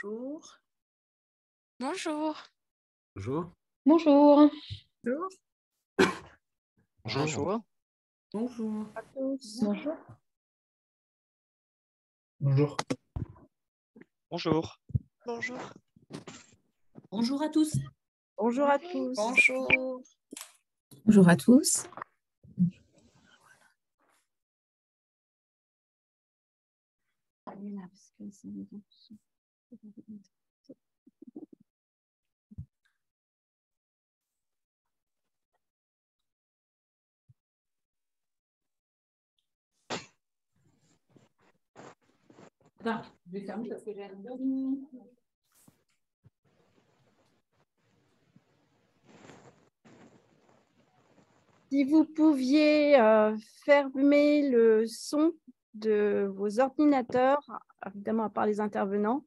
Bonjour. Bonjour. Bonjour. Bonjour. Bonjour. Bonjour. Bonjour à tous. Bonjour. Bonjour. Bonjour. Bonjour. Bonjour à tous. Bonjour à tous. Bonjour. Bonjour à tous. Attends, je vais fermer parce que j'ai un Si vous pouviez fermer le son de vos ordinateurs, évidemment à part les intervenants.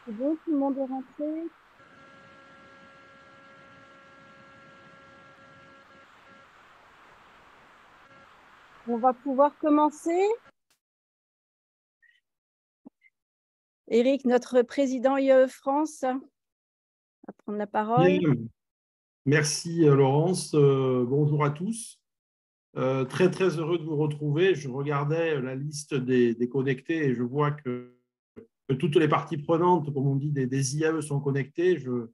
C'est bon, tout le monde est rentré? On va pouvoir commencer. Éric, notre président IAE France, va prendre la parole. Bien. Merci Laurence. Bonjour à tous. Très heureux de vous retrouver. Je regardais la liste des connectés et je vois que toutes les parties prenantes, comme on dit, des IAE sont connectées. Je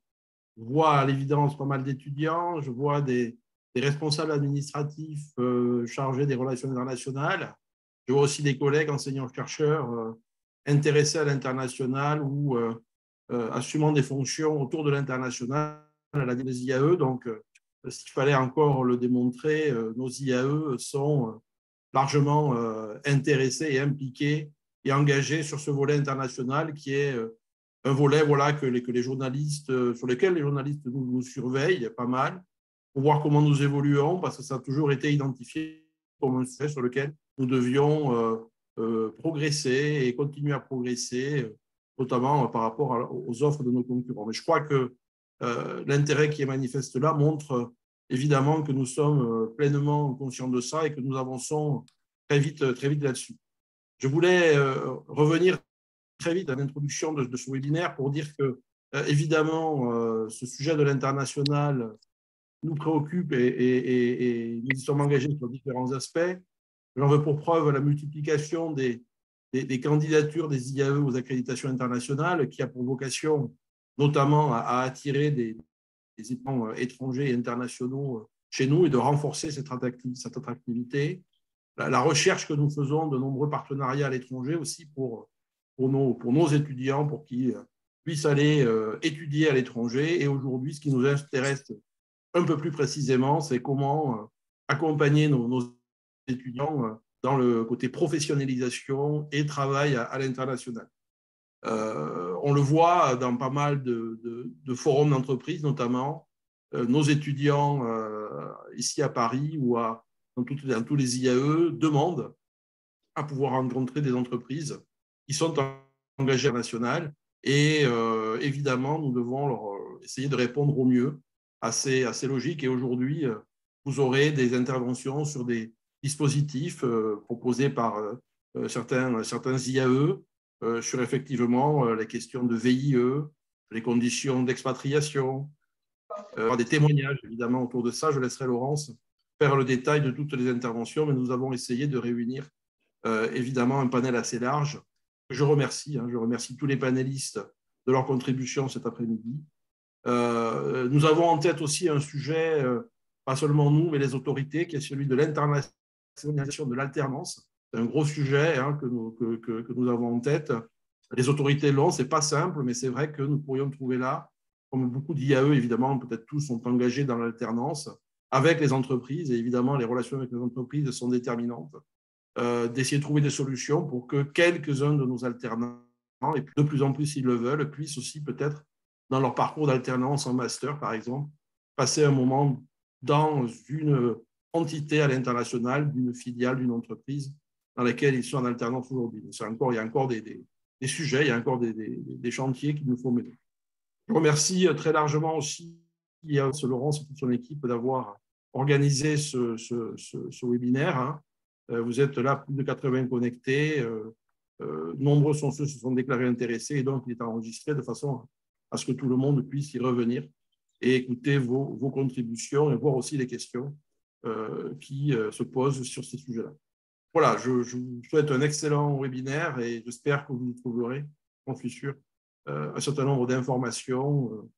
vois à l'évidence pas mal d'étudiants, je vois des responsables administratifs chargés des relations internationales. Je vois aussi des collègues enseignants-chercheurs intéressés à l'international ou assumant des fonctions autour de l'international à la des IAE. Donc, s'il fallait encore le démontrer, nos IAE sont largement intéressés et impliqués et engagés sur ce volet international qui est un volet voilà, que les journalistes, sur lequel les journalistes nous surveillent pas mal pour voir comment nous évoluons, parce que ça a toujours été identifié comme un sujet sur lequel nous devions progresser et continuer à progresser, notamment par rapport aux offres de nos concurrents. Mais je crois que l'intérêt qui est manifeste là montre évidemment que nous sommes pleinement conscients de ça et que nous avançons très vite là-dessus. Je voulais revenir très vite à l'introduction de ce webinaire pour dire que, évidemment, ce sujet de l'international nous préoccupe et nous y sommes engagés sur différents aspects. J'en veux pour preuve la multiplication des candidatures des IAE aux accréditations internationales qui a pour vocation notamment à attirer des étudiants étrangers et internationaux chez nous et de renforcer cette attractivité. La recherche que nous faisons de nombreux partenariats à l'étranger aussi pour nos étudiants, pour qu'ils puissent aller étudier à l'étranger. Et aujourd'hui, ce qui nous intéresse un peu plus précisément, c'est comment accompagner nos étudiants dans le côté professionnalisation et travail à l'international. On le voit dans pas mal de forums d'entreprise, notamment nos étudiants ici à Paris ou dans tous les IAE demandent à pouvoir rencontrer des entreprises qui sont engagées internationales et évidemment, nous devons leur essayer de répondre au mieux à ces logiques. Et aujourd'hui, vous aurez des interventions sur des dispositifs proposés par certains IAE sur effectivement la question de VIE, les conditions d'expatriation, des témoignages évidemment autour de ça. Je laisserai Laurence faire le détail de toutes les interventions, mais nous avons essayé de réunir évidemment un panel assez large. Je remercie tous les panélistes de leur contribution cet après-midi. Nous avons en tête aussi un sujet, pas seulement nous, mais les autorités, qui est celui de l'internationalisation de l'alternance. C'est un gros sujet que nous avons en tête. Les autorités l'ont, ce n'est pas simple, mais c'est vrai que nous pourrions trouver là, comme beaucoup d'IAE, évidemment, peut-être tous sont engagés dans l'alternance, avec les entreprises, et évidemment, les relations avec les entreprises sont déterminantes, d'essayer de trouver des solutions pour que quelques-uns de nos alternants, et de plus en plus s'ils le veulent, puissent aussi peut-être, dans leur parcours d'alternance en master, par exemple, passer un moment dans une entité à l'international, d'une filiale, d'une entreprise dans laquelle ils sont en alternance aujourd'hui. Il y a encore des sujets, il y a encore des chantiers qu'il nous faut mener. Je remercie très largement aussi Laurence et toute son équipe d'avoir organisé ce webinaire. Vous êtes là, plus de 80 connectés. Nombreux sont ceux qui se sont déclarés intéressés et donc il est enregistré de façon à ce que tout le monde puisse y revenir et écouter vos contributions et voir aussi les questions qui se posent sur ces sujets-là. Voilà, je vous souhaite un excellent webinaire et j'espère que vous y trouverez, j'en suis sûr, un certain nombre d'informations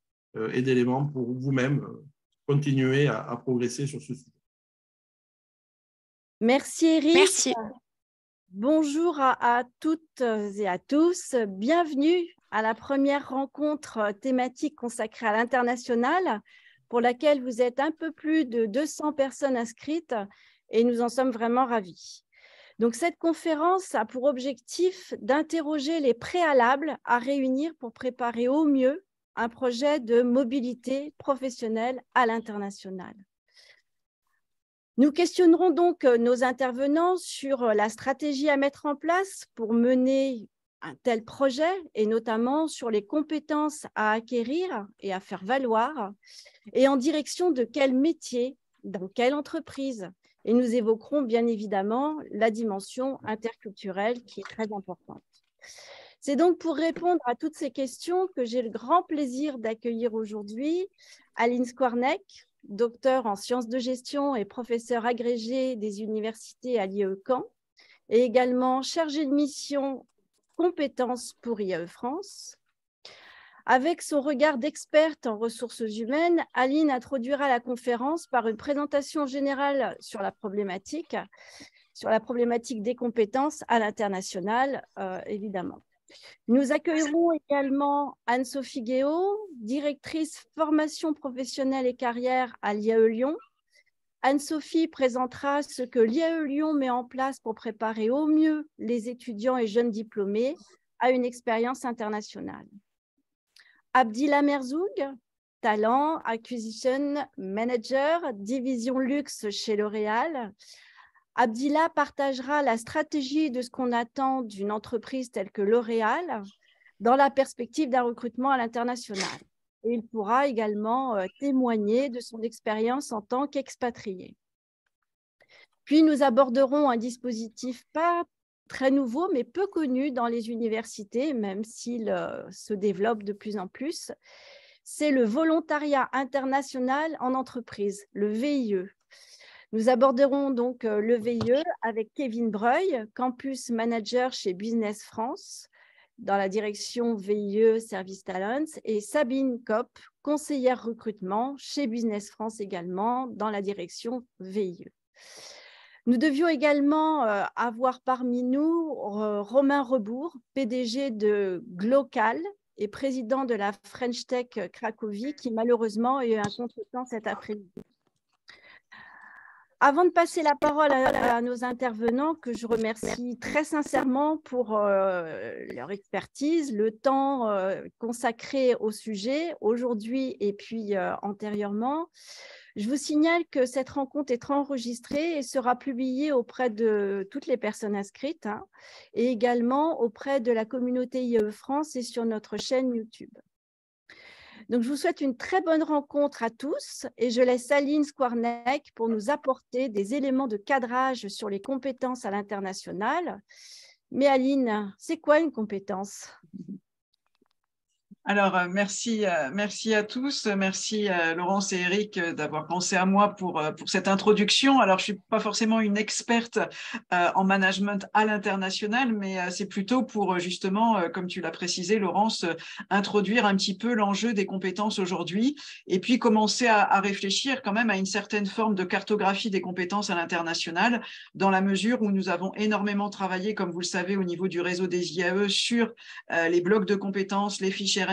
et d'éléments pour vous-même continuer à progresser sur ce sujet. Merci Eric. Merci. Bonjour à toutes et à tous. Bienvenue à la première rencontre thématique consacrée à l'international pour laquelle vous êtes un peu plus de 200 personnes inscrites et nous en sommes vraiment ravis. Donc, cette conférence a pour objectif d'interroger les préalables à réunir pour préparer au mieux un projet de mobilité professionnelle à l'international. Nous questionnerons donc nos intervenants sur la stratégie à mettre en place pour mener un tel projet et notamment sur les compétences à acquérir et à faire valoir et en direction de quel métier, dans quelle entreprise. Et nous évoquerons bien évidemment la dimension interculturelle qui est très importante. C'est donc pour répondre à toutes ces questions que j'ai le grand plaisir d'accueillir aujourd'hui Aline Skwarnek, docteur en sciences de gestion et professeur agrégé des universités à l'IAE Caen, et également chargée de mission compétences pour IAE France. Avec son regard d'experte en ressources humaines, Aline introduira la conférence par une présentation générale sur la problématique des compétences à l'international, évidemment. Nous accueillerons également Anne-Sophie Guéot, directrice formation professionnelle et carrière à l'IAE Lyon. Anne-Sophie présentera ce que l'IAE Lyon met en place pour préparer au mieux les étudiants et jeunes diplômés à une expérience internationale. Abdillah Merzoug, Talent Acquisition Manager, division luxe chez L'Oréal. Abdillah partagera la stratégie de ce qu'on attend d'une entreprise telle que L'Oréal dans la perspective d'un recrutement à l'international. Et il pourra également témoigner de son expérience en tant qu'expatrié. Puis nous aborderons un dispositif pas très nouveau, mais peu connu dans les universités, même s'il se développe de plus en plus. C'est le volontariat international en entreprise, le VIE. Nous aborderons donc le VIE avec Kevin Breuil, campus manager chez Business France, dans la direction VIE Service Talents, et Sabine Kopp, conseillère recrutement chez Business France également, dans la direction VIE. Nous devions également avoir parmi nous Romain Rebourg, PDG de Glocal et président de la French Tech Cracovie, qui malheureusement a eu un contretemps cet après-midi. Avant de passer la parole à nos intervenants, que je remercie très sincèrement pour leur expertise, le temps consacré au sujet aujourd'hui et puis antérieurement, je vous signale que cette rencontre est enregistrée et sera publiée auprès de toutes les personnes inscrites et également auprès de la communauté IAE France et sur notre chaîne YouTube. Donc, je vous souhaite une très bonne rencontre à tous et je laisse Aline Skwarnek pour nous apporter des éléments de cadrage sur les compétences à l'international. Mais Aline, c'est quoi une compétence ? Alors, merci à tous. Merci Laurence et Eric d'avoir pensé à moi pour cette introduction. Alors, je ne suis pas forcément une experte en management à l'international, mais c'est plutôt pour justement, comme tu l'as précisé, Laurence, introduire un petit peu l'enjeu des compétences aujourd'hui et puis commencer à réfléchir quand même à une certaine forme de cartographie des compétences à l'international, dans la mesure où nous avons énormément travaillé, comme vous le savez, au niveau du réseau des IAE sur les blocs de compétences, les fiches RNCP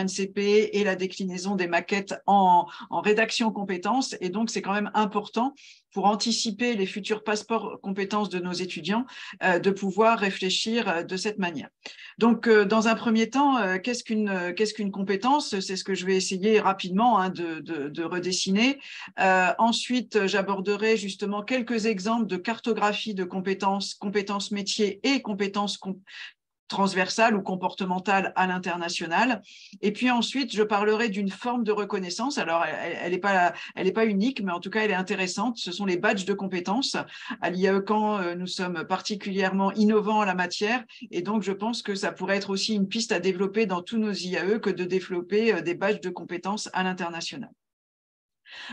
et la déclinaison des maquettes en rédaction compétences. Et donc, c'est quand même important pour anticiper les futurs passeports compétences de nos étudiants de pouvoir réfléchir de cette manière. Donc, dans un premier temps, qu'est-ce qu'une compétence? C'est ce que je vais essayer rapidement de redessiner. Ensuite, j'aborderai justement quelques exemples de cartographie de compétences métiers et compétences transversale ou comportementale à l'international. Et puis ensuite, je parlerai d'une forme de reconnaissance. Alors, elle n'est pas unique, mais en tout cas, elle est intéressante. Ce sont les badges de compétences. À l'IAE Caen, nous sommes particulièrement innovants en la matière. Et donc, je pense que ça pourrait être aussi une piste à développer dans tous nos IAE que de développer des badges de compétences à l'international.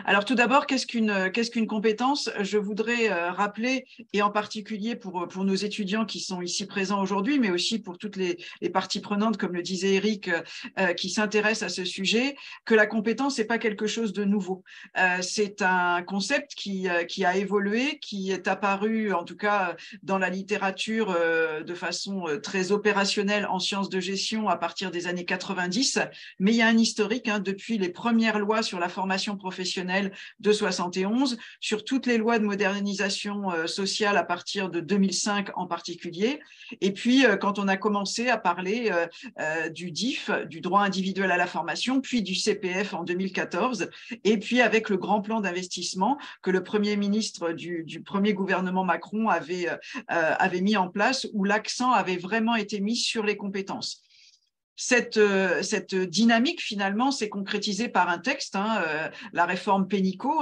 Alors tout d'abord, qu'est-ce qu'une compétence? Je voudrais rappeler, et en particulier pour nos étudiants qui sont ici présents aujourd'hui, mais aussi pour toutes les parties prenantes, comme le disait Eric, qui s'intéressent à ce sujet, que la compétence n'est pas quelque chose de nouveau. C'est un concept qui a évolué, qui est apparu en tout cas dans la littérature de façon très opérationnelle en sciences de gestion à partir des années 90, mais il y a un historique depuis les premières lois sur la formation professionnelle de 71, sur toutes les lois de modernisation sociale à partir de 2005 en particulier. Et puis, quand on a commencé à parler du DIF, du droit individuel à la formation, puis du CPF en 2014, et puis avec le grand plan d'investissement que le Premier ministre du premier gouvernement Macron avait mis en place, où l'accent avait vraiment été mis sur les compétences. Cette dynamique, finalement, s'est concrétisée par un texte, la réforme Pénicaud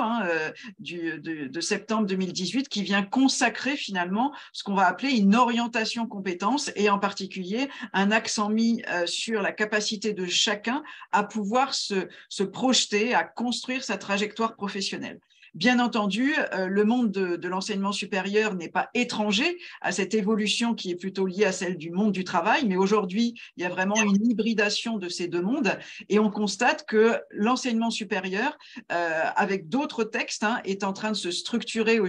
de septembre 2018, qui vient consacrer finalement ce qu'on va appeler une orientation compétence et en particulier un accent mis sur la capacité de chacun à pouvoir se projeter, à construire sa trajectoire professionnelle. Bien entendu, le monde de l'enseignement supérieur n'est pas étranger à cette évolution qui est plutôt liée à celle du monde du travail, mais aujourd'hui, il y a vraiment une hybridation de ces deux mondes et on constate que l'enseignement supérieur, avec d'autres textes, est en train de se structurer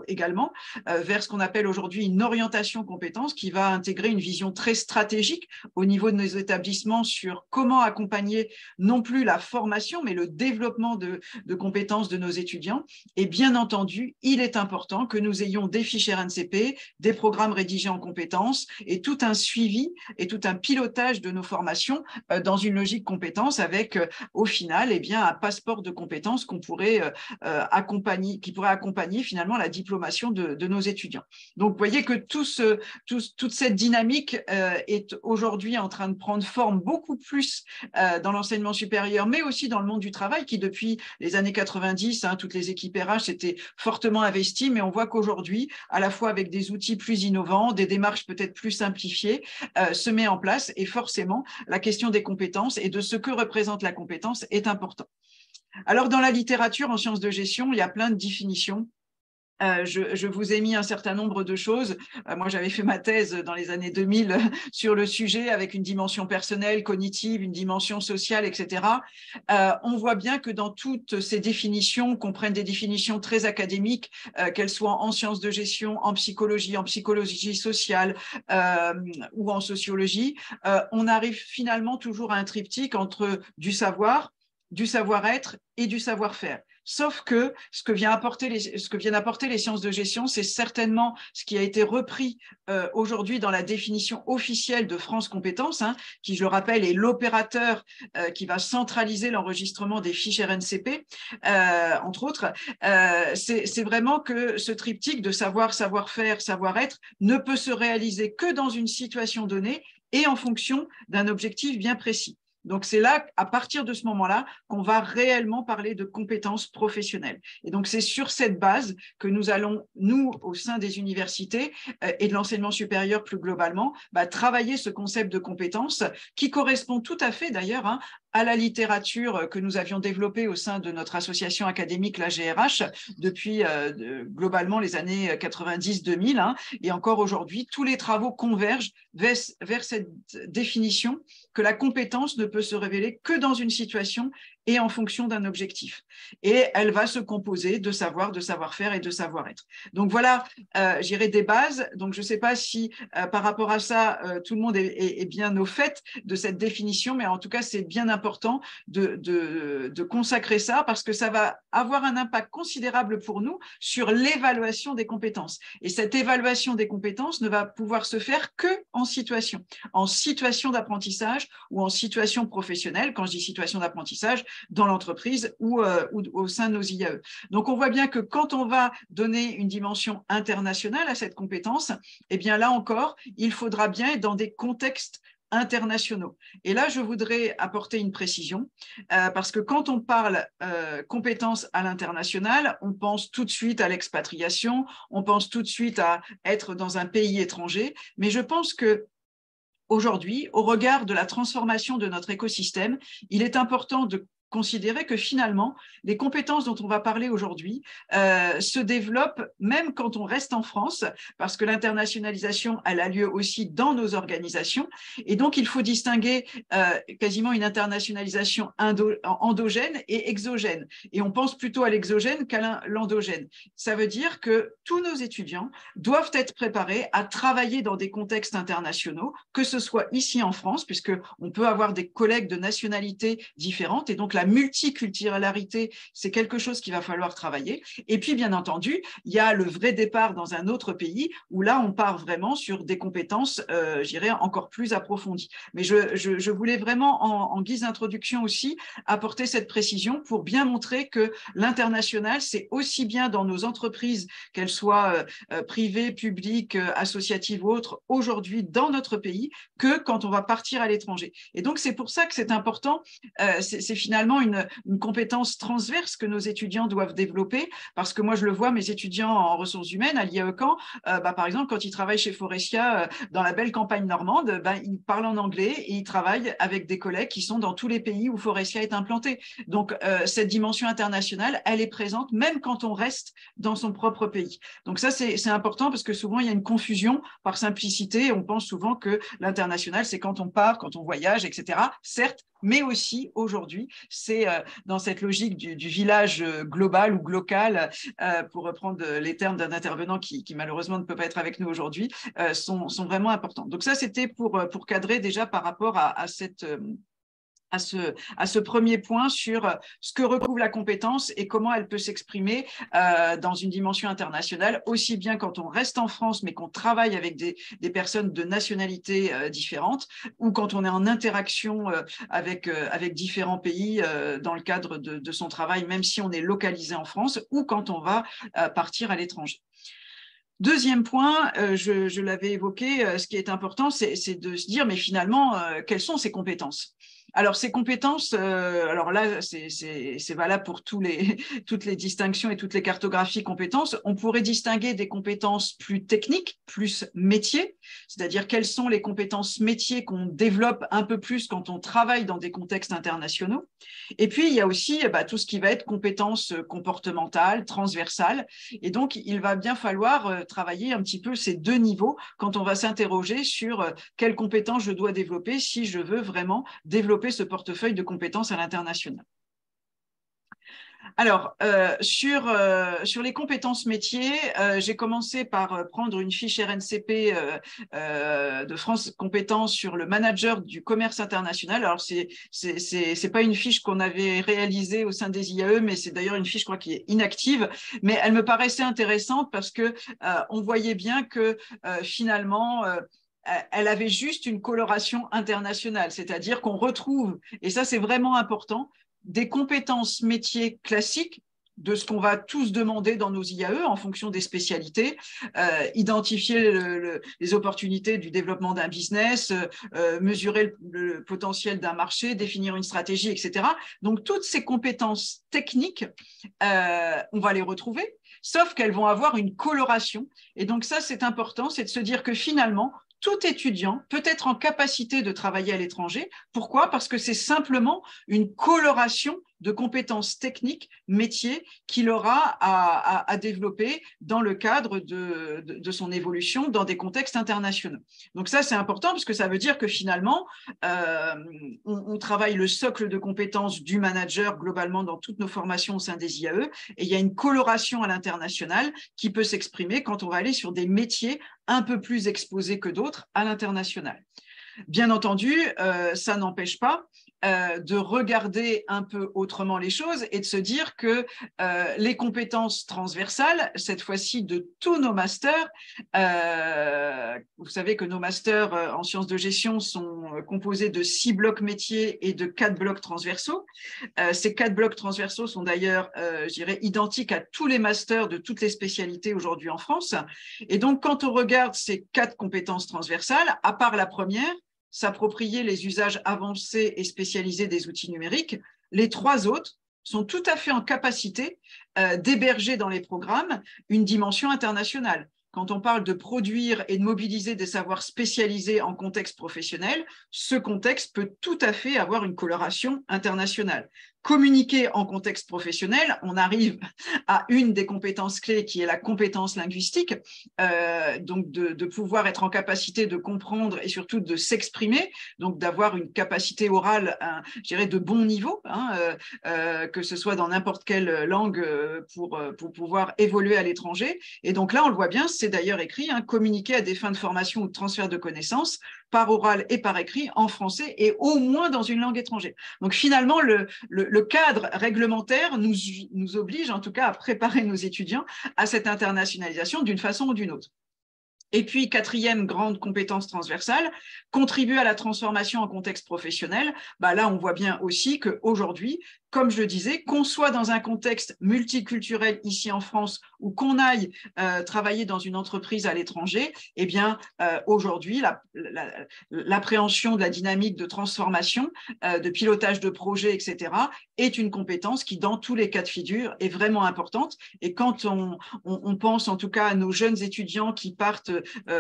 également vers ce qu'on appelle aujourd'hui une orientation compétence qui va intégrer une vision très stratégique au niveau de nos établissements sur comment accompagner non plus la formation, mais le développement de compétences de nos étudiants. Et bien entendu, il est important que nous ayons des fiches RNCP, des programmes rédigés en compétences et tout un suivi et tout un pilotage de nos formations dans une logique compétence avec, au final, un passeport de compétences qu'on pourrait qui pourrait accompagner finalement la diplomation de nos étudiants. Donc, vous voyez que toute cette dynamique est aujourd'hui en train de prendre forme beaucoup plus dans l'enseignement supérieur, mais aussi dans le monde du travail qui, depuis les années 90, toutes les équipes RH s'étaient fortement investies, mais on voit qu'aujourd'hui, à la fois avec des outils plus innovants, des démarches peut-être plus simplifiées, se met en place et forcément, la question des compétences et de ce que représente la compétence est importante. Alors, dans la littérature en sciences de gestion, il y a plein de définitions. Je vous ai mis un certain nombre de choses. Moi, j'avais fait ma thèse dans les années 2000 sur le sujet avec une dimension personnelle, cognitive, une dimension sociale, etc. On voit bien que dans toutes ces définitions, qu'on prenne des définitions très académiques, qu'elles soient en sciences de gestion, en psychologie sociale ou en sociologie, on arrive finalement toujours à un triptyque entre du savoir, du savoir-être et du savoir-faire. Sauf que ce que viennent apporter les sciences de gestion, c'est certainement ce qui a été repris aujourd'hui dans la définition officielle de France Compétences, qui, je le rappelle, est l'opérateur qui va centraliser l'enregistrement des fiches RNCP, entre autres. C'est vraiment que ce triptyque de savoir, savoir-faire, savoir-être ne peut se réaliser que dans une situation donnée et en fonction d'un objectif bien précis. Donc, c'est là, à partir de ce moment-là, qu'on va réellement parler de compétences professionnelles. Et donc, c'est sur cette base que nous allons, nous, au sein des universités et de l'enseignement supérieur plus globalement, travailler ce concept de compétences qui correspond tout à fait d'ailleurs à la littérature que nous avions développée au sein de notre association académique, la GRH, depuis globalement les années 90-2000. Et encore aujourd'hui, tous les travaux convergent vers cette définition que la compétence ne peut se révéler que dans une situation et en fonction d'un objectif. Et elle va se composer de savoir, de savoir-faire et de savoir-être. Donc voilà, j'irai des bases. Donc je ne sais pas si par rapport à ça, tout le monde est bien au fait de cette définition, mais en tout cas, c'est bien important de consacrer ça parce que ça va avoir un impact considérable pour nous sur l'évaluation des compétences. Et cette évaluation des compétences ne va pouvoir se faire qu'en situation d'apprentissage ou en situation professionnelle. Quand je dis situation d'apprentissage, dans l'entreprise ou au sein de nos IAE. Donc, on voit bien que quand on va donner une dimension internationale à cette compétence, eh bien là encore, il faudra bien être dans des contextes internationaux. Et là, je voudrais apporter une précision, parce que quand on parle compétences à l'international, on pense tout de suite à l'expatriation, on pense tout de suite à être dans un pays étranger, mais je pense que aujourd'hui, au regard de la transformation de notre écosystème, il est important de considérer que finalement, les compétences dont on va parler aujourd'hui se développent même quand on reste en France, parce que l'internationalisation, elle a lieu aussi dans nos organisations. Et donc, il faut distinguer quasiment une internationalisation endogène et exogène. Et on pense plutôt à l'exogène qu'à l'endogène. Ça veut dire que tous nos étudiants doivent être préparés à travailler dans des contextes internationaux, que ce soit ici en France, puisqu'on peut avoir des collègues de nationalités différentes, et donc la multiculturalité, c'est quelque chose qu'il va falloir travailler. Et puis, bien entendu, il y a le vrai départ dans un autre pays où là, on part vraiment sur des compétences, je dirais, encore plus approfondies. Mais je voulais vraiment, en guise d'introduction aussi, apporter cette précision pour bien montrer que l'international, c'est aussi bien dans nos entreprises, qu'elles soient privées, publiques, associatives ou autres, aujourd'hui dans notre pays, que quand on va partir à l'étranger. Et donc, c'est pour ça que c'est important, c'est finalement une compétence transverse que nos étudiants doivent développer, parce que moi, je le vois, mes étudiants en ressources humaines à l'IAE Caen, par exemple, quand ils travaillent chez Forestia dans la belle campagne normande, ils parlent en anglais et ils travaillent avec des collègues qui sont dans tous les pays où Forestia est implanté. Donc, cette dimension internationale, elle est présente même quand on reste dans son propre pays. Donc ça, c'est important parce que souvent, il y a une confusion par simplicité. On pense souvent que l'international, c'est quand on part, quand on voyage, etc. Certes, mais aussi aujourd'hui, c'est dans cette logique du village global ou glocal, pour reprendre les termes d'un intervenant qui malheureusement ne peut pas être avec nous aujourd'hui, sont vraiment importants. Donc ça, c'était pour cadrer déjà par rapport à ce premier point sur ce que recouvre la compétence et comment elle peut s'exprimer dans une dimension internationale, aussi bien quand on reste en France, mais qu'on travaille avec des personnes de nationalités différentes, ou quand on est en interaction avec différents pays dans le cadre de son travail, même si on est localisé en France, ou quand on va partir à l'étranger. Deuxième point, je l'avais évoqué, ce qui est important, c'est de se dire, mais finalement, quelles sont ces compétences ? Alors, ces compétences, alors là, c'est valable pour toutes les distinctions et toutes les cartographies compétences. On pourrait distinguer des compétences plus techniques, plus métiers, c'est-à-dire quelles sont les compétences métiers qu'on développe un peu plus quand on travaille dans des contextes internationaux. Et puis, il y a aussi tout ce qui va être compétences comportementales, transversales. Et donc, il va bien falloir travailler un petit peu ces deux niveaux quand on va s'interroger sur quelles compétences je dois développer si je veux vraiment développer ce portefeuille de compétences à l'international. Alors, sur les compétences métiers, j'ai commencé par prendre une fiche RNCP de France Compétences sur le manager du commerce international. Alors, c'est pas une fiche qu'on avait réalisée au sein des IAE, mais c'est d'ailleurs une fiche, je crois, qui est inactive. Mais elle me paraissait intéressante parce que on voyait bien que finalement, elle avait juste une coloration internationale, c'est-à-dire qu'on retrouve, et ça c'est vraiment important, des compétences métiers classiques de ce qu'on va tous demander dans nos IAE en fonction des spécialités, identifier les opportunités du développement d'un business, mesurer le potentiel d'un marché, définir une stratégie, etc. Donc, toutes ces compétences techniques, on va les retrouver, sauf qu'elles vont avoir une coloration. Et donc, ça, c'est important, c'est de se dire que finalement, tout étudiant peut être en capacité de travailler à l'étranger. Pourquoi? Parce que c'est simplement une coloration de compétences techniques, métiers qu'il aura à développer dans le cadre de son évolution dans des contextes internationaux. Donc ça, c'est important parce que ça veut dire que finalement, on travaille le socle de compétences du manager globalement dans toutes nos formations au sein des IAE, et il y a une coloration à l'international qui peut s'exprimer quand on va aller sur des métiers un peu plus exposés que d'autres à l'international. Bien entendu, ça n'empêche pas de regarder un peu autrement les choses et de se dire que les compétences transversales, cette fois-ci de tous nos masters, vous savez que nos masters en sciences de gestion sont composés de 6 blocs métiers et de 4 blocs transversaux. Ces 4 blocs transversaux sont d'ailleurs, je dirais, identiques à tous les masters de toutes les spécialités aujourd'hui en France. Et donc, quand on regarde ces 4 compétences transversales, à part la première, s'approprier les usages avancés et spécialisés des outils numériques, les 3 autres sont tout à fait en capacité d'héberger dans les programmes une dimension internationale. Quand on parle de produire et de mobiliser des savoirs spécialisés en contexte professionnel, ce contexte peut tout à fait avoir une coloration internationale. Communiquer en contexte professionnel, on arrive à une des compétences clés qui est la compétence linguistique, donc de pouvoir être en capacité de comprendre et surtout de s'exprimer, donc d'avoir une capacité orale, je dirais, de bon niveau, que ce soit dans n'importe quelle langue pour pouvoir évoluer à l'étranger. Et donc là, on le voit bien, c'est d'ailleurs écrit, communiquer à des fins de formation ou de transfert de connaissances par oral et par écrit en français et au moins dans une langue étrangère. Donc finalement, le cadre réglementaire nous oblige en tout cas à préparer nos étudiants à cette internationalisation d'une façon ou d'une autre. Et puis, 4e grande compétence transversale, contribuer à la transformation en contexte professionnel. Là, on voit bien aussi qu'aujourd'hui, comme je le disais, qu'on soit dans un contexte multiculturel ici en France ou qu'on aille travailler dans une entreprise à l'étranger, eh bien, aujourd'hui, l'appréhension de la dynamique de transformation, de pilotage de projet, etc., est une compétence qui, dans tous les cas de figure, est vraiment importante. Et quand on pense en tout cas à nos jeunes étudiants qui partent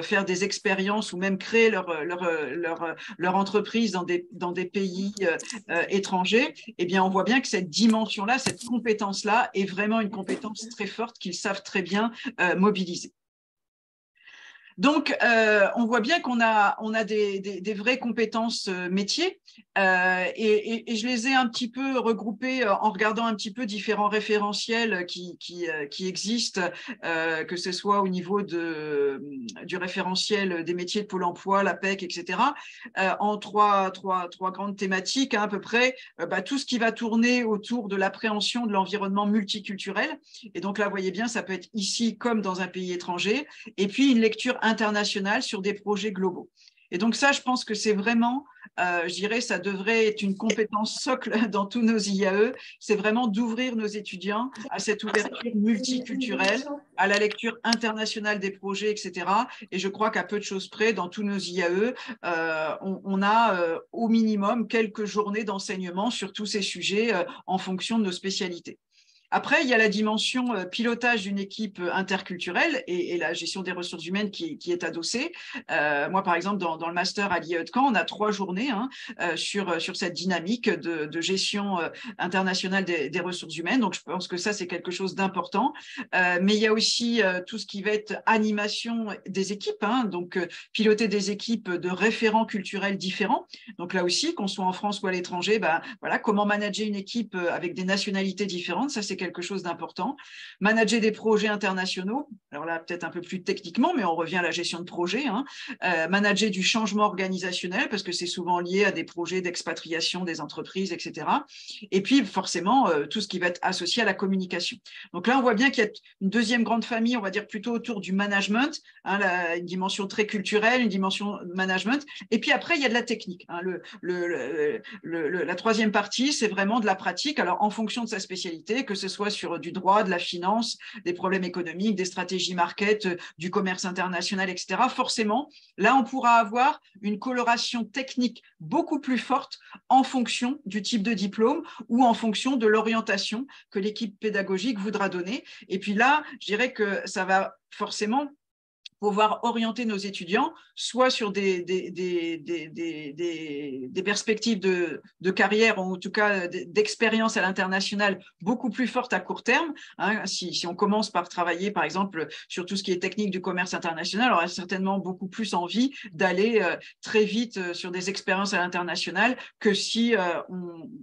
faire des expériences ou même créer leur entreprise dans des pays étrangers, eh bien, on voit bien que cette dimension-là, cette compétence-là est vraiment une compétence très forte qu'ils savent très bien mobiliser. Donc, on voit bien qu'on a des vraies compétences métiers et je les ai un petit peu regroupées en regardant un petit peu différents référentiels qui existent, que ce soit au niveau du référentiel des métiers de Pôle emploi, l'APEC, etc., en trois grandes thématiques, à peu près, tout ce qui va tourner autour de l'appréhension de l'environnement multiculturel. Et donc là, vous voyez bien, ça peut être ici comme dans un pays étranger, et puis une lecture internationale sur des projets globaux. Et donc ça, je pense que c'est vraiment, je dirais, ça devrait être une compétence socle dans tous nos IAE, c'est vraiment d'ouvrir nos étudiants à cette ouverture multiculturelle, à la lecture internationale des projets, etc. Et je crois qu'à peu de choses près, dans tous nos IAE, on a au minimum quelques journées d'enseignement sur tous ces sujets en fonction de nos spécialités. Après, il y a la dimension pilotage d'une équipe interculturelle et la gestion des ressources humaines qui est adossée. Moi, par exemple, dans le master à l'IAE de Caen, on a 3 journées sur cette dynamique de gestion internationale des ressources humaines. Donc, je pense que ça, c'est quelque chose d'important. Mais il y a aussi tout ce qui va être animation des équipes, donc piloter des équipes de référents culturels différents. Donc là aussi, qu'on soit en France ou à l'étranger, voilà, comment manager une équipe avec des nationalités différentes, ça c'est quelque chose d'important. Manager des projets internationaux, alors là peut-être un peu plus techniquement, mais on revient à la gestion de projet. Manager du changement organisationnel, parce que c'est souvent lié à des projets d'expatriation des entreprises, etc. Et puis forcément, tout ce qui va être associé à la communication. Donc là, on voit bien qu'il y a une deuxième grande famille, on va dire plutôt autour du management, une dimension très culturelle, une dimension management. Et puis après, il y a de la technique. La troisième partie, c'est vraiment de la pratique. Alors en fonction de sa spécialité, que ce ce soit sur du droit, de la finance, des problèmes économiques, des stratégies market, du commerce international, etc. Forcément, là, on pourra avoir une coloration technique beaucoup plus forte en fonction du type de diplôme ou en fonction de l'orientation que l'équipe pédagogique voudra donner. Et puis là, je dirais que ça va forcément pouvoir orienter nos étudiants soit sur des perspectives de carrière, ou en tout cas d'expérience à l'international beaucoup plus fortes à court terme. Hein, si on commence par travailler, par exemple, sur tout ce qui est technique du commerce international, on aura certainement beaucoup plus envie d'aller très vite sur des expériences à l'international que si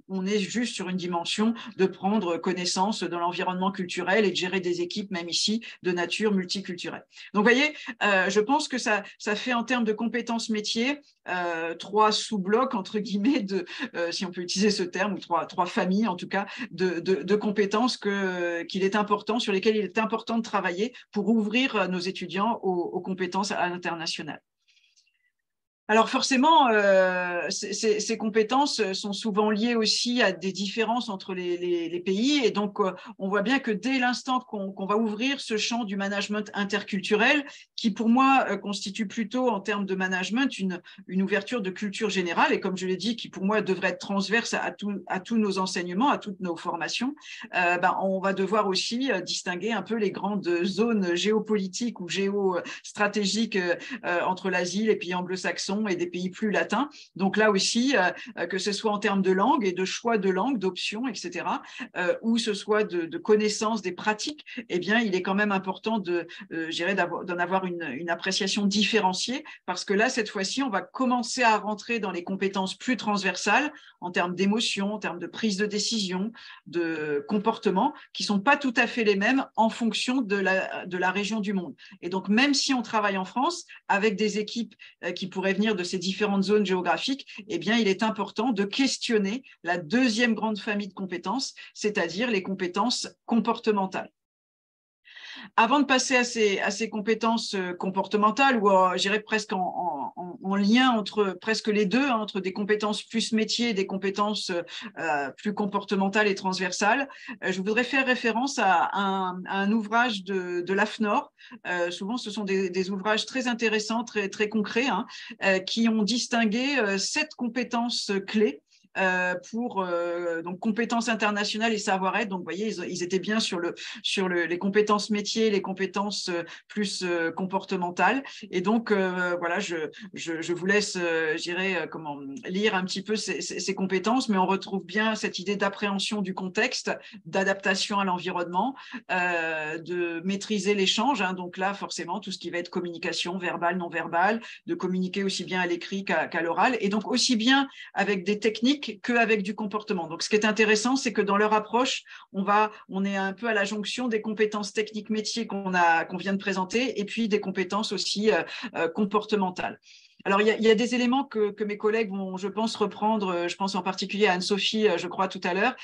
on est juste sur une dimension de prendre connaissance de l'environnement culturel et de gérer des équipes, même ici, de nature multiculturelle. Donc, vous voyez, je pense que ça fait en termes de compétences métiers 3 sous-blocs, entre guillemets, si on peut utiliser ce terme, ou trois familles en tout cas, de compétences qu'il est important, sur lesquelles il est important de travailler pour ouvrir nos étudiants aux compétences à l'international. Alors forcément, ces compétences sont souvent liées aussi à des différences entre les pays, et donc on voit bien que dès l'instant qu'on va ouvrir ce champ du management interculturel, qui pour moi constitue plutôt en termes de management une ouverture de culture générale, et comme je l'ai dit, qui pour moi devrait être transverse à tous nos enseignements, à toutes nos formations, on va devoir aussi distinguer un peu les grandes zones géopolitiques ou géostratégiques entre l'Asie, les pays anglo-saxons et des pays plus latins. Donc là aussi, que ce soit en termes de langue et de choix de langue, d'options, etc., ou ce soit de connaissance des pratiques, eh bien, il est quand même important d'en avoir une appréciation différenciée, parce que là, cette fois-ci, on va commencer à rentrer dans les compétences plus transversales en termes d'émotion, en termes de prise de décision, de comportement, qui ne sont pas tout à fait les mêmes en fonction de la région du monde. Et donc, même si on travaille en France avec des équipes qui pourraient venir de ces différentes zones géographiques, eh bien, il est important de questionner la deuxième grande famille de compétences, c'est-à-dire les compétences comportementales. Avant de passer à ces compétences comportementales, ou je dirais presque en lien entre presque les deux, hein, entre des compétences plus métiers et des compétences plus comportementales et transversales, je voudrais faire référence à un ouvrage de l'AFNOR. Souvent, ce sont des ouvrages très intéressants, très concrets, hein, qui ont distingué 7 compétences clés pour donc compétences internationales et savoir-être. Donc, vous voyez, ils étaient bien sur les compétences métiers, les compétences plus comportementales. Et donc, voilà, je vous laisse, lire un petit peu ces compétences, mais on retrouve bien cette idée d'appréhension du contexte, d'adaptation à l'environnement, de maîtriser l'échange. Hein, donc là, forcément, tout ce qui va être communication verbale, non verbale, de communiquer aussi bien à l'écrit qu'à l'oral, et donc aussi bien avec des techniques qu'avec du comportement. Donc, ce qui est intéressant, c'est que dans leur approche, on est un peu à la jonction des compétences techniques métiers qu'on vient de présenter, et puis des compétences aussi comportementales. Alors, il y a des éléments que mes collègues vont, je pense, reprendre. Je pense en particulier à Anne-Sophie, je crois, tout à l'heure,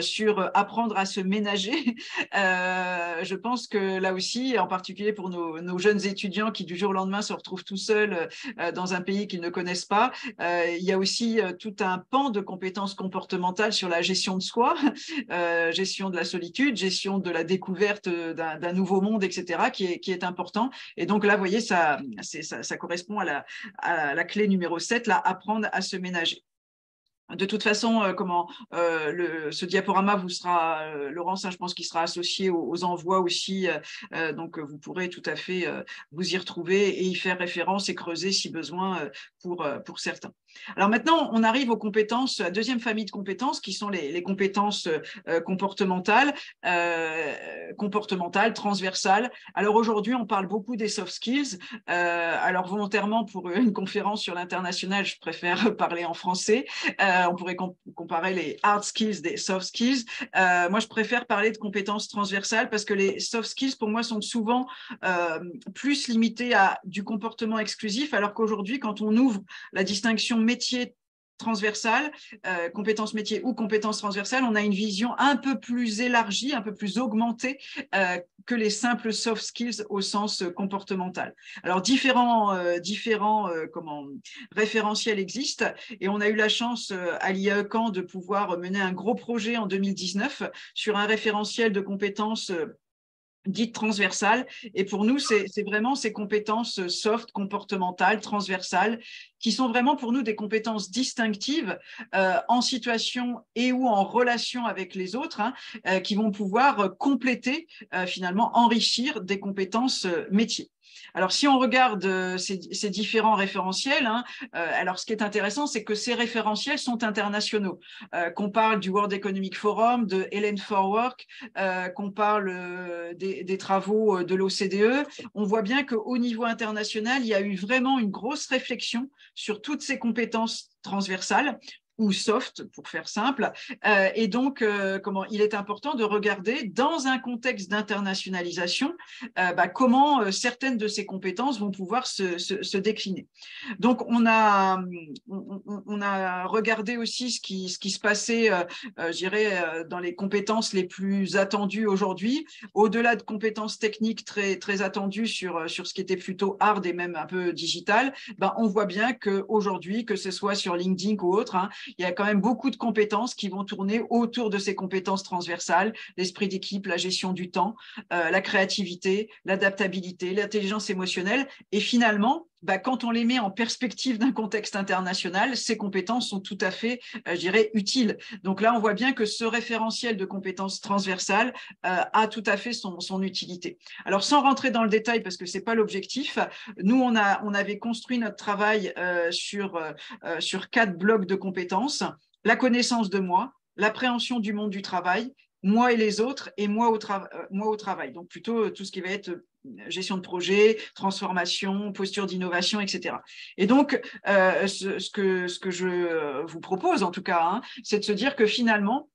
sur apprendre à se ménager. Je pense que là aussi, en particulier pour nos jeunes étudiants qui, du jour au lendemain, se retrouvent tout seuls dans un pays qu'ils ne connaissent pas, il y a aussi tout un pan de compétences comportementales sur la gestion de soi, gestion de la solitude, gestion de la découverte d'un nouveau monde, etc., qui est important. Et donc là, vous voyez, ça correspond à la clé numéro 7, là, apprendre à se ménager. De toute façon, ce diaporama vous sera, Laurence, je pense qu'il sera associé aux envois aussi, donc vous pourrez tout à fait vous y retrouver et y faire référence et creuser si besoin pour certains. Alors maintenant, on arrive aux compétences, la deuxième famille de compétences qui sont les compétences comportementales, transversales. Alors aujourd'hui, on parle beaucoup des soft skills. Alors volontairement, pour une conférence sur l'international, je préfère parler en français. On pourrait comparer les hard skills des soft skills. Moi, je préfère parler de compétences transversales parce que les soft skills, pour moi, sont souvent plus limités à du comportement exclusif, alors qu'aujourd'hui, quand on ouvre la distinction métier transversales, compétences métiers ou compétences transversales, on a une vision un peu plus élargie, un peu plus augmentée que les simples soft skills au sens comportemental. Alors, différents référentiels existent et on a eu la chance à l'IAE Caen de pouvoir mener un gros projet en 2019 sur un référentiel de compétences dites transversales. Et pour nous, c'est vraiment ces compétences soft, comportementales, transversales, qui sont vraiment pour nous des compétences distinctives en situation et ou en relation avec les autres, qui vont pouvoir compléter, finalement, enrichir des compétences métiers. Alors, si on regarde ces différents référentiels, alors ce qui est intéressant, c'est que ces référentiels sont internationaux. Qu'on parle du World Economic Forum, de Helen for Work, qu'on parle des travaux de l'OCDE, on voit bien qu'au niveau international, il y a eu vraiment une grosse réflexion sur toutes ces compétences transversales ou soft, pour faire simple. Et donc, il est important de regarder, dans un contexte d'internationalisation, comment certaines de ces compétences vont pouvoir se décliner. Donc, on a regardé aussi ce qui se passait, je dirais, dans les compétences les plus attendues aujourd'hui, au-delà de compétences techniques très, très attendues sur ce qui était plutôt hard et même un peu digital. On voit bien qu'aujourd'hui, que ce soit sur LinkedIn ou autre, il y a quand même beaucoup de compétences qui vont tourner autour de ces compétences transversales, l'esprit d'équipe, la gestion du temps, la créativité, l'adaptabilité, l'intelligence émotionnelle. Et finalement, quand on les met en perspective d'un contexte international, ces compétences sont tout à fait, je dirais, utiles. Donc là, on voit bien que ce référentiel de compétences transversales a tout à fait son utilité. Alors, sans rentrer dans le détail, parce que ce n'est pas l'objectif, nous, on avait construit notre travail sur 4 blocs de compétences: la connaissance de moi, l'appréhension du monde du travail, moi et les autres, et moi au travail. Donc, plutôt tout ce qui va être gestion de projet, transformation, posture d'innovation, etc. Et donc, ce que je vous propose, en tout cas, c'est de se dire que finalement,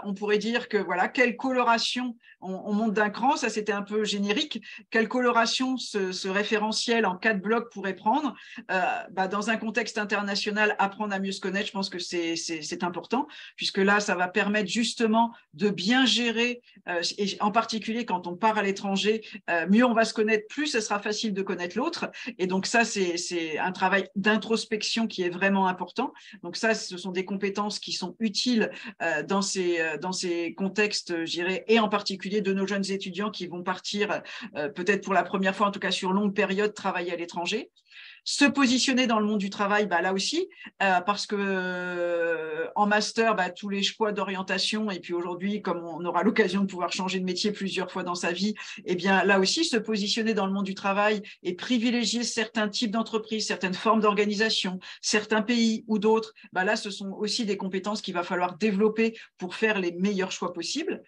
on pourrait dire que voilà, quelle coloration, on monte d'un cran, ça c'était un peu générique, quelle coloration ce référentiel en 4 blocs pourrait prendre. Dans un contexte international, apprendre à mieux se connaître, je pense que c'est important, puisque là, ça va permettre justement de bien gérer, et en particulier quand on part à l'étranger, mieux on va se connaître, plus ce sera facile de connaître l'autre. Et donc ça, c'est un travail d'introspection qui est vraiment important. Donc ça, ce sont des compétences qui sont utiles dans ces contextes, je dirais, et en particulier de nos jeunes étudiants qui vont partir peut-être pour la première fois, en tout cas sur longue période, travailler à l'étranger. Se positionner dans le monde du travail, là aussi, parce que en master, tous les choix d'orientation, et puis aujourd'hui, comme on aura l'occasion de pouvoir changer de métier plusieurs fois dans sa vie, là aussi, se positionner dans le monde du travail et privilégier certains types d'entreprises, certaines formes d'organisation, certains pays ou d'autres, là, ce sont aussi des compétences qu'il va falloir développer pour faire les meilleurs choix possibles.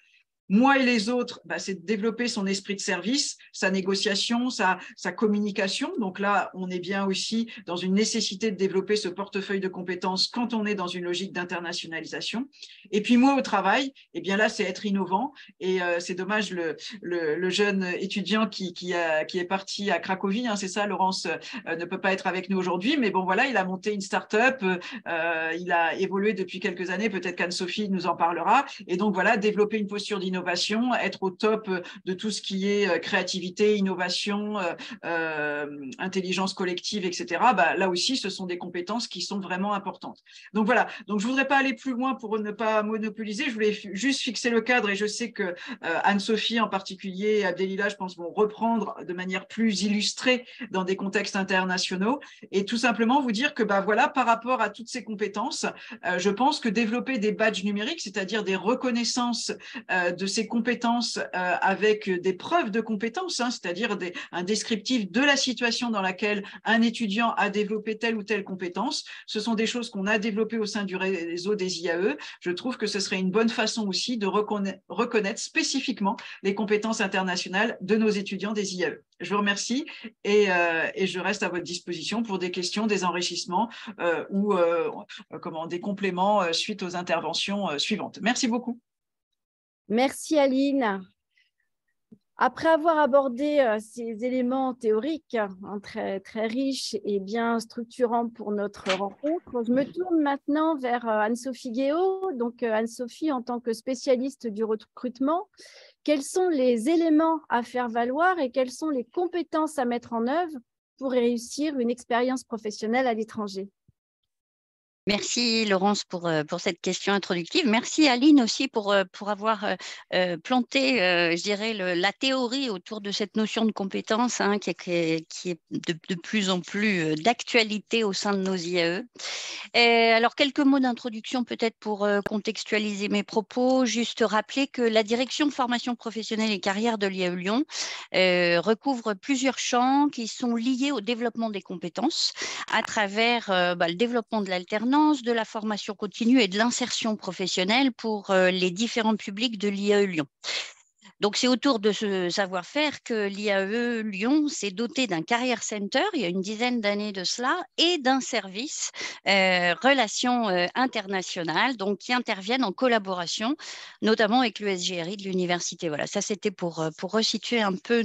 Moi et les autres, c'est de développer son esprit de service, sa négociation, sa communication. Donc là, on est bien aussi dans une nécessité de développer ce portefeuille de compétences quand on est dans une logique d'internationalisation. Et puis moi, au travail, là, c'est être innovant. Et c'est dommage, le jeune étudiant qui est parti à Cracovie, c'est ça, Laurence, ne peut pas être avec nous aujourd'hui. Mais bon, voilà, il a monté une start-up, il a évolué depuis quelques années, peut-être qu'Anne-Sophie nous en parlera. Et donc voilà, développer une posture d'innovation, être au top de tout ce qui est créativité, innovation, intelligence collective, etc. Là aussi, ce sont des compétences qui sont vraiment importantes. Donc voilà, donc je ne voudrais pas aller plus loin pour ne pas monopoliser, je voulais juste fixer le cadre et je sais que Anne-Sophie en particulier et Abdelila, je pense, vont reprendre de manière plus illustrée dans des contextes internationaux et tout simplement vous dire que voilà, par rapport à toutes ces compétences, je pense que développer des badges numériques, c'est-à-dire des reconnaissances de ces compétences avec des preuves de compétences, c'est-à-dire un descriptif de la situation dans laquelle un étudiant a développé telle ou telle compétence. Ce sont des choses qu'on a développées au sein du réseau des IAE. Je trouve que ce serait une bonne façon aussi de reconnaître spécifiquement les compétences internationales de nos étudiants des IAE. Je vous remercie et je reste à votre disposition pour des questions, des enrichissements ou des compléments suite aux interventions suivantes. Merci beaucoup. Merci Aline. Après avoir abordé ces éléments théoriques très, très riches et bien structurants pour notre rencontre, je me tourne maintenant vers Anne-Sophie Guéot. Donc, Anne-Sophie, en tant que spécialiste du recrutement, quels sont les éléments à faire valoir et quelles sont les compétences à mettre en œuvre pour réussir une expérience professionnelle à l'étranger? Merci Laurence pour cette question introductive. Merci Aline aussi pour avoir planté, je dirais, la théorie autour de cette notion de compétence hein, qui est de plus en plus d'actualité au sein de nos IAE. Alors, quelques mots d'introduction peut-être pour contextualiser mes propos. Juste rappeler que la direction de formation professionnelle et carrière de l'IAE Lyon recouvre plusieurs champs qui sont liés au développement des compétences à travers le développement de l'alternance, de la formation continue et de l'insertion professionnelle pour les différents publics de l'IAE Lyon. Donc, c'est autour de ce savoir-faire que l'IAE Lyon s'est doté d'un Career Center il y a une dizaine d'années de cela et d'un service relations internationales donc, qui interviennent en collaboration, notamment avec l'USGRI de l'université. Voilà, ça c'était pour resituer un peu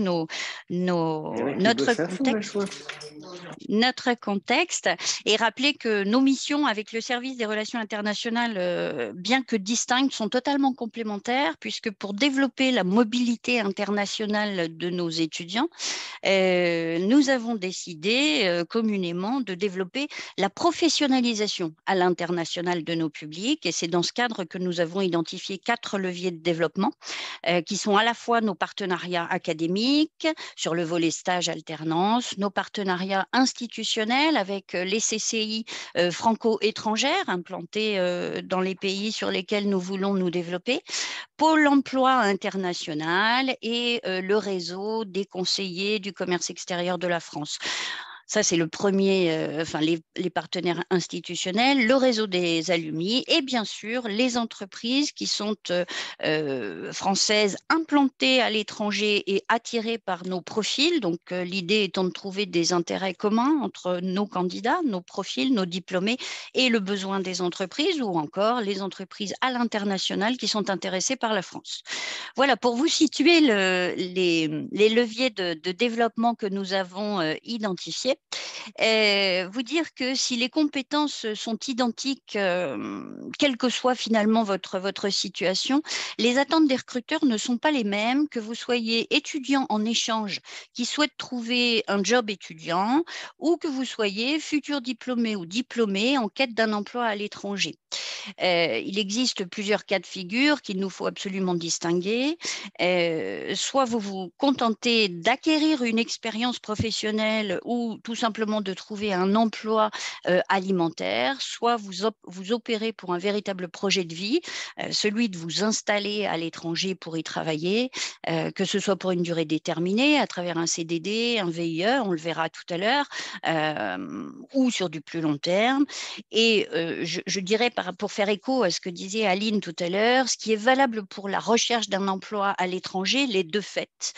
notre contexte et rappeler que nos missions avec le service des relations internationales, bien que distinctes, sont totalement complémentaires puisque pour développer la mobilité internationale de nos étudiants, nous avons décidé communément de développer la professionnalisation à l'international de nos publics et c'est dans ce cadre que nous avons identifié 4 leviers de développement qui sont à la fois nos partenariats académiques sur le volet stage alternance, nos partenariats institutionnels avec les CCI franco-étrangères implantées dans les pays sur lesquels nous voulons nous développer, Pôle emploi international et le réseau des conseillers du commerce extérieur de la France. Ça, c'est le premier, les partenaires institutionnels, le réseau des alumni et bien sûr les entreprises qui sont françaises implantées à l'étranger et attirées par nos profils. Donc, l'idée étant de trouver des intérêts communs entre nos candidats, nos profils, nos diplômés et le besoin des entreprises ou encore les entreprises à l'international qui sont intéressées par la France. Voilà, pour vous situer les leviers de développement que nous avons identifiés, vous dire que si les compétences sont identiques, quelle que soit finalement votre situation, les attentes des recruteurs ne sont pas les mêmes, que vous soyez étudiant en échange qui souhaite trouver un job étudiant ou que vous soyez futur diplômé ou diplômé en quête d'un emploi à l'étranger. Il existe plusieurs cas de figure qu'il nous faut absolument distinguer. Soit vous vous contentez d'acquérir une expérience professionnelle ou tout simplement de trouver un emploi alimentaire, soit vous opérez pour un véritable projet de vie, celui de vous installer à l'étranger pour y travailler, que ce soit pour une durée déterminée, à travers un CDD, un VIE, on le verra tout à l'heure, ou sur du plus long terme. Et je dirais, pour faire écho à ce que disait Aline tout à l'heure, ce qui est valable pour la recherche d'un emploi à l'étranger, les deux faits,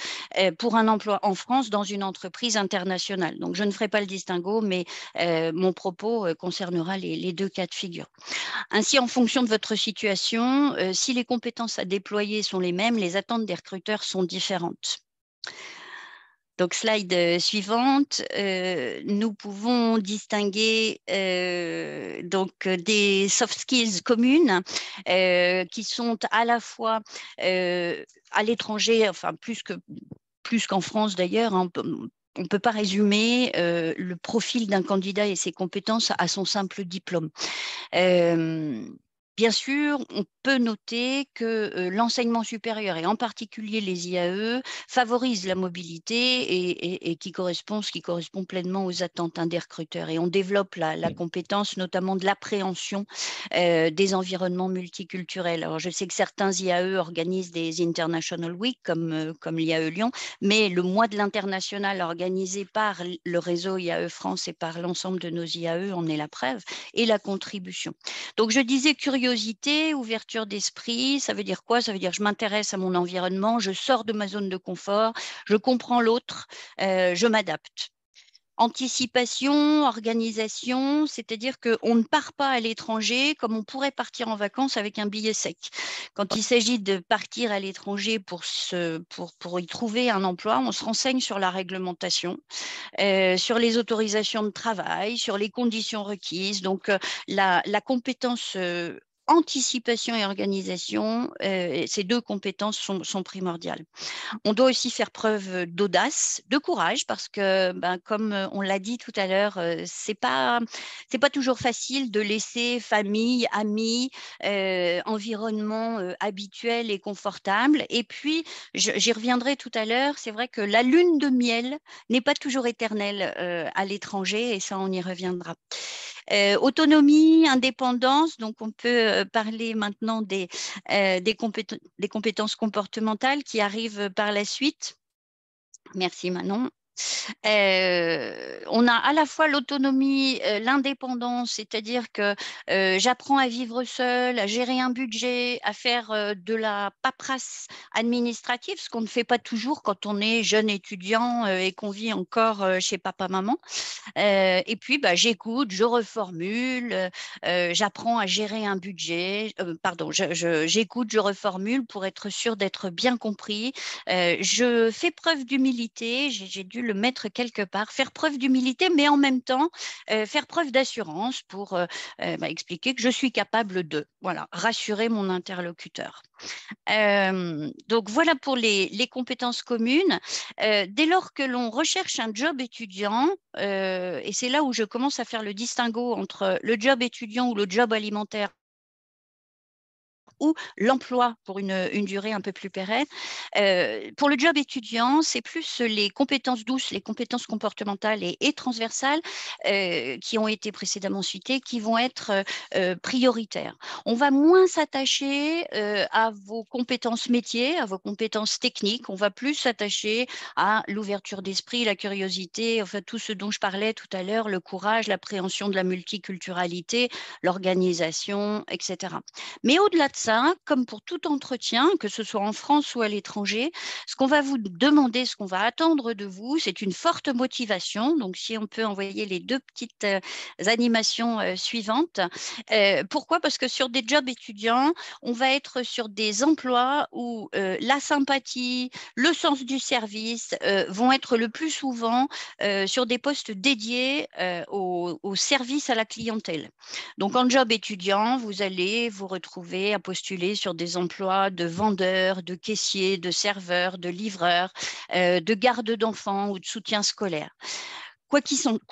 pour un emploi en France dans une entreprise internationale. Donc, je ne ferai pas le distinguo, mais mon propos concernera les deux cas de figure. Ainsi, en fonction de votre situation, si les compétences à déployer sont les mêmes, les attentes des recruteurs sont différentes. Donc, slide suivante, nous pouvons distinguer donc, des soft skills communes qui sont à la fois à l'étranger, enfin plus qu'en France d'ailleurs, hein, on ne peut pas résumer le profil d'un candidat et ses compétences à son simple diplôme. Bien sûr, on peut noter que l'enseignement supérieur et en particulier les IAE favorisent la mobilité et ce qui correspond pleinement aux attentes des recruteurs. Et on développe la compétence notamment de l'appréhension des environnements multiculturels. Alors, je sais que certains IAE organisent des International Week comme l'IAE Lyon, mais le mois de l'international organisé par le réseau IAE France et par l'ensemble de nos IAE en est la preuve et la contribution. Donc, je disais curiosité, ouverture d'esprit, ça veut dire quoi? Ça veut dire je m'intéresse à mon environnement, je sors de ma zone de confort, je comprends l'autre, je m'adapte. Anticipation, organisation, c'est-à-dire qu'on ne part pas à l'étranger comme on pourrait partir en vacances avec un billet sec. Quand il s'agit de partir à l'étranger pour y trouver un emploi, on se renseigne sur la réglementation, sur les autorisations de travail, sur les conditions requises. Donc, la compétence anticipation et organisation, ces deux compétences sont primordiales. On doit aussi faire preuve d'audace, de courage, parce que, comme on l'a dit tout à l'heure, c'est pas toujours facile de laisser famille, amis, environnement habituel et confortable. Et puis, j'y reviendrai tout à l'heure, c'est vrai que la lune de miel n'est pas toujours éternelle à l'étranger, et ça, on y reviendra. Autonomie, indépendance, donc on peut parler maintenant des compétences comportementales qui arrivent par la suite. Merci Manon. On a à la fois l'autonomie, l'indépendance, c'est-à-dire que j'apprends à vivre seule, à gérer un budget, à faire de la paperasse administrative, ce qu'on ne fait pas toujours quand on est jeune étudiant et qu'on vit encore chez papa-maman. Et puis, j'écoute, je reformule, j'apprends à gérer un budget, j'écoute, je reformule pour être sûre d'être bien compris. Je fais preuve d'humilité, j'ai dû le mettre quelque part, faire preuve d'humilité, mais en même temps, faire preuve d'assurance pour expliquer que je suis capable de, voilà, rassurer mon interlocuteur. Donc, voilà pour les compétences communes. Dès lors que l'on recherche un job étudiant, et c'est là où je commence à faire le distinguo entre le job étudiant ou le job alimentaire ou l'emploi pour une durée un peu plus pérenne. Pour le job étudiant, c'est plus les compétences douces, les compétences comportementales et transversales qui ont été précédemment citées, qui vont être prioritaires. On va moins s'attacher à vos compétences métiers, à vos compétences techniques. On va plus s'attacher à l'ouverture d'esprit, la curiosité, enfin tout ce dont je parlais tout à l'heure, le courage, l'appréhension de la multiculturalité, l'organisation, etc. Mais au-delà de ça, comme pour tout entretien, que ce soit en France ou à l'étranger, ce qu'on va vous demander, ce qu'on va attendre de vous, c'est une forte motivation. Donc, si on peut envoyer les deux petites animations suivantes. Pourquoi? Parce que sur des jobs étudiants, on va être sur des emplois où la sympathie, le sens du service vont être le plus souvent sur des postes dédiés au service à la clientèle. Donc, en job étudiant, vous allez vous retrouver à postuler sur des emplois de vendeurs, de caissiers, de serveurs, de livreurs, de garde d'enfants ou de soutien scolaire. Quoi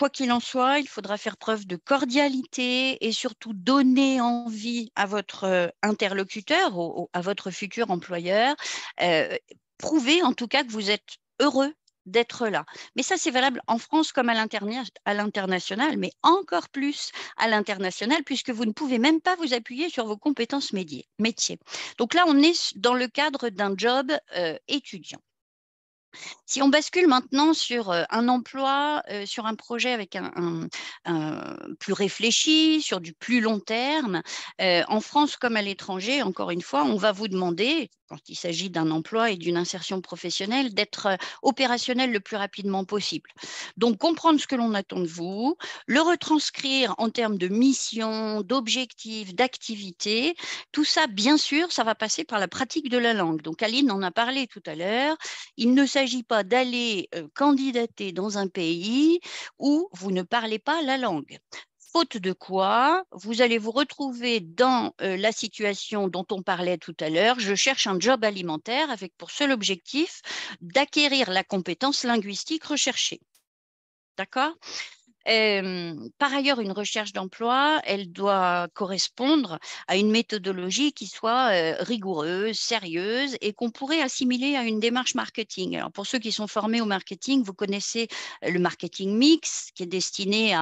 qu'il en soit, il faudra faire preuve de cordialité et surtout donner envie à votre interlocuteur, à votre futur employeur, prouver en tout cas que vous êtes heureux d'être là. Mais ça, c'est valable en France comme à l'international, mais encore plus à l'international, puisque vous ne pouvez même pas vous appuyer sur vos compétences métiers. Donc là, on est dans le cadre d'un job étudiant. Si on bascule maintenant sur un emploi, sur un projet avec un plus réfléchi, sur du plus long terme, en France comme à l'étranger, encore une fois, on va vous demander, quand il s'agit d'un emploi et d'une insertion professionnelle, d'être opérationnel le plus rapidement possible. Donc, comprendre ce que l'on attend de vous, le retranscrire en termes de mission, d'objectifs, d'activités. Tout ça, bien sûr, ça va passer par la pratique de la langue. Donc, Aline en a parlé tout à l'heure. Il ne s'agit pas d'aller candidater dans un pays où vous ne parlez pas la langue. Faute de quoi, vous allez vous retrouver dans la situation dont on parlait tout à l'heure. Je cherche un job alimentaire avec pour seul objectif d'acquérir la compétence linguistique recherchée. D'accord ? Par ailleurs, une recherche d'emploi, elle doit correspondre à une méthodologie qui soit rigoureuse, sérieuse et qu'on pourrait assimiler à une démarche marketing. Alors, pour ceux qui sont formés au marketing, vous connaissez le marketing mix qui est destiné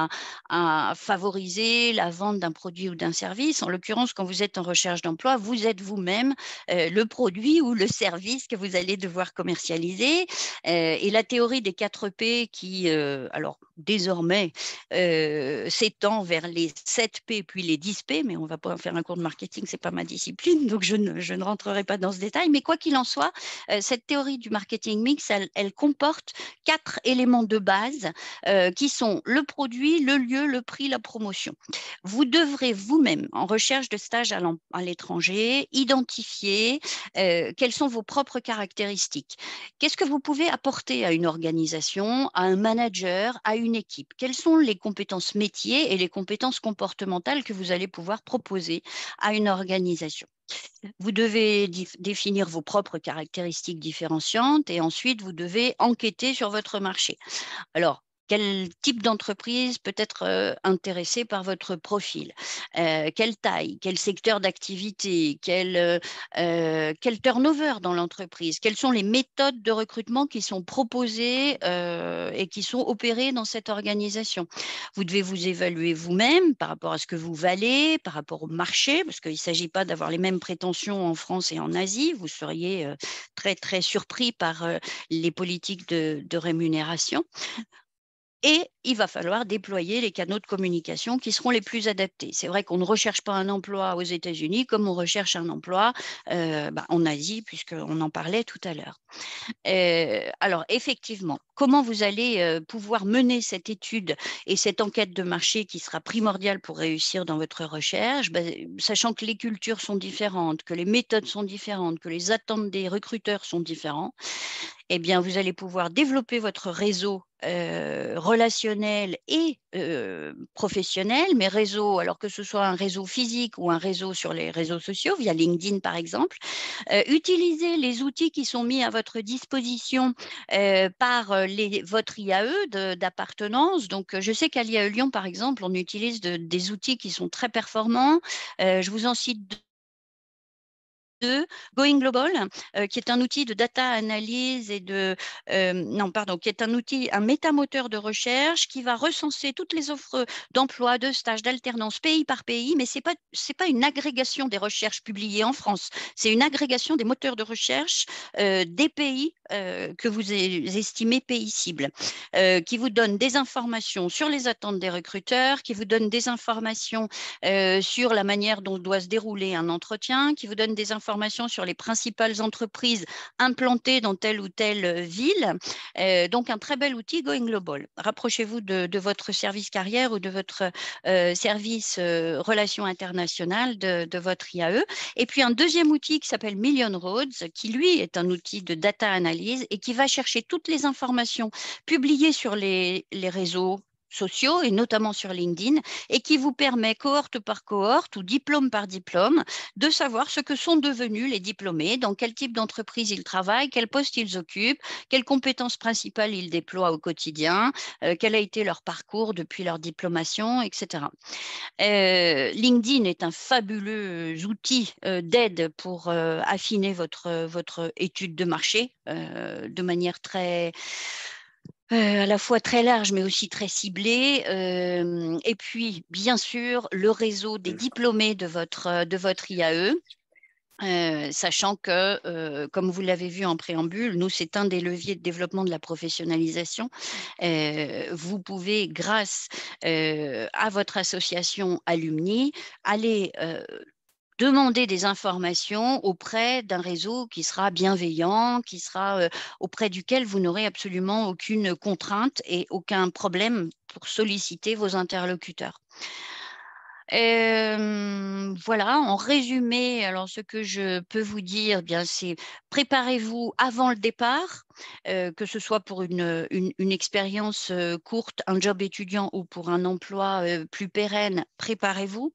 à favoriser la vente d'un produit ou d'un service. En l'occurrence, quand vous êtes en recherche d'emploi, vous êtes vous-même le produit ou le service que vous allez devoir commercialiser. Et la théorie des 4 P qui, alors, désormais s'étend vers les 7P puis les 10P, mais on ne va pas faire un cours de marketing, ce n'est pas ma discipline, donc je ne rentrerai pas dans ce détail. Mais quoi qu'il en soit, cette théorie du marketing mix, elle comporte 4 éléments de base qui sont le produit, le lieu, le prix, la promotion. Vous devrez vous-même, en recherche de stage à l'étranger, identifier quelles sont vos propres caractéristiques. Qu'est-ce que vous pouvez apporter à une organisation, à un manager, à une équipe? Quelles sont les compétences métiers et les compétences comportementales que vous allez pouvoir proposer à une organisation? Vous devez définir vos propres caractéristiques différenciantes et ensuite vous devez enquêter sur votre marché. Alors, quel type d'entreprise peut être intéressée par votre profil? Quelle taille? Quel secteur d'activité? Quel turnover dans l'entreprise? Quelles sont les méthodes de recrutement qui sont proposées et qui sont opérées dans cette organisation? Vous devez vous évaluer vous-même par rapport à ce que vous valez, par rapport au marché, parce qu'il ne s'agit pas d'avoir les mêmes prétentions en France et en Asie. Vous seriez très, très surpris par les politiques de rémunération. Et il va falloir déployer les canaux de communication qui seront les plus adaptés. C'est vrai qu'on ne recherche pas un emploi aux États-Unis comme on recherche un emploi en Asie, puisqu'on en parlait tout à l'heure. Alors, effectivement, comment vous allez pouvoir mener cette étude et cette enquête de marché qui sera primordiale pour réussir dans votre recherche, sachant que les cultures sont différentes, que les méthodes sont différentes, que les attentes des recruteurs sont différentes, eh bien, vous allez pouvoir développer votre réseau relationnel et professionnel, mais réseau, alors que ce soit un réseau physique ou un réseau sur les réseaux sociaux, via LinkedIn par exemple, utilisez les outils qui sont mis à votre disposition par votre IAE d'appartenance. Donc, je sais qu'à l'IAE Lyon, par exemple, on utilise des outils qui sont très performants. Je vous en cite Going Global, qui est un outil de data analyse et qui est un métamoteur de recherche qui va recenser toutes les offres d'emploi, de stage, d'alternance, pays par pays, mais c'est pas une agrégation des recherches publiées en France, c'est une agrégation des moteurs de recherche des pays que vous estimez pays cibles, qui vous donne des informations sur les attentes des recruteurs, qui vous donne des informations sur la manière dont doit se dérouler un entretien, qui vous donne des informations sur les principales entreprises implantées dans telle ou telle ville. Donc, un très bel outil, Going Global. Rapprochez-vous de votre service carrière ou de votre service relations internationales de votre IAE. Et puis, un deuxième outil qui s'appelle Million Roads, qui, lui, est un outil de data analyse et qui va chercher toutes les informations publiées sur les réseaux sociaux et notamment sur LinkedIn et qui vous permet cohorte par cohorte ou diplôme par diplôme de savoir ce que sont devenus les diplômés, dans quel type d'entreprise ils travaillent, quel poste ils occupent, quelles compétences principales ils déploient au quotidien, quel a été leur parcours depuis leur diplomation, etc. LinkedIn est un fabuleux outil d'aide pour affiner votre étude de marché de manière très à la fois très large, mais aussi très ciblé. Et puis, bien sûr, le réseau des diplômés de votre IAE. Sachant que, comme vous l'avez vu en préambule, nous, c'est un des leviers de développement de la professionnalisation. Vous pouvez, grâce à votre association Alumni, aller demander des informations auprès d'un réseau qui sera bienveillant, qui sera auprès duquel vous n'aurez absolument aucune contrainte et aucun problème pour solliciter vos interlocuteurs. Voilà, en résumé, alors ce que je peux vous dire, bien, c'est préparez-vous avant le départ, que ce soit pour une expérience courte, un job étudiant ou pour un emploi plus pérenne, préparez-vous.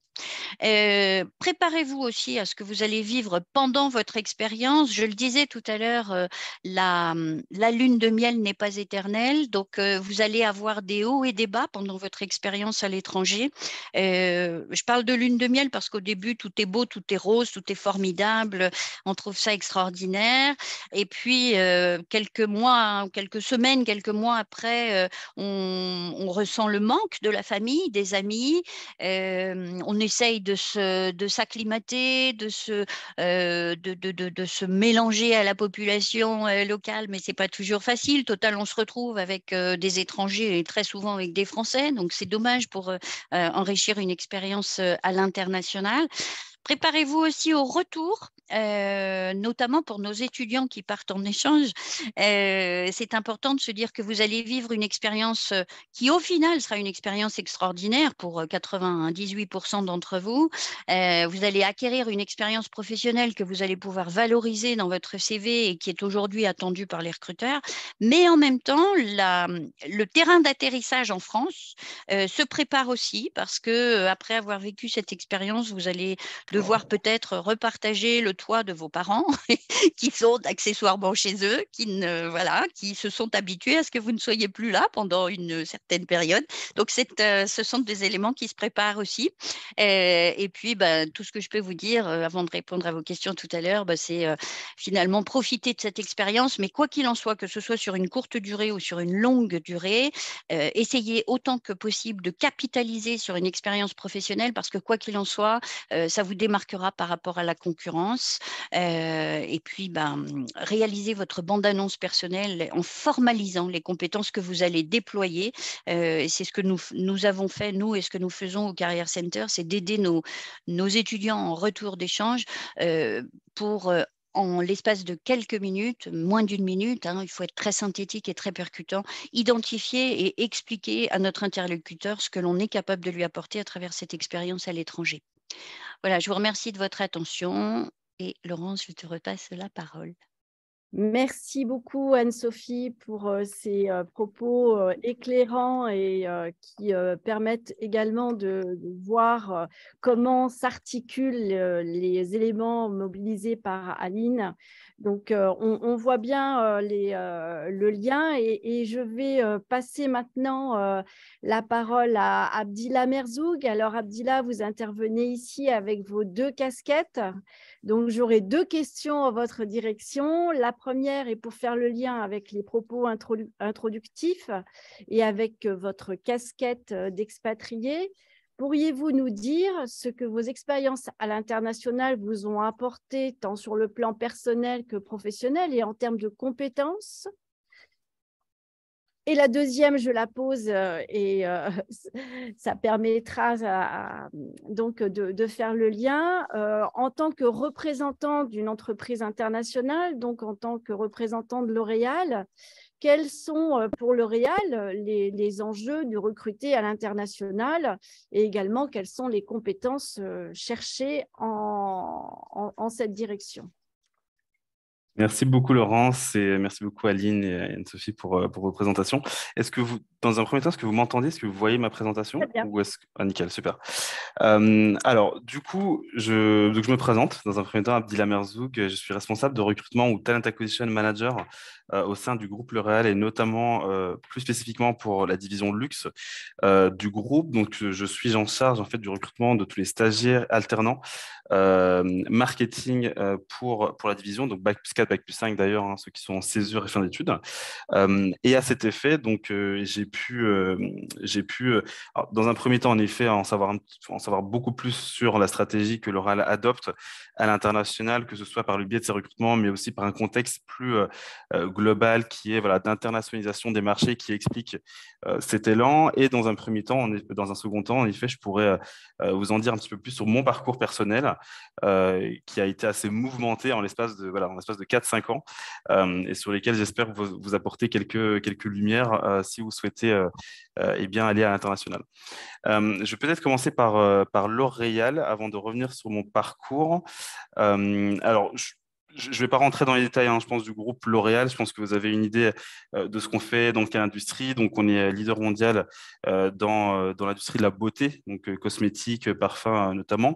Préparez-vous aussi à ce que vous allez vivre pendant votre expérience. Je le disais tout à l'heure, la lune de miel n'est pas éternelle, donc vous allez avoir des hauts et des bas pendant votre expérience à l'étranger. Je parle de lune de miel parce qu'au début, tout est beau, tout est rose, tout est formidable, on trouve ça extraordinaire. Et puis, quelques quelques mois, quelques semaines, quelques mois après, on ressent le manque de la famille, des amis. On essaye de s'acclimater, de se mélanger à la population locale, mais c'est pas toujours facile. Total, on se retrouve avec des étrangers et très souvent avec des Français, donc c'est dommage pour enrichir une expérience à l'international. Préparez-vous aussi au retour, notamment pour nos étudiants qui partent en échange. C'est important de se dire que vous allez vivre une expérience qui, au final, sera une expérience extraordinaire pour 98% d'entre vous. Vous allez acquérir une expérience professionnelle que vous allez pouvoir valoriser dans votre CV et qui est aujourd'hui attendue par les recruteurs. Mais en même temps, le terrain d'atterrissage en France se prépare aussi parce que après avoir vécu cette expérience, vous allez devoir peut-être repartager le toit de vos parents qui sont accessoirement chez eux, qui se sont habitués à ce que vous ne soyez plus là pendant une certaine période. Donc, ce sont des éléments qui se préparent aussi. Et puis, tout ce que je peux vous dire avant de répondre à vos questions tout à l'heure, c'est finalement profiter de cette expérience. Mais quoi qu'il en soit, que ce soit sur une courte durée ou sur une longue durée, essayez autant que possible de capitaliser sur une expérience professionnelle parce que quoi qu'il en soit, ça vous démarquera par rapport à la concurrence. Et puis, réalisez votre bande-annonce personnelle en formalisant les compétences que vous allez déployer. Et c'est ce que nous avons fait, nous, et ce que nous faisons au Career Center, c'est d'aider nos étudiants en retour d'échange pour en l'espace de quelques minutes, moins d'une minute, il faut être très synthétique et très percutant, identifier et expliquer à notre interlocuteur ce que l'on est capable de lui apporter à travers cette expérience à l'étranger. Voilà, je vous remercie de votre attention et Laurence, je te repasse la parole. Merci beaucoup Anne-Sophie pour ces propos éclairants et qui permettent également de voir comment s'articulent les éléments mobilisés par Aline. Donc, on voit bien le lien et je vais passer maintenant la parole à Abdillah Merzoug. Alors, Abdillah, vous intervenez ici avec vos 2 casquettes. Donc, j'aurai 2 questions en votre direction. La première est pour faire le lien avec les propos introductifs et avec votre casquette d'expatrié. Pourriez-vous nous dire ce que vos expériences à l'international vous ont apporté tant sur le plan personnel que professionnel et en termes de compétences ? Et la deuxième, je la pose et ça permettra donc de faire le lien. En tant que représentant d'une entreprise internationale, donc en tant que représentant de L'Oréal, quels sont pour L'Oréal les enjeux du recruter à l'international et également quelles sont les compétences cherchées en cette direction ? Merci beaucoup Laurence et merci beaucoup Aline et Anne-Sophie pour vos présentations. Est-ce que vous, dans un premier temps, est-ce que vous m'entendez? Est-ce que vous voyez ma présentation? Très bien. Ou est-ce que... Ah, nickel, super. Alors, du coup, je me présente. Dans un premier temps, Abdillah Merzoug, je suis responsable de recrutement ou Talent Acquisition Manager au sein du groupe L'Oréal et notamment plus spécifiquement pour la division luxe du groupe. Donc, je suis en charge en fait du recrutement de tous les stagiaires alternants marketing pour la division, donc Bac plus 4, Bac plus 5 d'ailleurs, ceux qui sont en césure et fin d'études. Et à cet effet, donc j'ai pu alors, dans un premier temps, en effet, en savoir beaucoup plus sur la stratégie que L'Oréal adopte à l'international, que ce soit par le biais de ses recrutements, mais aussi par un contexte plus global qui est d'internationalisation des marchés qui explique cet élan. Et dans un premier temps, dans un second temps, en effet, je pourrais vous en dire un petit peu plus sur mon parcours personnel qui a été assez mouvementé en l'espace de 4-5 ans et sur lesquels j'espère vous apporter quelques lumières si vous souhaitez aller à l'international. Je vais peut-être commencer par L'Oréal avant de revenir sur mon parcours. Alors, je ne vais pas rentrer dans les détails, je pense, du groupe L'Oréal. Je pense que vous avez une idée de ce qu'on fait dans quelle industrie. Donc, on est leader mondial dans l'industrie de la beauté, donc cosmétiques, parfums notamment.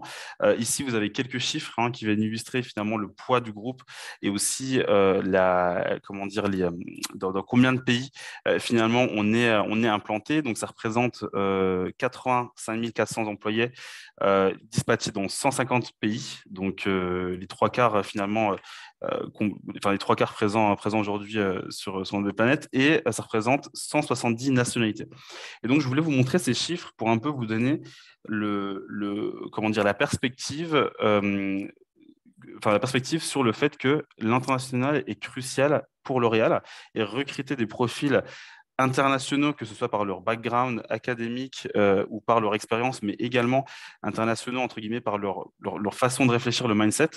Ici, vous avez quelques chiffres qui viennent illustrer finalement le poids du groupe et aussi dans combien de pays finalement on est implanté. Donc, ça représente 85 400 employés dispatchés dans 150 pays. Donc, les 3 quarts finalement enfin les 3/4 présents aujourd'hui sur notre planète, et ça représente 170 nationalités. Et donc, je voulais vous montrer ces chiffres pour un peu vous donner comment dire, la perspective sur le fait que l'international est crucial pour L'Oréal, et recruter des profils internationaux, que ce soit par leur background académique ou par leur expérience, mais également internationaux, entre guillemets, par leur façon de réfléchir, le mindset,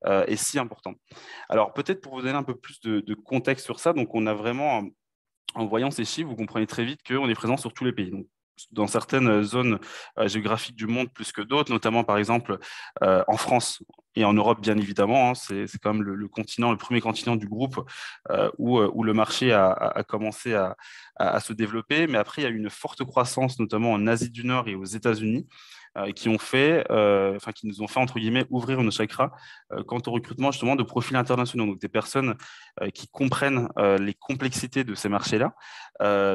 est si important. Alors, peut-être pour vous donner un peu plus de contexte sur ça, donc on a vraiment, en voyant ces chiffres, vous comprenez très vite qu'on est présent sur tous les pays. Donc, dans certaines zones géographiques du monde plus que d'autres, notamment par exemple en France et en Europe, bien évidemment, hein, c'est quand même le continent, le premier continent du groupe où le marché a commencé à se développer. Mais après, il y a eu une forte croissance, notamment en Asie du Nord et aux États-Unis, qui nous ont fait, entre guillemets, ouvrir nos chakras quant au recrutement justement de profils internationaux, donc des personnes qui comprennent les complexités de ces marchés-là,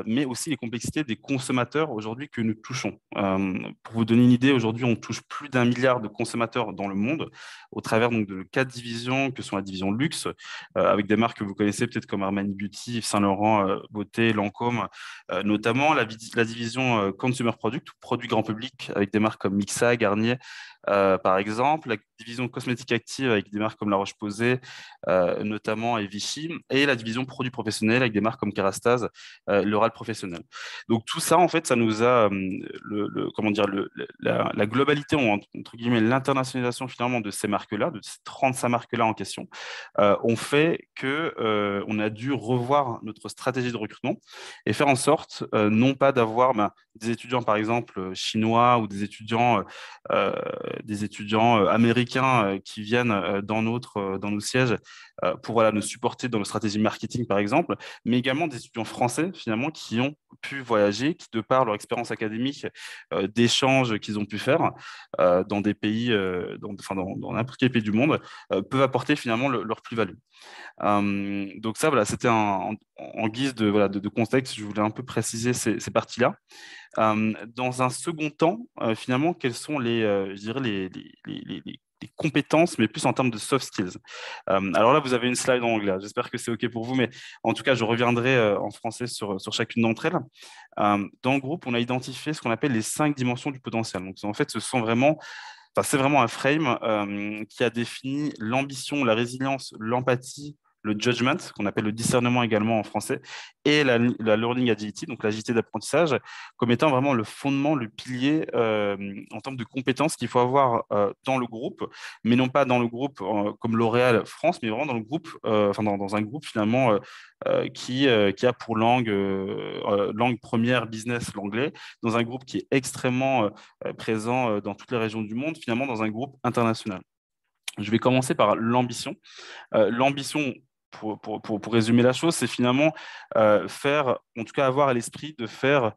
mais aussi les complexités des consommateurs aujourd'hui que nous touchons. Pour vous donner une idée, aujourd'hui, on touche plus d'1 milliard de consommateurs dans le monde, au travers donc de 4 divisions, que sont la division luxe, avec des marques que vous connaissez peut-être comme Armani Beauty, Yves Saint Laurent, Beauté, Lancôme, notamment la division Consumer Product, produits grand public, avec des marques comme Mixa, Garnier, par exemple, la division cosmétique active avec des marques comme La Roche-Posay, notamment, et Vichy, et la division produits professionnels avec des marques comme Kerastase, L'Oréal Professionnel. Donc tout ça, en fait, ça nous a, comment dire, la globalité, entre guillemets, l'internationalisation finalement de ces marques-là, de ces 35 marques-là en question, ont fait que on a dû revoir notre stratégie de recrutement et faire en sorte, non pas d'avoir des étudiants, par exemple, chinois ou des étudiants américains qui viennent dans nos sièges pour voilà, nous supporter dans nos stratégies marketing, par exemple, mais également des étudiants français, finalement, qui ont pu voyager, qui, de par leur expérience académique, d'échanges qu'ils ont pu faire dans des pays, dans n'importe quel pays du monde, peuvent apporter finalement leur plus-value. Donc ça, voilà, c'était en guise de contexte, je voulais un peu préciser ces parties-là. Dans un second temps, finalement, quelles sont je dirais les compétences, mais plus en termes de soft skills. Alors là, vous avez une slide en anglais. J'espère que c'est OK pour vous, mais en tout cas, je reviendrai en français sur chacune d'entre elles. Dans le groupe, on a identifié ce qu'on appelle les 5 dimensions du potentiel. Donc, en fait, c'est vraiment un frame qui a défini l'ambition, la résilience, l'empathie, le judgment, qu'on appelle le discernement également en français, et la learning agility, donc l'agilité d'apprentissage, comme étant vraiment le fondement, le pilier en termes de compétences qu'il faut avoir dans le groupe, mais non pas dans le groupe comme L'Oréal France, mais vraiment dans le groupe, dans un groupe finalement qui a pour langue première business l'anglais, dans un groupe qui est extrêmement présent dans toutes les régions du monde, finalement dans un groupe international. Je vais commencer par l'ambition. L'ambition, pour résumer la chose, c'est finalement faire, en tout cas avoir à l'esprit de faire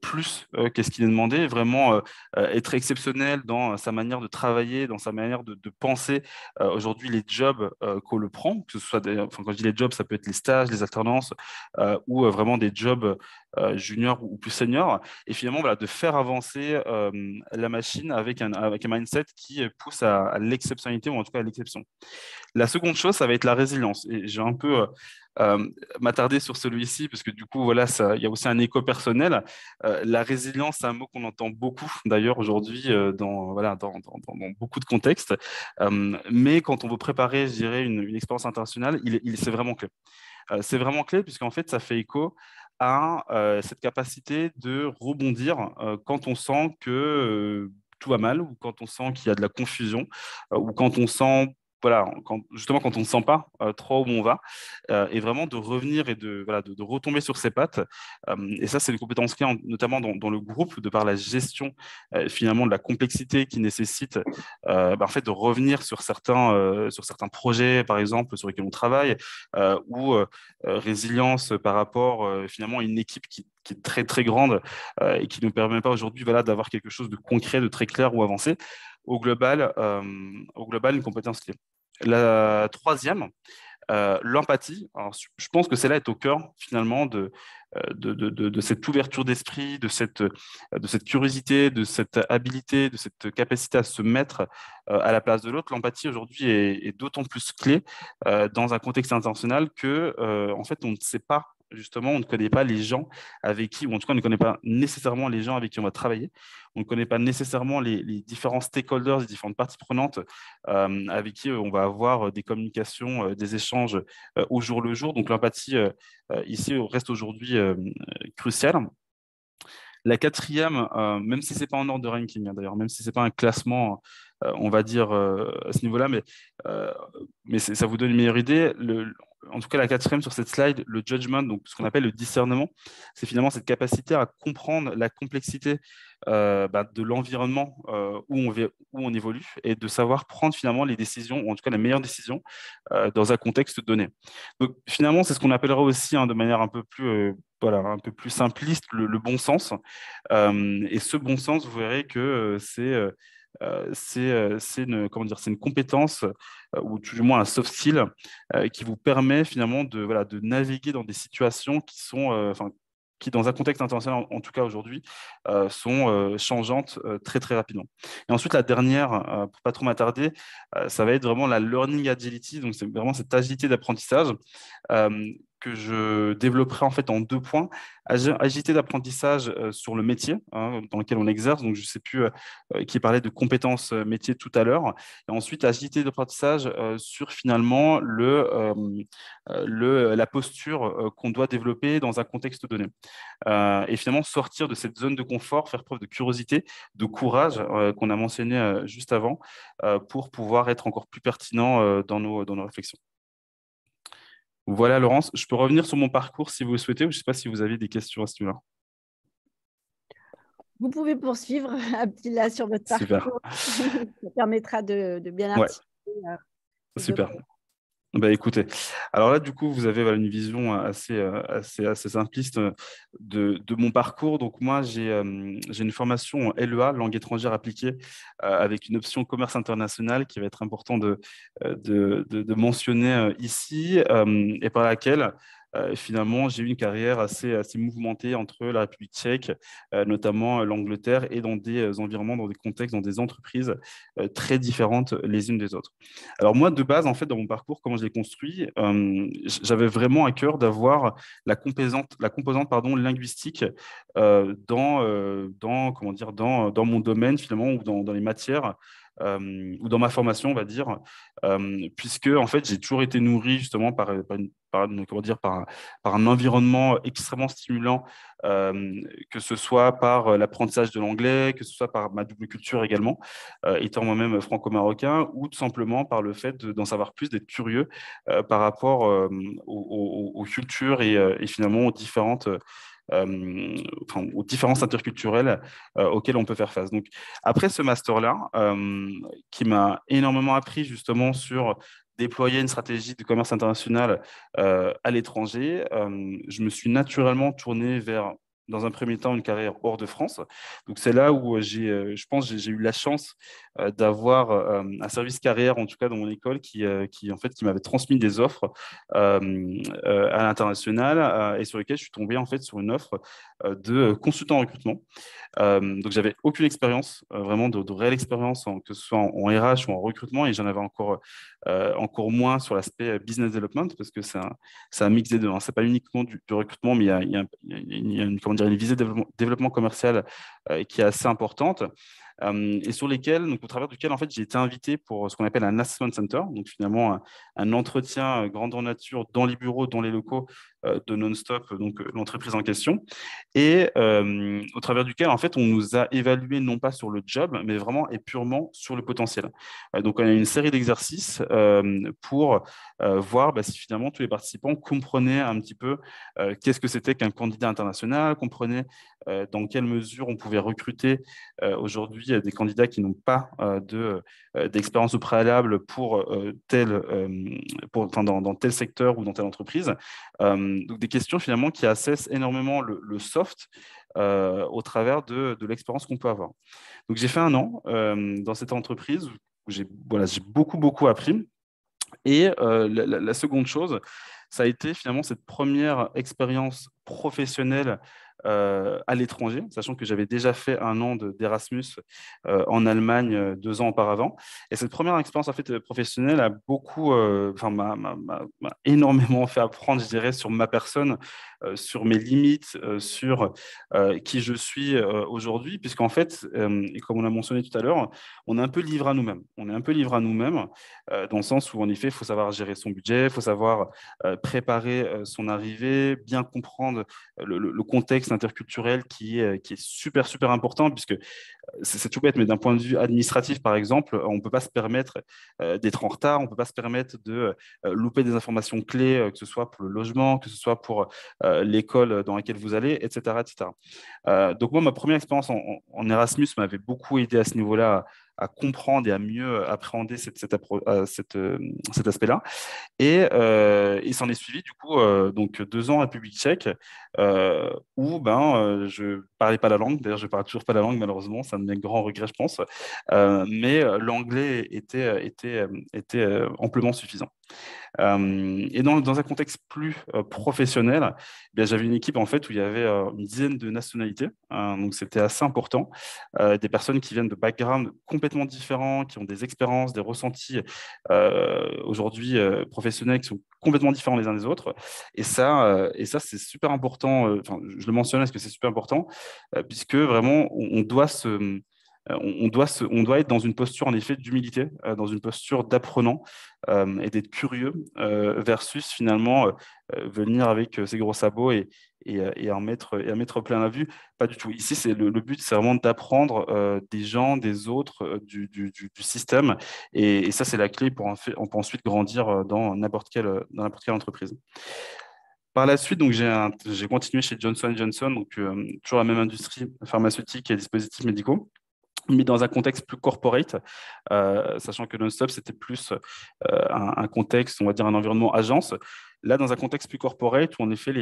plus qu'est-ce qu'il est demandé, vraiment être exceptionnel dans sa manière de travailler, dans sa manière de penser. Aujourd'hui, les jobs qu'on le prend, que ce soit quand je dis les jobs, ça peut être les stages, les alternances ou vraiment des jobs juniors ou plus seniors, et finalement voilà, de faire avancer la machine avec un mindset qui pousse à l'exceptionnalité, ou en tout cas à l'exception. La seconde chose, ça va être la résilience. Et je vais un peu m'attarder sur celui-ci, parce que du coup, voilà, il y a aussi un écho personnel. La résilience, c'est un mot qu'on entend beaucoup, d'ailleurs, aujourd'hui, dans beaucoup de contextes. Mais quand on veut préparer, je dirais, une expérience internationale, c'est vraiment clé. C'est vraiment clé, puisqu'en fait, ça fait écho à cette capacité de rebondir quand on sent que tout va mal, ou quand on sent qu'il y a de la confusion, ou quand on sent voilà, justement quand on ne sent pas trop où on va, et vraiment de revenir et de retomber sur ses pattes. Et ça, c'est une compétence clé, notamment dans le groupe, de par la gestion finalement de la complexité qui nécessite en fait, de revenir sur certains projets, par exemple, sur lesquels on travaille, ou résilience par rapport finalement à une équipe qui est très, très grande et qui ne nous permet pas aujourd'hui d'avoir quelque chose de concret, de très clair ou avancé. Au global, une compétence clé. La troisième, L'empathie, alors, je pense que celle-là est au cœur finalement de cette ouverture d'esprit, de cette curiosité, de cette habilité, de cette capacité à se mettre à la place de l'autre. L'empathie aujourd'hui est d'autant plus clé dans un contexte international que, en fait, on ne sait pas. Justement, on ne connaît pas les gens avec qui, ou en tout cas, on ne connaît pas nécessairement les gens avec qui on va travailler. On ne connaît pas nécessairement les différents stakeholders, les différentes parties prenantes avec qui on va avoir des communications, des échanges au jour le jour. Donc, l'empathie, ici, reste aujourd'hui cruciale. La quatrième, même si ce n'est pas en ordre de ranking, hein, d'ailleurs, même si ce n'est pas un classement, on va dire, à ce niveau-là, mais ça vous donne une meilleure idée. En tout cas, la quatrième sur cette slide, le judgment, donc ce qu'on appelle le discernement, c'est finalement cette capacité à comprendre la complexité de l'environnement où on évolue et de savoir prendre finalement les décisions, ou en tout cas les meilleures décisions dans un contexte donné. Donc finalement, c'est ce qu'on appellera aussi de manière un peu plus, un peu plus simpliste, le bon sens. Et ce bon sens, vous verrez que c'est une compétence ou tout du moins un soft skill qui vous permet finalement de naviguer dans des situations qui sont, qui dans un contexte international, en tout cas aujourd'hui, sont changeantes très très rapidement. Et ensuite, la dernière, pour pas trop m'attarder, ça va être vraiment la learning agility, donc c'est vraiment cette agilité d'apprentissage que je développerai en fait en 2 points. Agilité d'apprentissage sur le métier dans lequel on exerce, donc je ne sais plus qui parlait de compétences métiers tout à l'heure, et ensuite agilité d'apprentissage sur finalement la posture qu'on doit développer dans un contexte donné. Et finalement sortir de cette zone de confort, faire preuve de curiosité, de courage qu'on a mentionné juste avant pour pouvoir être encore plus pertinent dans nos réflexions. Voilà, Laurence, je peux revenir sur mon parcours si vous le souhaitez, ou je ne sais pas si vous avez des questions à ce niveau-là. Vous pouvez poursuivre, Abdillah, sur votre parcours. Ça permettra de bien articuler. Super. Écoutez, alors là, du coup, vous avez une vision assez simpliste de mon parcours. Donc, moi, j'ai une formation en LEA, langue étrangère appliquée, avec une option commerce international qui va être important de mentionner ici, et par laquelle, finalement, j'ai eu une carrière assez mouvementée entre la République tchèque, notamment l'Angleterre, et dans des environnements, dans des contextes, dans des entreprises très différentes les unes des autres. Alors moi, de base, en fait, dans mon parcours, comment je l'ai construit, j'avais vraiment à cœur d'avoir la composante linguistique dans mon domaine, finalement, ou dans les matières, ou dans ma formation, on va dire, puisque en fait, j'ai toujours été nourri justement par un environnement extrêmement stimulant, que ce soit par l'apprentissage de l'anglais, que ce soit par ma double culture également, étant moi-même franco-marocain, ou tout simplement par le fait d'en savoir plus, d'être curieux par rapport aux cultures et finalement aux différences interculturelles auxquelles on peut faire face. Donc, après ce master-là, qui m'a énormément appris justement sur déployer une stratégie de commerce international à l'étranger, je me suis naturellement tourné vers, dans un premier temps, une carrière hors de France. Donc, c'est là où j'ai eu la chance d'avoir un service carrière, en tout cas dans mon école, qui m'avait transmis des offres à l'international et sur lesquelles je suis tombé en fait sur une offre de consultant en recrutement. Donc, j'avais aucune expérience, vraiment de réelle expérience, que ce soit en RH ou en recrutement, et j'en avais encore moins sur l'aspect business development, parce que c'est un mix des deux. Ce n'est pas uniquement du recrutement, mais il y a une visée de développement commercial qui est assez importante. Et sur lesquels, donc au travers duquel en fait j'ai été invité pour ce qu'on appelle un assessment center, donc finalement un entretien grandeur nature dans les bureaux, dans les locaux de Non-Stop, donc l'entreprise en question, et au travers duquel en fait on nous a évalué non pas sur le job, mais vraiment et purement sur le potentiel. Donc on a une série d'exercices pour voir si finalement tous les participants comprenaient un petit peu qu'est-ce que c'était qu'un candidat international, comprenaient dans quelle mesure on pouvait recruter aujourd'hui des candidats qui n'ont pas d'expérience au préalable dans tel secteur ou dans telle entreprise. Donc des questions finalement qui assessent énormément le soft au travers de l'expérience qu'on peut avoir. Donc j'ai fait 1 an dans cette entreprise où j'ai beaucoup appris. Et la seconde chose, ça a été finalement cette première expérience professionnelle à l'étranger, sachant que j'avais déjà fait un an d'Erasmus en Allemagne 2 ans auparavant. Et cette première expérience en fait, professionnelle a beaucoup, m'a énormément fait apprendre, je dirais, sur ma personne, sur mes limites, sur qui je suis aujourd'hui, puisqu'en fait, et comme on l'a mentionné tout à l'heure, on est un peu livré à nous-mêmes. On est un peu livré à nous-mêmes, dans le sens où, en effet, il faut savoir gérer son budget, il faut savoir préparer son arrivée, bien comprendre le contexte interculturel qui est super, super important, puisque c'est tout bête, mais d'un point de vue administratif, par exemple, on ne peut pas se permettre d'être en retard, on ne peut pas se permettre de louper des informations clés, que ce soit pour le logement, que ce soit pour l'école dans laquelle vous allez, etc. etc. Donc moi, ma première expérience en Erasmus m'avait beaucoup aidé à ce niveau-là à comprendre et à mieux appréhender cet aspect-là. Et il s'en est suivi, du coup, donc 2 ans en République tchèque, où je parlais pas la langue. D'ailleurs, je parle toujours pas la langue, malheureusement. C'est un de mes grands regrets, je pense. Mais l'anglais était amplement suffisant. Et dans un contexte plus professionnel, eh bien, j'avais une équipe en fait où il y avait une dizaine de nationalités, donc c'était assez important, des personnes qui viennent de backgrounds complètement différents, qui ont des expériences, des ressentis aujourd'hui professionnels qui sont complètement différents les uns des autres. Et ça c'est super important. Enfin, je le mentionne parce que c'est super important, puisque vraiment on doit on doit être dans une posture en effet d'humilité, dans une posture d'apprenant et d'être curieux versus finalement venir avec ses gros sabots et en mettre plein la vue. Pas du tout. Ici, c'est le but, c'est vraiment d'apprendre des gens, des autres, du système. Et ça, c'est la clé pour on peut ensuite grandir dans n'importe quelle entreprise. Par la suite, donc j'ai continué chez Johnson & Johnson, donc toujours la même industrie pharmaceutique et dispositifs médicaux, mais dans un contexte plus corporate, sachant que Non-Stop, c'était plus un contexte, on va dire un environnement agence. Là, dans un contexte plus corporate, où en effet,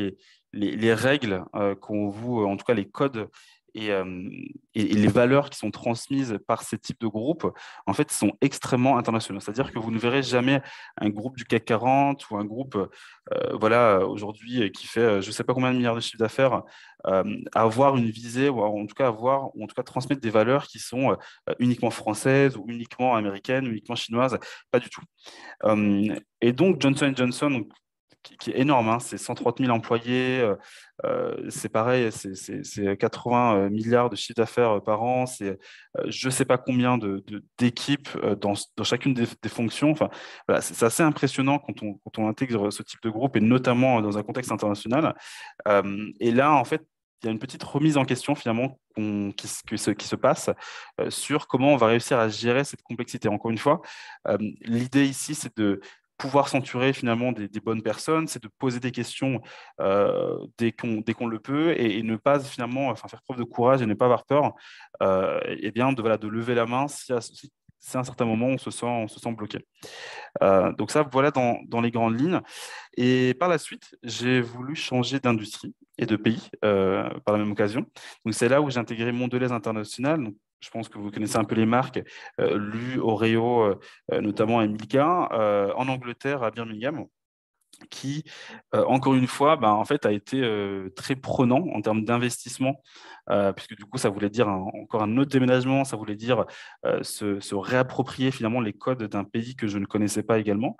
les règles qu'on vous, en tout cas les codes et les valeurs qui sont transmises par ces types de groupes, en fait, sont extrêmement internationaux. C'est-à-dire que vous ne verrez jamais un groupe du CAC 40 ou un groupe, voilà, aujourd'hui, qui fait je ne sais pas combien de milliards de chiffre d'affaires, avoir une visée, ou en tout cas ou en tout cas transmettre des valeurs qui sont uniquement françaises ou uniquement américaines, uniquement chinoises, pas du tout. Et donc, Johnson & Johnson, donc, qui est énorme, hein, c'est 130 000 employés, c'est pareil, c'est 80 milliards de chiffre d'affaires par an, c'est je ne sais pas combien d'équipes dans chacune des fonctions. Enfin, voilà, c'est assez impressionnant quand on intègre ce type de groupe, et notamment dans un contexte international. Et là, en fait, il y a une petite remise en question finalement qui se passe sur comment on va réussir à gérer cette complexité. Encore une fois, l'idée ici, c'est de pouvoir s'entourer finalement des bonnes personnes, c'est de poser des questions dès qu'on le peut, et ne pas finalement faire preuve de courage et ne pas avoir peur, et bien de lever la main si à un certain moment on se sent bloqué. Donc ça, voilà dans les grandes lignes. Et par la suite, j'ai voulu changer d'industrie et de pays par la même occasion. Donc c'est là où j'ai intégré Mondelez International. Donc, je pense que vous connaissez un peu les marques, Lu, Oreo, notamment, et Milka, en Angleterre, à Birmingham, qui, encore une fois, en fait, a été très prenant en termes d'investissement, puisque du coup, ça voulait dire encore un autre déménagement, ça voulait dire se réapproprier finalement les codes d'un pays que je ne connaissais pas également,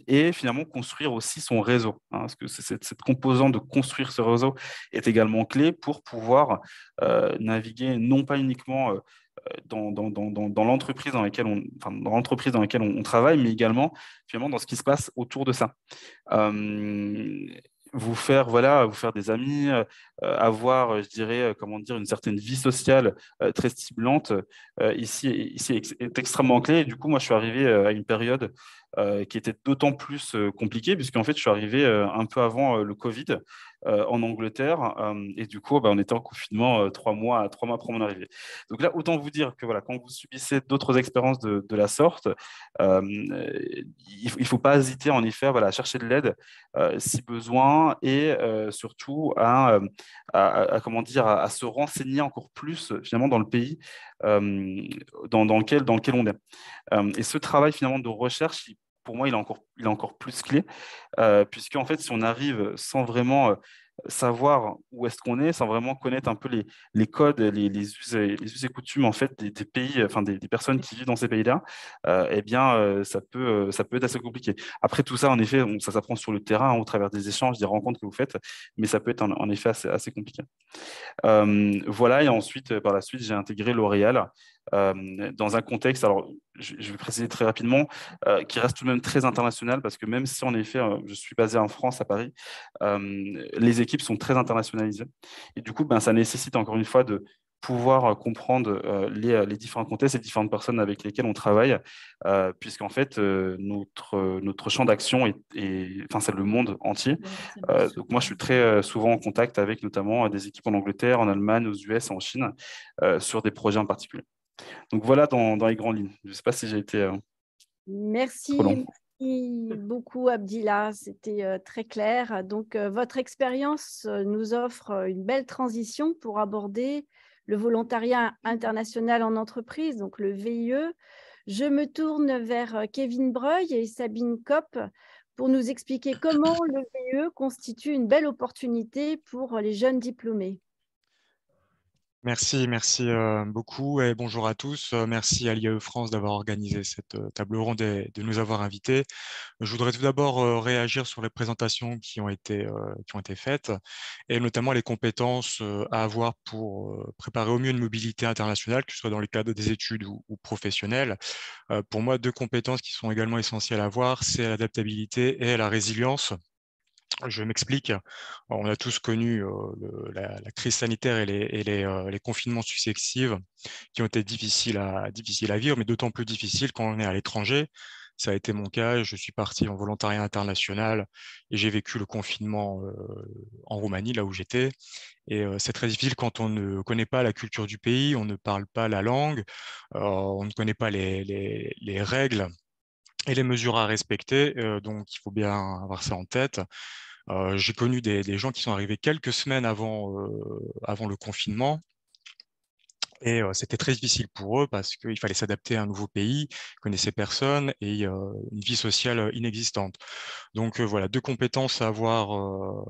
et finalement construire aussi son réseau, hein, parce que cette composante de construire ce réseau est également clé pour pouvoir naviguer non pas uniquement dans l'entreprise dans laquelle on travaille, mais également finalement dans ce qui se passe autour de ça. Vous faire des amis, avoir, je dirais, comment dire, une certaine vie sociale très stimulante, ici est extrêmement clé. Et du coup, moi, je suis arrivé à une période qui était d'autant plus compliquée, puisqu'en fait, je suis arrivé un peu avant le Covid en Angleterre, et du coup, on était en confinement 3 mois après mon arrivée. Donc là, autant vous dire que voilà, quand vous subissez d'autres expériences de la sorte, il ne faut pas hésiter en effet à chercher de l'aide si besoin, et surtout comment dire, à se renseigner encore plus finalement dans le pays dans lequel on est. Et ce travail finalement de recherche, pour moi, il est encore plus clé, puisque en fait, si on arrive sans vraiment savoir où est-ce qu'on est, sans vraiment connaître un peu les codes, les us et coutumes en fait des pays, enfin des personnes qui vivent dans ces pays-là, eh bien ça peut être assez compliqué. Après tout ça, en effet, ça s'apprend sur le terrain, au travers des échanges, des rencontres que vous faites, mais ça peut être en effet assez compliqué. Voilà, et ensuite, par la suite, j'ai intégré L'Oréal dans un contexte, alors je vais préciser très rapidement, qui reste tout de même très international, parce que même si en effet, je suis basé en France, à Paris, les équipes sont très internationalisées. Et du coup, ben, ça nécessite encore une fois de pouvoir comprendre les différents contextes et les différentes personnes avec lesquelles on travaille, puisqu'en fait, notre champ d'action enfin, c'est le monde entier. Donc moi, je suis très souvent en contact avec notamment des équipes en Angleterre, en Allemagne, aux US, en Chine, sur des projets en particulier. Donc voilà dans les grandes lignes. Je ne sais pas si j'ai été trop long. Merci beaucoup, Abdillah. C'était très clair. Donc, votre expérience nous offre une belle transition pour aborder le volontariat international en entreprise, donc le VIE. Je me tourne vers Kevin Breuil et Sabine Kopp pour nous expliquer comment le VIE constitue une belle opportunité pour les jeunes diplômés. Merci beaucoup et bonjour à tous. Merci à l'IAE France d'avoir organisé cette table ronde et de nous avoir invités. Je voudrais tout d'abord réagir sur les présentations qui ont été faites et notamment les compétences à avoir pour préparer au mieux une mobilité internationale, que ce soit dans le cadre des études ou professionnelles. Pour moi, deux compétences qui sont également essentielles à avoir, c'est l'adaptabilité et la résilience. Je m'explique. On a tous connu la crise sanitaire et les confinements successifs qui ont été difficiles à vivre, mais d'autant plus difficiles quand on est à l'étranger. Ça a été mon cas. Je suis parti en volontariat international et j'ai vécu le confinement en Roumanie, là où j'étais. Et c'est très difficile quand on ne connaît pas la culture du pays, on ne parle pas la langue, on ne connaît pas les règles et les mesures à respecter. Donc, il faut bien avoir ça en tête. J'ai connu des gens qui sont arrivés quelques semaines avant le confinement. Et c'était très difficile pour eux parce qu'il fallait s'adapter à un nouveau pays, ils connaissaient personne et une vie sociale inexistante. Donc voilà, deux compétences à avoir,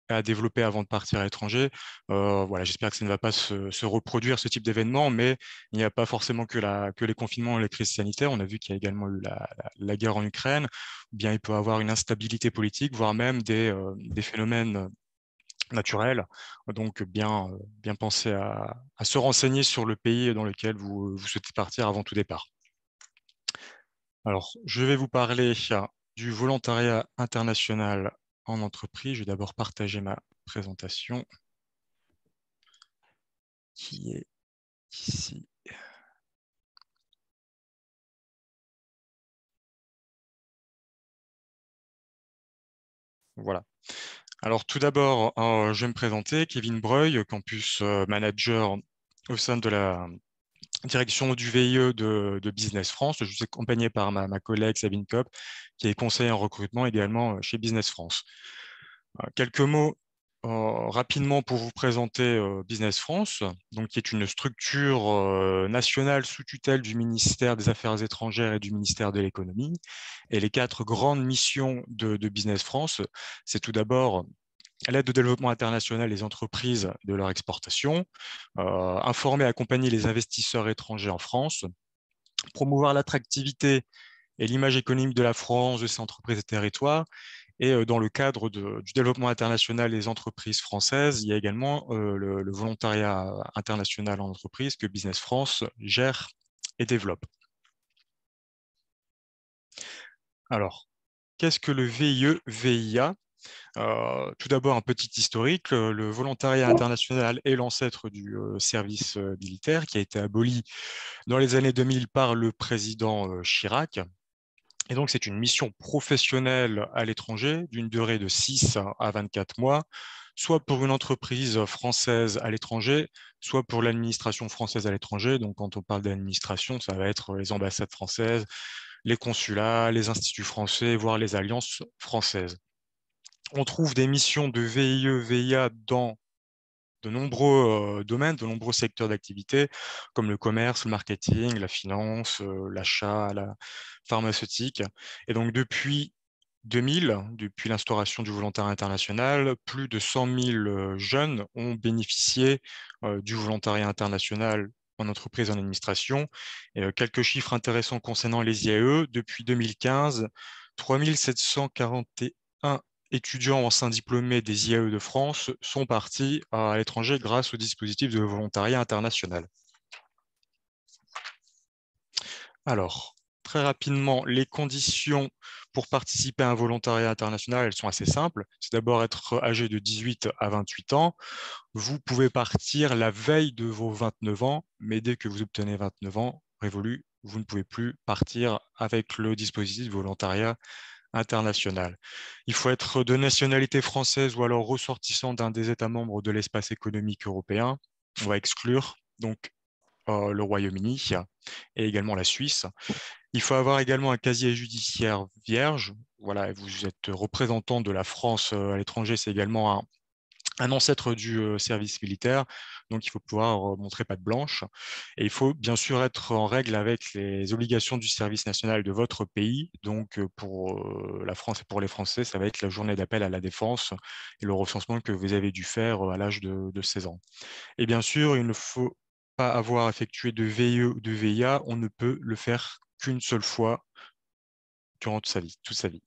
à développer avant de partir à l'étranger. Voilà, j'espère que ça ne va pas se reproduire, ce type d'événement, mais il n'y a pas forcément que les confinements et les crises sanitaires. On a vu qu'il y a également eu la guerre en Ukraine, ou bien il peut y avoir une instabilité politique, voire même des phénomènes naturels. Donc, bien penser à se renseigner sur le pays dans lequel vous souhaitez partir avant tout départ. Alors, je vais vous parler du volontariat international en entreprise. Je vais d'abord partager ma présentation qui est ici. Voilà. Alors tout d'abord, je vais me présenter, Kevin Breuil, campus manager au sein de la direction du VIE de Business France. Je suis accompagné par ma collègue Sabine Kopp, qui est conseillère en recrutement également chez Business France. Quelques mots rapidement pour vous présenter Business France, donc, qui est une structure nationale sous tutelle du ministère des Affaires étrangères et du ministère de l'économie. Et les 4 grandes missions de Business France, c'est tout d'abord l'aide au développement international des entreprises de leur exportation, informer et accompagner les investisseurs étrangers en France, promouvoir l'attractivité et l'image économique de la France, de ses entreprises et territoires. Et dans le cadre du développement international des entreprises françaises, il y a également le volontariat international en entreprise que Business France gère et développe. Alors, qu'est-ce que le VIE-VIA ? Tout d'abord, un petit historique. Le volontariat international est l'ancêtre du service militaire qui a été aboli dans les années 2000 par le président Chirac. Et donc, c'est une mission professionnelle à l'étranger d'une durée de 6 à 24 mois, soit pour une entreprise française à l'étranger, soit pour l'administration française à l'étranger. Donc, quand on parle d'administration, ça va être les ambassades françaises, les consulats, les instituts français, voire les alliances françaises. On trouve des missions de VIE, VIA dans de nombreux domaines, de nombreux secteurs d'activité, comme le commerce, le marketing, la finance, l'achat, la pharmaceutique. Et donc, depuis 2000, depuis l'instauration du volontariat international, plus de 100 000 jeunes ont bénéficié du volontariat international en entreprise et en administration. Et, quelques chiffres intéressants concernant les IAE. Depuis 2015, 3 741 étudiants anciens diplômés des IAE de France sont partis à l'étranger grâce au dispositif de volontariat international. Alors, très rapidement, les conditions pour participer à un volontariat international, elles sont assez simples. C'est d'abord être âgé de 18 à 28 ans. Vous pouvez partir la veille de vos 29 ans, mais dès que vous obtenez 29 ans révolus, vous ne pouvez plus partir avec le dispositif de volontariat international. Il faut être de nationalité française ou alors ressortissant d'un des États membres de l'espace économique européen. On va exclure donc le Royaume-Uni et également la Suisse. Il faut avoir également un casier judiciaire vierge. Voilà, vous êtes représentant de la France à l'étranger, c'est également un ancêtre du service militaire, donc il faut pouvoir montrer patte blanche. Et il faut bien sûr être en règle avec les obligations du service national de votre pays. Donc pour la France et pour les Français, ça va être la journée d'appel à la défense et le recensement que vous avez dû faire à l'âge de 16 ans. Et bien sûr, il ne faut pas avoir effectué de VIE ou de VIA, on ne peut le faire qu'une seule fois durant toute sa vie.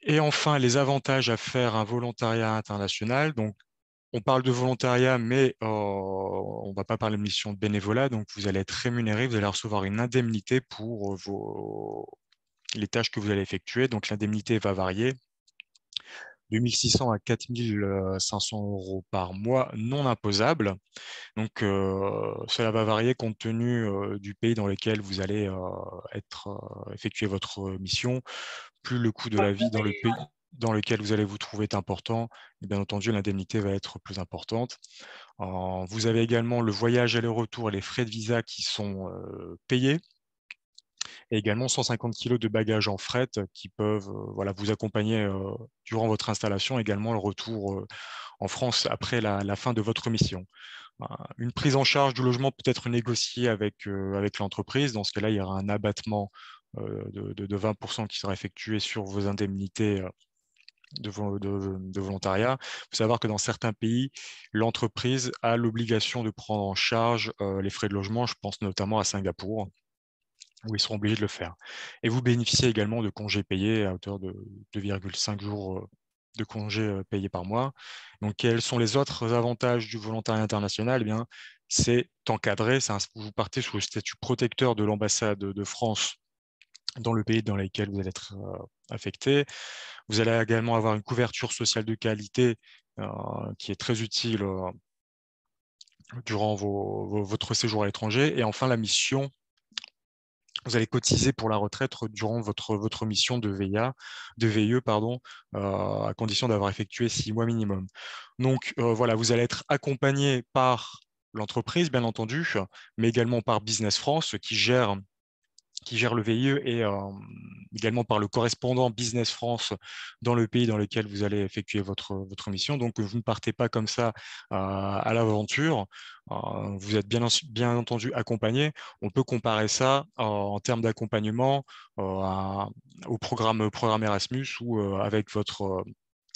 Et enfin, les avantages à faire un volontariat international. Donc, on parle de volontariat, mais on ne va pas parler de mission de bénévolat. Donc, vous allez être rémunéré, vous allez recevoir une indemnité pour les tâches que vous allez effectuer. Donc, l'indemnité va varier de 1 600 à 4 500 € par mois non imposables. Donc, cela va varier compte tenu du pays dans lequel vous allez effectuer votre mission. Plus le coût de la vie dans le pays dans lequel vous allez vous trouver est important, et bien entendu, l'indemnité va être plus importante. Vous avez également le voyage aller-retour et les frais de visa qui sont payés, et également 150 kg de bagages en fret qui peuvent vous accompagner durant votre installation, également le retour en France après la fin de votre mission. Une prise en charge du logement peut être négociée avec l'entreprise. Dans ce cas-là, il y aura un abattement de 20% qui sera effectué sur vos indemnités de volontariat. Il faut savoir que dans certains pays, l'entreprise a l'obligation de prendre en charge les frais de logement. Je pense notamment à Singapour, où ils seront obligés de le faire. Et vous bénéficiez également de congés payés à hauteur de 2,5 jours de congés payés par mois. Donc, quels sont les autres avantages du volontariat international? Eh bien, c'est encadré. Vous partez sous le statut protecteur de l'ambassade de France dans le pays dans lequel vous allez être affecté. Vous allez également avoir une couverture sociale de qualité qui est très utile durant votre séjour à l'étranger. Et enfin, la mission, vous allez cotiser pour la retraite durant votre mission de VIE, à condition d'avoir effectué 6 mois minimum. Donc voilà, vous allez être accompagné par l'entreprise, bien entendu, mais également par Business France qui gère le VIE et également par le correspondant Business France dans le pays dans lequel vous allez effectuer votre mission. Donc, vous ne partez pas comme ça à l'aventure. Vous êtes bien entendu accompagné. On peut comparer ça en termes d'accompagnement au programme Erasmus ou avec votre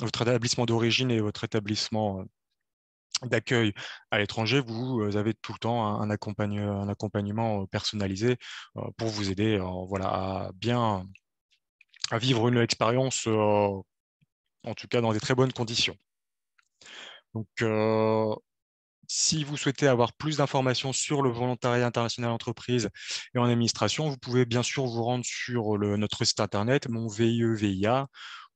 établissement d'origine et votre établissement d'accueil à l'étranger, vous avez tout le temps un accompagnement personnalisé pour vous aider à vivre une expérience, en tout cas dans des très bonnes conditions. Donc, si vous souhaitez avoir plus d'informations sur le volontariat international entreprise et en administration, vous pouvez bien sûr vous rendre sur notre site internet, mon VIE-VIA,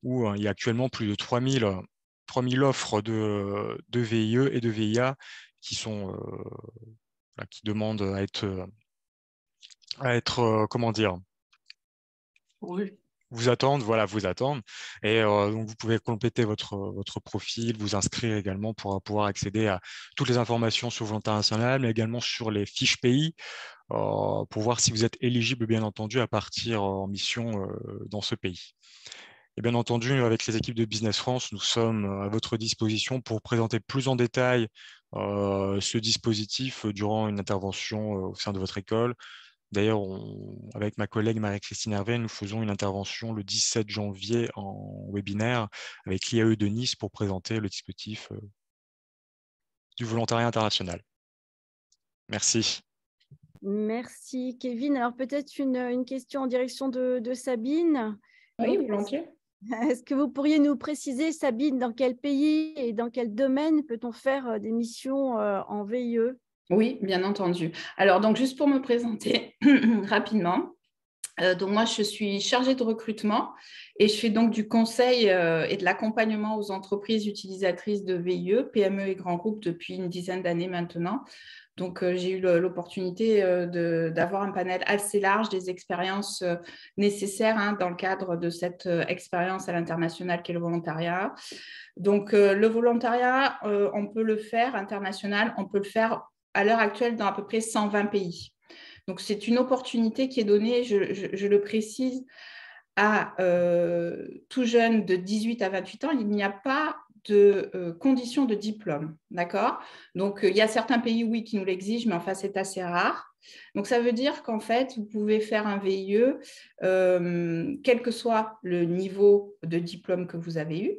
où il y a actuellement plus de 3000 offres de VIE et de VIA qui demandent à être comment dire, Oui. vous attendent. Et donc, vous pouvez compléter votre profil, vous inscrire également pour pouvoir accéder à toutes les informations sur le volontariat international, mais également sur les fiches pays pour voir si vous êtes éligible, bien entendu, à partir en mission dans ce pays. Et bien entendu, avec les équipes de Business France, nous sommes à votre disposition pour présenter plus en détail ce dispositif durant une intervention au sein de votre école. D'ailleurs, avec ma collègue Marie-Christine Hervé, nous faisons une intervention le 17 janvier en webinaire avec l'IAE de Nice pour présenter le dispositif du volontariat international. Merci. Merci, Kevin. Alors, peut-être une question en direction de Sabine. Oui, volontiers. Est-ce que vous pourriez nous préciser, Sabine, dans quel pays et dans quel domaine peut-on faire des missions en VIE? Oui, bien entendu. Alors, donc, juste pour me présenter rapidement, donc moi, je suis chargée de recrutement et je fais donc du conseil et de l'accompagnement aux entreprises utilisatrices de VIE, PME et grands groupes depuis une dizaine d'années maintenant. Donc, j'ai eu l'opportunité d'avoir un panel assez large des expériences nécessaires dans le cadre de cette expérience à l'international qu'est le volontariat. Donc, le volontariat, on peut le faire international, on peut le faire à l'heure actuelle dans à peu près 120 pays. Donc, c'est une opportunité qui est donnée, je le précise, à tout jeune de 18 à 28 ans. Il n'y a pas de conditions de diplôme, d'accord? Donc, il y a certains pays, oui, qui nous l'exigent, mais enfin, c'est assez rare. Donc, ça veut dire qu'en fait, vous pouvez faire un VIE, quel que soit le niveau de diplôme que vous avez eu,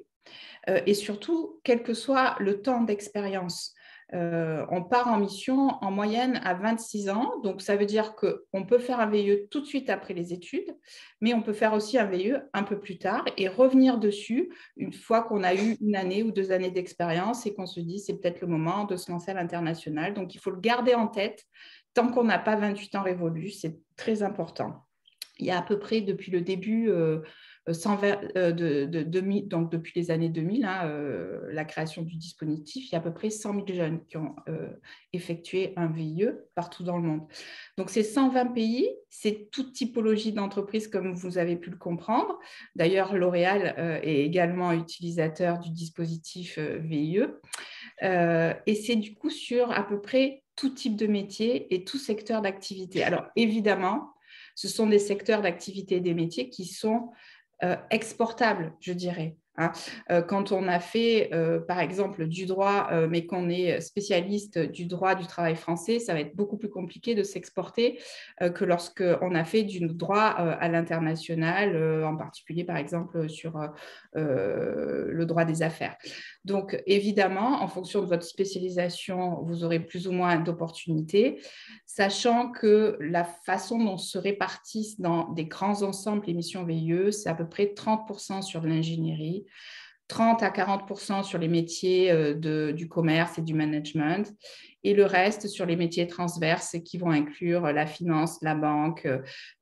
et surtout, quel que soit le temps d'expérience. On part en mission en moyenne à 26 ans, donc ça veut dire qu'on peut faire un VIE tout de suite après les études, mais on peut faire aussi un VIE un peu plus tard et revenir dessus une fois qu'on a eu 1 année ou 2 années d'expérience et qu'on se dit c'est peut-être le moment de se lancer à l'international. Donc il faut le garder en tête tant qu'on n'a pas 28 ans révolus, c'est très important. Il y a à peu près depuis le début 2000, donc depuis les années 2000, la création du dispositif, il y a à peu près 100 000 jeunes qui ont effectué un VIE partout dans le monde. Donc, ces 120 pays, c'est toute typologie d'entreprise comme vous avez pu le comprendre. D'ailleurs, L'Oréal est également utilisateur du dispositif VIE. Et c'est du coup sur à peu près tout type de métier et tout secteur d'activité. Alors, évidemment, ce sont des secteurs d'activité et des métiers qui sont exportables, je dirais. Quand on a fait, par exemple, du droit, mais qu'on est spécialiste du droit du travail français, ça va être beaucoup plus compliqué de s'exporter que lorsqu'on a fait du droit à l'international, en particulier, par exemple, sur le droit des affaires. Donc, évidemment, en fonction de votre spécialisation, vous aurez plus ou moins d'opportunités, sachant que la façon dont se répartissent dans des grands ensembles les missions VIE, c'est à peu près 30% sur de l'ingénierie, 30 à 40% sur les métiers du commerce et du management, et le reste sur les métiers transverses qui vont inclure la finance, la banque,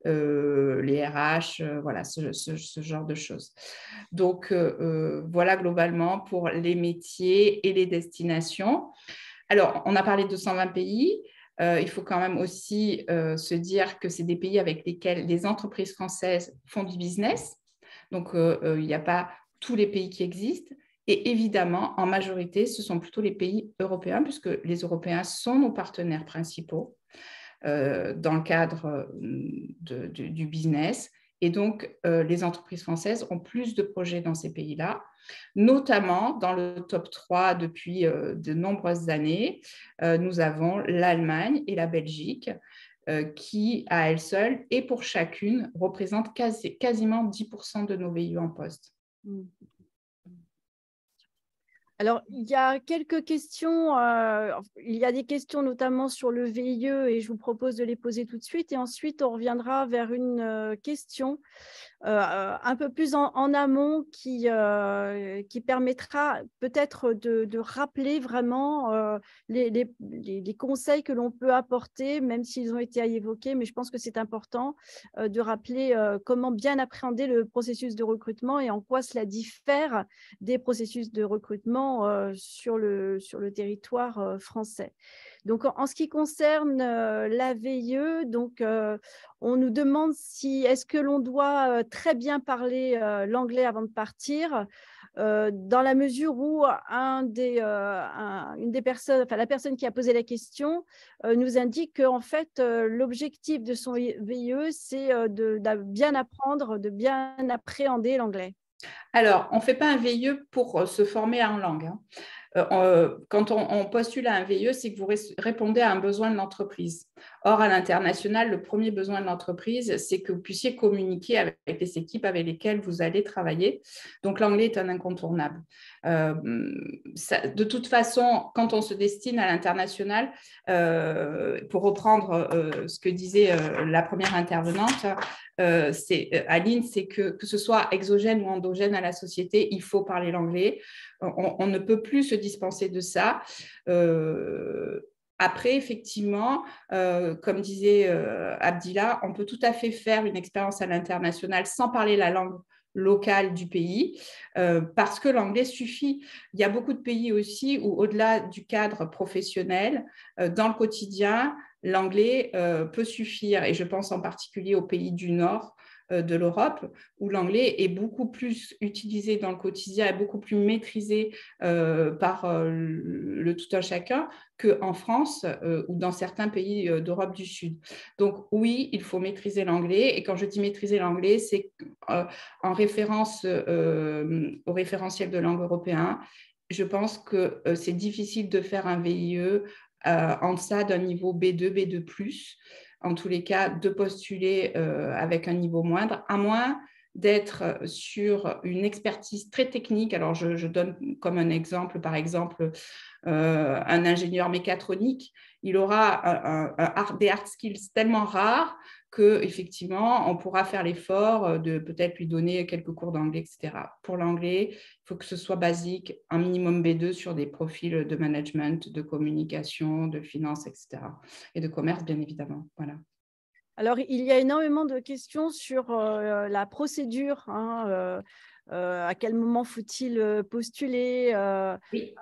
les RH, voilà, ce genre de choses. Donc, voilà globalement pour les métiers et les destinations. Alors, on a parlé de 120 pays. Il faut quand même aussi se dire que c'est des pays avec lesquels les entreprises françaises font du business. Donc, il n'y a pas tous les pays qui existent. Et évidemment, en majorité, ce sont plutôt les pays européens, puisque les Européens sont nos partenaires principaux dans le cadre du business. Et donc, les entreprises françaises ont plus de projets dans ces pays-là, notamment dans le top 3 depuis de nombreuses années. Nous avons l'Allemagne et la Belgique, qui, à elles seules, et pour chacune, représentent quasiment 10% de nos VIE en poste. Alors, il y a quelques questions. Il y a des questions notamment sur le VIE et je vous propose de les poser tout de suite. Et ensuite, on reviendra vers une question un peu plus en amont qui permettra peut-être de rappeler vraiment les conseils que l'on peut apporter, même s'ils ont été évoqués. Mais je pense que c'est important de rappeler comment bien appréhender le processus de recrutement et en quoi cela diffère des processus de recrutement sur le territoire français. Donc, en ce qui concerne la VIE, donc, on nous demande si est-ce que l'on doit très bien parler l'anglais avant de partir, dans la mesure où une des personnes, enfin la personne qui a posé la question, nous indique qu'en fait l'objectif de son VIE, c'est de bien apprendre, de bien appréhender l'anglais. Alors, on ne fait pas un VIE pour se former en langue, hein. Quand on postule à un VIE, c'est que vous répondez à un besoin de l'entreprise. Or, à l'international, le premier besoin de l'entreprise, c'est que vous puissiez communiquer avec les équipes avec lesquelles vous allez travailler. Donc, l'anglais est un incontournable. De toute façon, quand on se destine à l'international, pour reprendre ce que disait la première intervenante, Aline, c'est que ce soit exogène ou endogène à la société, il faut parler l'anglais. On ne peut plus se dispenser de ça. Après, effectivement, comme disait Abdillah, on peut tout à fait faire une expérience à l'international sans parler la langue locale du pays, parce que l'anglais suffit. Il y a beaucoup de pays aussi où, au-delà du cadre professionnel, dans le quotidien, l'anglais peut suffire. Et je pense en particulier aux pays du Nord de l'Europe, où l'anglais est beaucoup plus utilisé dans le quotidien et beaucoup plus maîtrisé par le tout un chacun qu'en France ou dans certains pays d'Europe du Sud. Donc oui, il faut maîtriser l'anglais. Et quand je dis maîtriser l'anglais, c'est en référence au référentiel de langue européen. Je pense que c'est difficile de faire un VIE en deçà d'un niveau B2, B2+. En tous les cas, de postuler avec un niveau moindre, à moins d'être sur une expertise très technique. Alors, je donne comme un exemple, par exemple, un ingénieur mécatronique, il aura des hard skills tellement rares qu'effectivement, on pourra faire l'effort de peut-être lui donner quelques cours d'anglais, etc. Pour l'anglais, il faut que ce soit basique, un minimum B2 sur des profils de management, de communication, de finance, etc. Et de commerce, bien évidemment. Voilà. Alors, il y a énormément de questions sur la procédure, hein, à quel moment faut-il postuler, oui.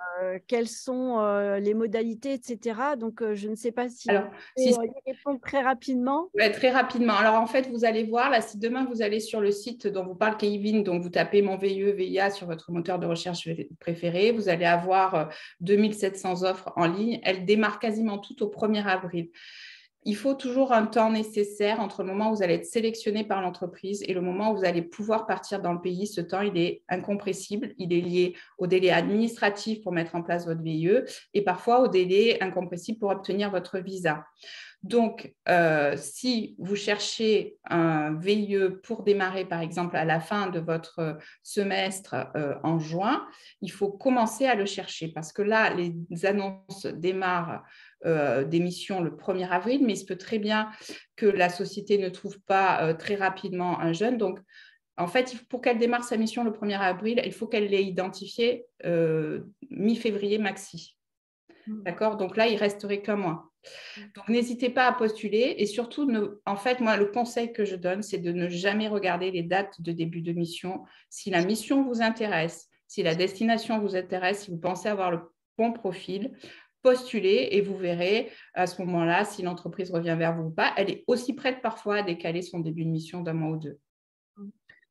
Quelles sont les modalités, etc. Donc, je ne sais pas si Alors, vous pouvez y répondre très rapidement. Ouais, très rapidement. Alors, en fait, vous allez voir, là, si demain, vous allez sur le site dont vous parle Kevin, donc vous tapez mon VIE, VIA sur votre moteur de recherche préféré, vous allez avoir 2700 offres en ligne. Elles démarrent quasiment toutes au 1er avril. Il faut toujours un temps nécessaire entre le moment où vous allez être sélectionné par l'entreprise et le moment où vous allez pouvoir partir dans le pays. Ce temps, il est incompressible. Il est lié au délai administratif pour mettre en place votre VIE et parfois au délai incompressible pour obtenir votre visa. Donc, si vous cherchez un VIE pour démarrer, par exemple, à la fin de votre semestre en juin, il faut commencer à le chercher parce que là, les annonces démarrent des missions le 1er avril, mais il se peut très bien que la société ne trouve pas très rapidement un jeune. Donc, en fait, pour qu'elle démarre sa mission le 1er avril, il faut qu'elle l'ait identifié mi-février maxi. D'accord? Donc là, il resterait qu'un mois. Donc, n'hésitez pas à postuler et surtout, en fait, moi, le conseil que je donne, c'est de ne jamais regarder les dates de début de mission. Si la mission vous intéresse, si la destination vous intéresse, si vous pensez avoir le bon profil, postulez et vous verrez à ce moment-là si l'entreprise revient vers vous ou pas. Elle est aussi prête parfois à décaler son début de mission d'un mois ou deux.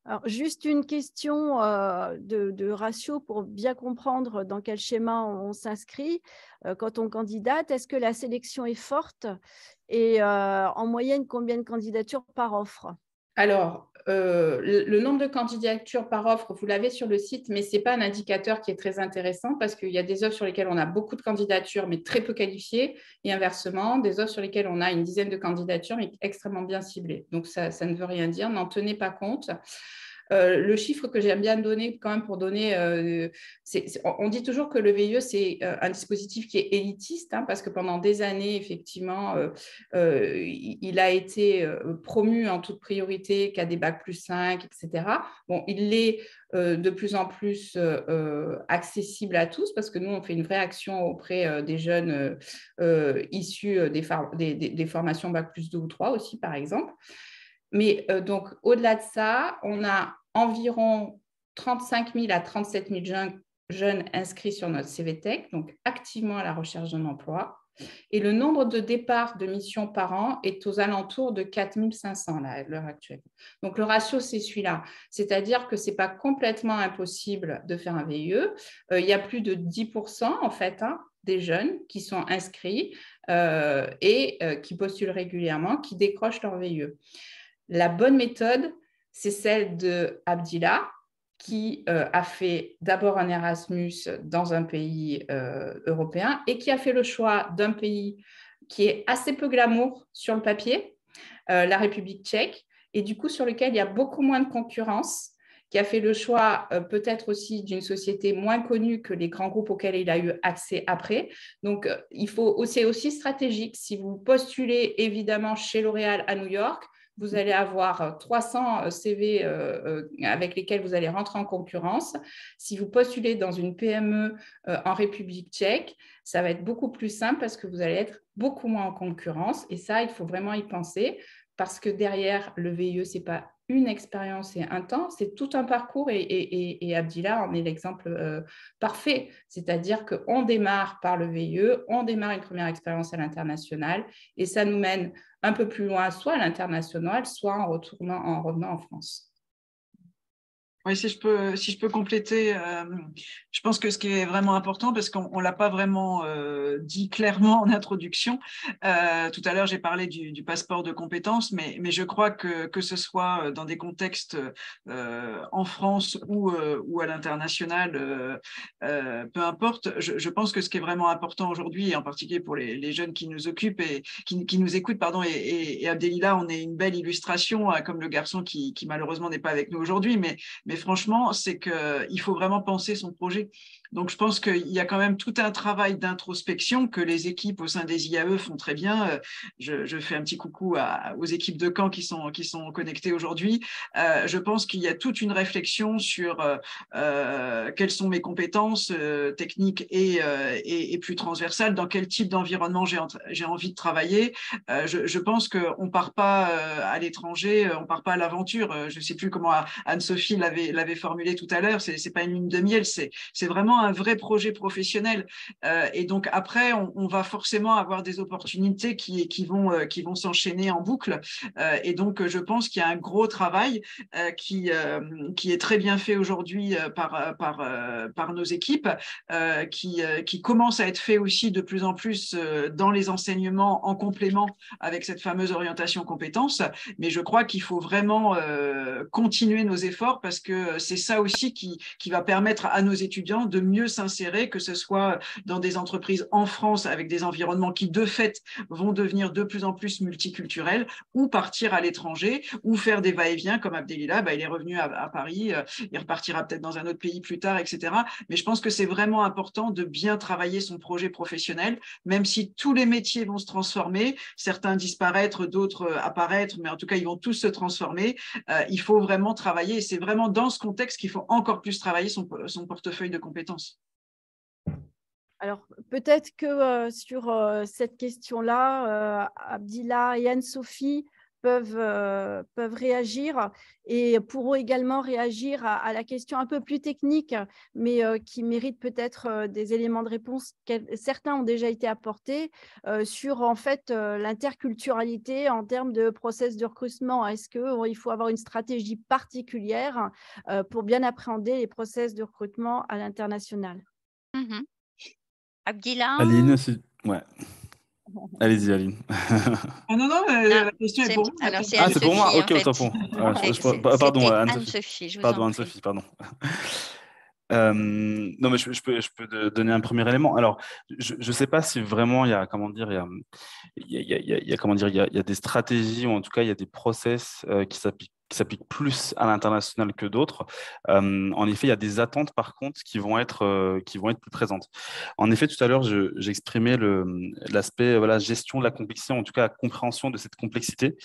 Alors, juste une question de ratio pour bien comprendre dans quel schéma on s'inscrit. Quand on candidate, est-ce que la sélection est forte et en moyenne, combien de candidatures par offre? Alors, le nombre de candidatures par offre, vous l'avez sur le site, mais ce n'est pas un indicateur qui est très intéressant parce qu'il y a des offres sur lesquelles on a beaucoup de candidatures, mais très peu qualifiées, et inversement, des offres sur lesquelles on a une dizaine de candidatures, mais extrêmement bien ciblées. Donc, ça ne veut rien dire, n'en tenez pas compte. Le chiffre que j'aime bien donner quand même pour donner, on dit toujours que le VIE, c'est un dispositif qui est élitiste, hein, parce que pendant des années, effectivement, il a été promu en toute priorité qu'à des bac+5, etc. Bon, il l'est de plus en plus accessible à tous, parce que nous, on fait une vraie action auprès des jeunes issus des formations bac+2 ou 3 aussi, par exemple. Mais donc, au-delà de ça, on a environ 35 000 à 37 000 jeunes inscrits sur notre CVTech, donc activement à la recherche d'un emploi. Et le nombre de départs de missions par an est aux alentours de 4 500 là, à l'heure actuelle. Donc, le ratio, c'est celui-là. C'est-à-dire que ce n'est pas complètement impossible de faire un VIE. Il y a plus de 10% en fait, hein, des jeunes qui sont inscrits et qui postulent régulièrement, qui décrochent leur VIE. La bonne méthode, c'est celle de Abdillah, qui a fait d'abord un Erasmus dans un pays européen et qui a fait le choix d'un pays qui est assez peu glamour sur le papier, la République tchèque, et du coup sur lequel il y a beaucoup moins de concurrence, qui a fait le choix peut-être aussi d'une société moins connue que les grands groupes auxquels il a eu accès après. Donc, c'est aussi stratégique. Si vous postulez évidemment chez L'Oréal à New York, vous allez avoir 300 CV avec lesquels vous allez rentrer en concurrence. Si vous postulez dans une PME en République tchèque, ça va être beaucoup plus simple parce que vous allez être beaucoup moins en concurrence. Et ça, il faut vraiment y penser parce que derrière, le VIE, ce n'est pas une expérience et un temps, c'est tout un parcours et Abdillah en est l'exemple parfait. C'est-à-dire qu'on démarre par le VIE, on démarre une première expérience à l'international et ça nous mène un peu plus loin, soit à l'international, soit en revenant en France. Oui, si je peux compléter, je pense que ce qui est vraiment important, parce qu'on ne l'a pas vraiment dit clairement en introduction, tout à l'heure j'ai parlé du passeport de compétences, mais je crois que ce soit dans des contextes en France ou à l'international, peu importe, je pense que ce qui est vraiment important aujourd'hui, et en particulier pour les jeunes qui nous occupent et qui nous écoutent, pardon, et Abdelila, on est une belle illustration, comme le garçon qui malheureusement n'est pas avec nous aujourd'hui, mais franchement, c'est qu'il faut vraiment penser son projet. Donc, je pense qu'il y a quand même tout un travail d'introspection que les équipes au sein des IAE font très bien. Je fais un petit coucou aux équipes de Caen qui sont connectées aujourd'hui. Je pense qu'il y a toute une réflexion sur quelles sont mes compétences techniques et plus transversales, dans quel type d'environnement j'ai envie de travailler. Je pense qu'on ne part pas à l'étranger, on ne part pas à l'aventure. Je ne sais plus comment Anne-Sophie l'avait formulé tout à l'heure, c'est pas une lune de miel, c'est vraiment un vrai projet professionnel. Et donc après, on va forcément avoir des opportunités qui vont s'enchaîner en boucle. Et donc, je pense qu'il y a un gros travail qui est très bien fait aujourd'hui par nos équipes, qui commence à être fait aussi de plus en plus dans les enseignements en complément avec cette fameuse orientation compétences. Mais je crois qu'il faut vraiment continuer nos efforts parce que c'est ça aussi qui va permettre à nos étudiants de mieux s'insérer, que ce soit dans des entreprises en France avec des environnements qui de fait vont devenir de plus en plus multiculturels, ou partir à l'étranger, ou faire des va-et-vient comme Abdelila, il est revenu à Paris, il repartira peut-être dans un autre pays plus tard, etc. Mais je pense que c'est vraiment important de bien travailler son projet professionnel, même si tous les métiers vont se transformer, certains disparaître, d'autres apparaître, mais en tout cas, ils vont tous se transformer. Il faut vraiment travailler, et c'est vraiment dans ce contexte qu'il faut encore plus travailler son portefeuille de compétences. Alors, peut-être que sur cette question-là, Abdillah et Anne-Sophie peuvent réagir et pourront également réagir à la question un peu plus technique, mais qui mérite peut-être des éléments de réponse. Certains ont déjà été apportés sur en fait l'interculturalité en termes de process de recrutement. Est-ce qu'il faut avoir une stratégie particulière pour bien appréhender les process de recrutement à l'international? Abdillah? Aline, ouais. Allez-y, Aline. Non, la question est pour vous. Alors, c'est c'est pour moi. Ok, en fait. autant pour moi. Pardon, Anne-Sophie. Pardon, Anne-Sophie, pardon. Non, mais je peux donner un premier élément. Alors, je ne sais pas si vraiment il y a, comment dire, il y a des stratégies, ou en tout cas, il y a des process qui s'appliquent plus à l'international que d'autres. En effet, il y a des attentes, par contre, qui vont être plus présentes. En effet, tout à l'heure, j'exprimais l'aspect gestion de la complexité, en tout cas la compréhension de cette complexité.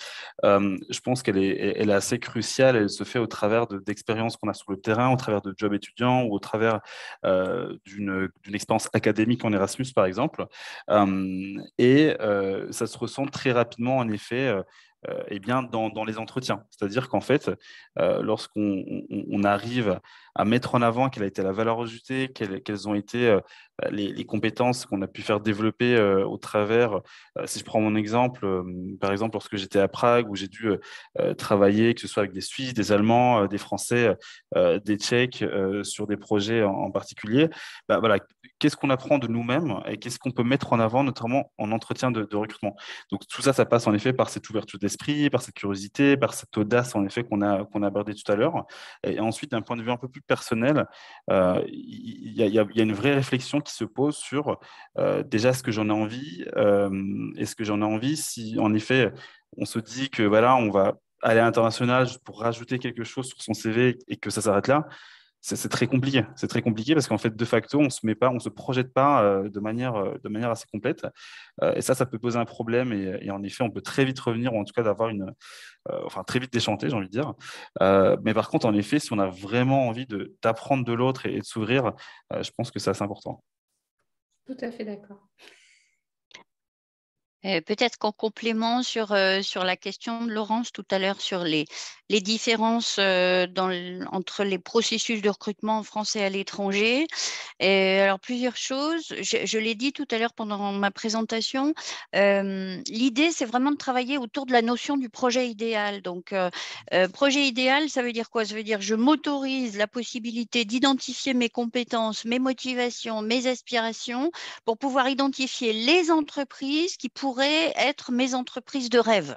Je pense qu'elle est assez cruciale. Elle se fait au travers d'expériences qu'on a sur le terrain, au travers de jobs étudiants ou au travers d'une expérience académique en Erasmus, par exemple. Ça se ressent très rapidement, en effet, dans les entretiens. C'est-à-dire qu'en fait, lorsqu'on arrive à mettre en avant quelle a été la valeur ajoutée, quelles ont été les compétences qu'on a pu faire développer au travers, si je prends mon exemple, par exemple, lorsque j'étais à Prague, où j'ai dû travailler, que ce soit avec des Suisses, des Allemands, des Français, des Tchèques, sur des projets en particulier, qu'est-ce qu'on apprend de nous-mêmes et qu'est-ce qu'on peut mettre en avant, notamment en entretien de recrutement. Donc tout ça, ça passe en effet par cette ouverture d'esprit, par cette curiosité, par cette audace en effet qu'on a abordé tout à l'heure. Et ensuite, d'un point de vue un peu plus personnel, il y a une vraie réflexion qui se pose sur déjà ce que j'en ai envie. Est-ce que j'en ai envie si en effet on se dit que voilà, on va aller à l'international pour rajouter quelque chose sur son CV et que ça s'arrête là, c'est très compliqué. C'est très compliqué parce qu'en fait, de facto, on se projette pas de manière assez complète. Et ça peut poser un problème. Et en effet, on peut très vite revenir, ou en tout cas d'avoir enfin très vite déchanter, j'ai envie de dire. Mais par contre, en effet, si on a vraiment envie d'apprendre de l'autre et de s'ouvrir, je pense que c'est assez important. Tout à fait d'accord. Peut-être qu'en complément sur la question de Laurence tout à l'heure sur les différences entre les processus de recrutement en France et à l'étranger. Alors, plusieurs choses. Je l'ai dit tout à l'heure pendant ma présentation. L'idée, c'est vraiment de travailler autour de la notion du projet idéal. Donc, projet idéal, ça veut dire quoi? Ça veut dire je m'autorise la possibilité d'identifier mes compétences, mes motivations, mes aspirations pour pouvoir identifier les entreprises qui pourraient être mes entreprises de rêve,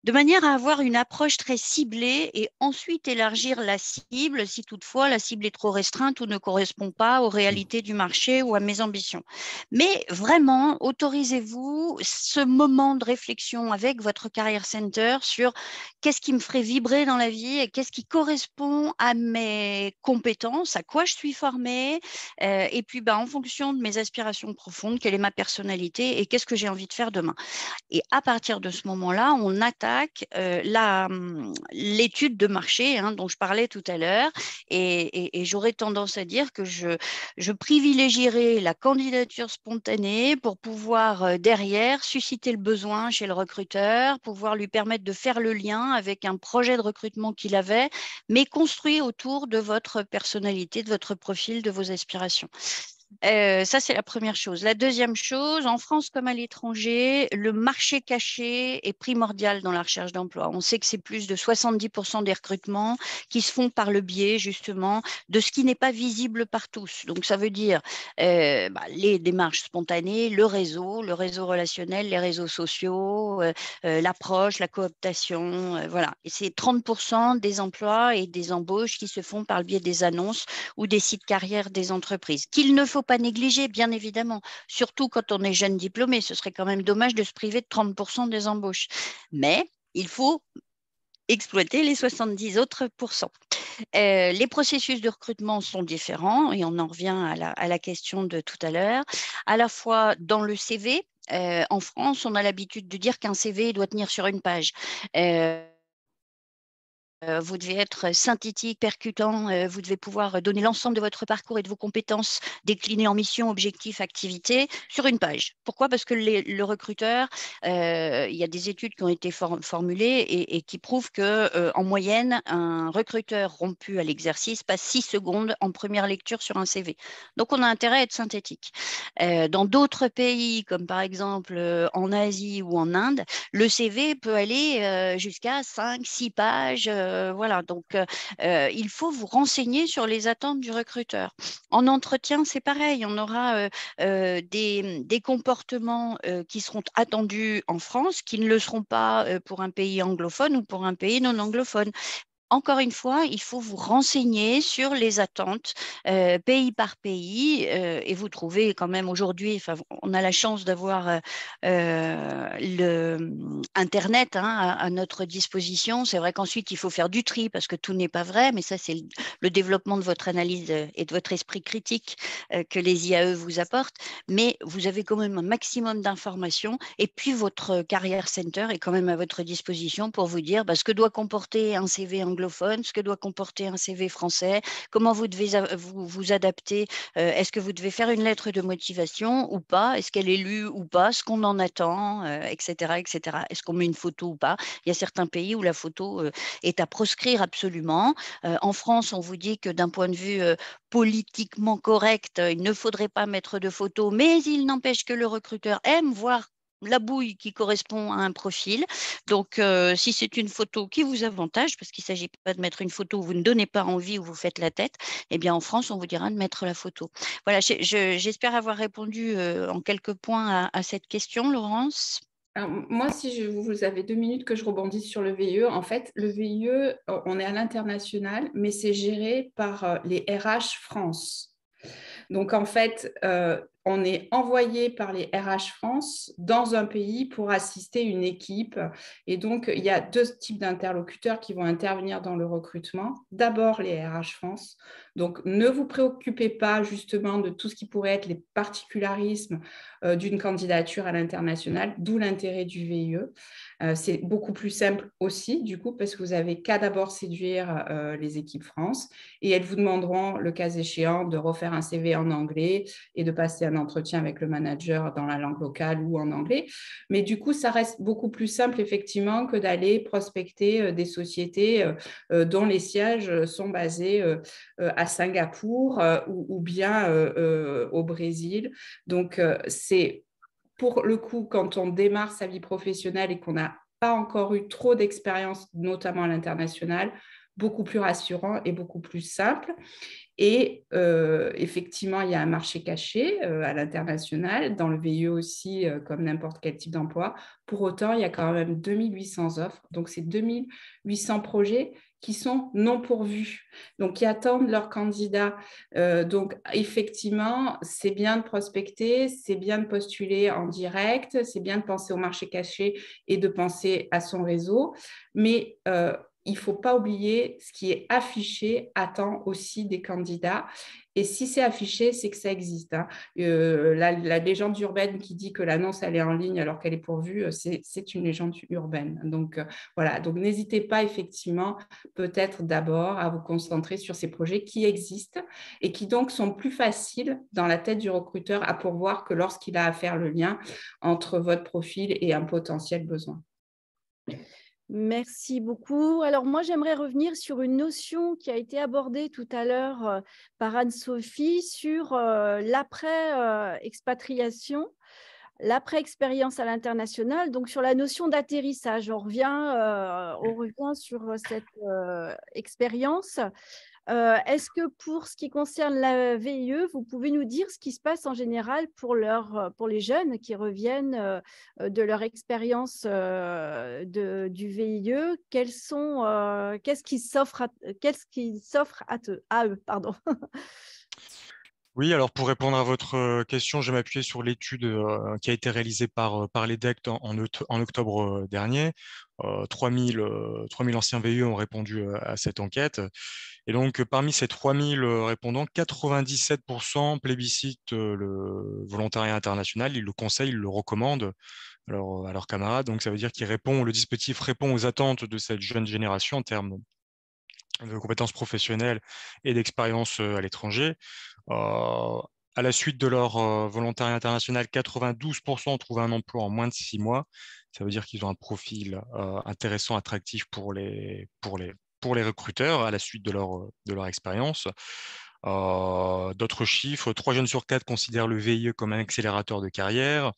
de manière à avoir une approche très ciblée et ensuite élargir la cible si toutefois la cible est trop restreinte ou ne correspond pas aux réalités du marché ou à mes ambitions. Mais vraiment, autorisez-vous ce moment de réflexion avec votre Career Center sur qu'est-ce qui me ferait vibrer dans la vie et qu'est-ce qui correspond à mes compétences, à quoi je suis formée, et puis en fonction de mes aspirations profondes, quelle est ma personnalité et qu'est-ce que j'ai envie de faire demain. Et à partir de ce moment-là, on attaque l'étude de marché dont je parlais tout à l'heure. Et j'aurais tendance à dire que je privilégierais la candidature spontanée pour pouvoir derrière susciter le besoin chez le recruteur, pouvoir lui permettre de faire le lien avec un projet de recrutement qu'il avait, mais construit autour de votre personnalité, de votre profil, de vos aspirations. Ça, c'est la première chose. La deuxième chose, en France comme à l'étranger, le marché caché est primordial dans la recherche d'emploi. On sait que c'est plus de 70% des recrutements qui se font par le biais, justement, de ce qui n'est pas visible par tous. Donc, ça veut dire les démarches spontanées, le réseau relationnel, les réseaux sociaux, l'approche, la cooptation, voilà. Et c'est 30% des emplois et des embauches qui se font par le biais des annonces ou des sites carrières des entreprises, qu'il ne faut pas négliger, bien évidemment, surtout quand on est jeune diplômé. Ce serait quand même dommage de se priver de 30% des embauches. Mais il faut exploiter les 70 autres pourcents. Les processus de recrutement sont différents et on en revient à la question de tout à l'heure. À la fois dans le CV, en France, on a l'habitude de dire qu'un CV doit tenir sur une page. Vous devez être synthétique, percutant, vous devez pouvoir donner l'ensemble de votre parcours et de vos compétences déclinées en mission, objectifs, activités sur une page. Pourquoi? Parce que le recruteur, il y a des études qui ont été formulées et qui prouvent qu'en moyenne, un recruteur rompu à l'exercice passe 6 secondes en première lecture sur un CV. Donc, on a intérêt à être synthétique. Dans d'autres pays, comme par exemple en Asie ou en Inde, le CV peut aller jusqu'à 5-6 pages. Voilà, donc il faut vous renseigner sur les attentes du recruteur. En entretien, c'est pareil, on aura des comportements qui seront attendus en France, qui ne le seront pas pour un pays anglophone ou pour un pays non anglophone. Encore une fois, il faut vous renseigner sur les attentes pays par pays et vous trouvez quand même aujourd'hui, on a la chance d'avoir Internet à notre disposition. C'est vrai qu'ensuite, il faut faire du tri parce que tout n'est pas vrai, mais ça, c'est le développement de votre analyse et de votre esprit critique que les IAE vous apportent. Mais vous avez quand même un maximum d'informations et puis votre Career Center est quand même à votre disposition pour vous dire ce que doit comporter un CV anglophone, ce que doit comporter un CV français, comment vous devez vous adapter, est-ce que vous devez faire une lettre de motivation ou pas, est-ce qu'elle est lue ou pas, ce qu'on en attend, etc., etc. Est-ce qu'on met une photo ou pas? Il y a certains pays où la photo est à proscrire absolument. En France, on vous dit que d'un point de vue politiquement correct, il ne faudrait pas mettre de photo, mais il n'empêche que le recruteur aime voir la bouille qui correspond à un profil. Donc, si c'est une photo qui vous avantage, parce qu'il ne s'agit pas de mettre une photo où vous ne donnez pas envie, où vous faites la tête, eh bien, en France, on vous dira de mettre la photo. Voilà, j'espère avoir répondu en quelques points à cette question, Laurence. Alors, moi, si vous avez 2 minutes que je rebondisse sur le VIE, en fait, le VIE, on est à l'international, mais c'est géré par les RH France. Donc, en fait, on est envoyé par les RH France dans un pays pour assister une équipe. Et donc, il y a 2 types d'interlocuteurs qui vont intervenir dans le recrutement. D'abord, les RH France. Donc, ne vous préoccupez pas justement de tout ce qui pourrait être les particularismes d'une candidature à l'international, d'où l'intérêt du VIE. C'est beaucoup plus simple aussi, du coup, parce que vous n'avez qu'à d'abord séduire les équipes France et elles vous demanderont, le cas échéant, de refaire un CV en anglais et de passer un entretien avec le manager dans la langue locale ou en anglais. Mais du coup, ça reste beaucoup plus simple, effectivement, que d'aller prospecter des sociétés dont les sièges sont basés à Singapour ou bien au Brésil. Donc, c'est pour le coup, quand on démarre sa vie professionnelle et qu'on n'a pas encore eu trop d'expérience, notamment à l'international, beaucoup plus rassurant et beaucoup plus simple. Et effectivement, il y a un marché caché à l'international, dans le VIE aussi, comme n'importe quel type d'emploi. Pour autant, il y a quand même 2800 offres. Donc, c'est 2800 projets qui sont non pourvus, donc qui attendent leurs candidats. Donc, effectivement, c'est bien de prospecter, c'est bien de postuler en direct, c'est bien de penser au marché caché et de penser à son réseau, mais il ne faut pas oublier ce qui est affiché attend aussi des candidats. Et si c'est affiché, c'est que ça existe. Hein. La légende urbaine qui dit que l'annonce elle est en ligne alors qu'elle est pourvue, c'est une légende urbaine. Donc voilà, donc n'hésitez pas effectivement peut-être d'abord à vous concentrer sur ces projets qui existent et qui donc sont plus faciles dans la tête du recruteur à pourvoir que lorsqu'il a à faire le lien entre votre profil et un potentiel besoin. Merci beaucoup. Alors moi, j'aimerais revenir sur une notion qui a été abordée tout à l'heure par Anne-Sophie sur l'après-expatriation, l'après-expérience à l'international, donc sur la notion d'atterrissage. On revient sur cette expérience. Est-ce que pour ce qui concerne la VIE, vous pouvez nous dire ce qui se passe en général pour les jeunes qui reviennent de leur expérience du VIE? Qu'est-ce qui s'offre à eux, pardon. Oui, alors pour répondre à votre question, je vais m'appuyer sur l'étude qui a été réalisée par l'EDEC en octobre dernier. 3000 anciens VIE ont répondu à cette enquête. Et donc, parmi ces 3000 répondants, 97% plébiscitent le volontariat international, ils le conseillent, ils le recommandent à leurs camarades. Donc, ça veut dire le dispositif répond aux attentes de cette jeune génération en termes de compétences professionnelles et d'expérience à l'étranger. À la suite de leur volontariat international, 92% ont trouvé un emploi en moins de 6 mois. Ça veut dire qu'ils ont un profil intéressant, attractif pour les recruteurs à la suite de leur expérience. D'autres chiffres, 3 jeunes sur 4 considèrent le VIE comme un accélérateur de carrière.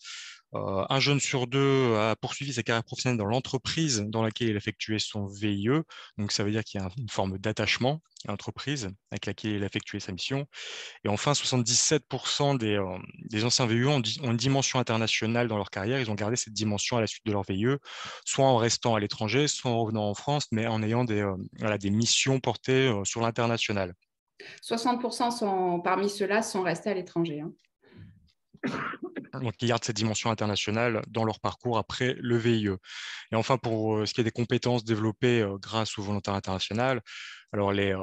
Un jeune sur 2 a poursuivi sa carrière professionnelle dans l'entreprise dans laquelle il effectuait son VIE. Donc, ça veut dire qu'il y a une forme d'attachement à l'entreprise avec laquelle il a effectué sa mission. Et enfin, 77% des anciens VIE ont une dimension internationale dans leur carrière. Ils ont gardé cette dimension à la suite de leur VIE, soit en restant à l'étranger, soit en revenant en France, mais en ayant des missions portées sur l'international. 60% parmi ceux-là sont restés à l'étranger. Hein. Donc, ils gardent cette dimension internationale dans leur parcours après le VIE. Et enfin, pour ce qui est des compétences développées grâce au volontariat international, alors les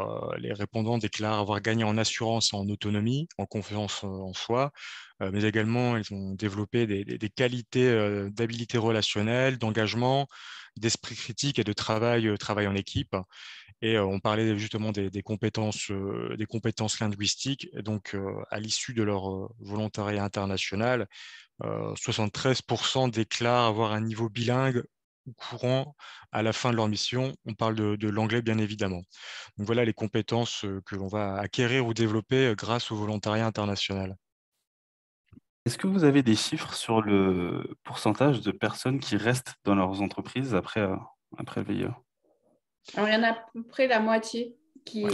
répondants déclarent avoir gagné en assurance et en autonomie, en confiance en soi, mais également ils ont développé des qualités d'habilité relationnelle, d'engagement, d'esprit critique et de travail en équipe. Et on parlait justement des compétences linguistiques. Et donc, à l'issue de leur volontariat international, 73% déclarent avoir un niveau bilingue ou courant à la fin de leur mission. On parle de l'anglais, bien évidemment. Donc, voilà les compétences que l'on va acquérir ou développer grâce au volontariat international. Est-ce que vous avez des chiffres sur le pourcentage de personnes qui restent dans leurs entreprises après le VIE? Alors, il y en a à peu près la moitié qui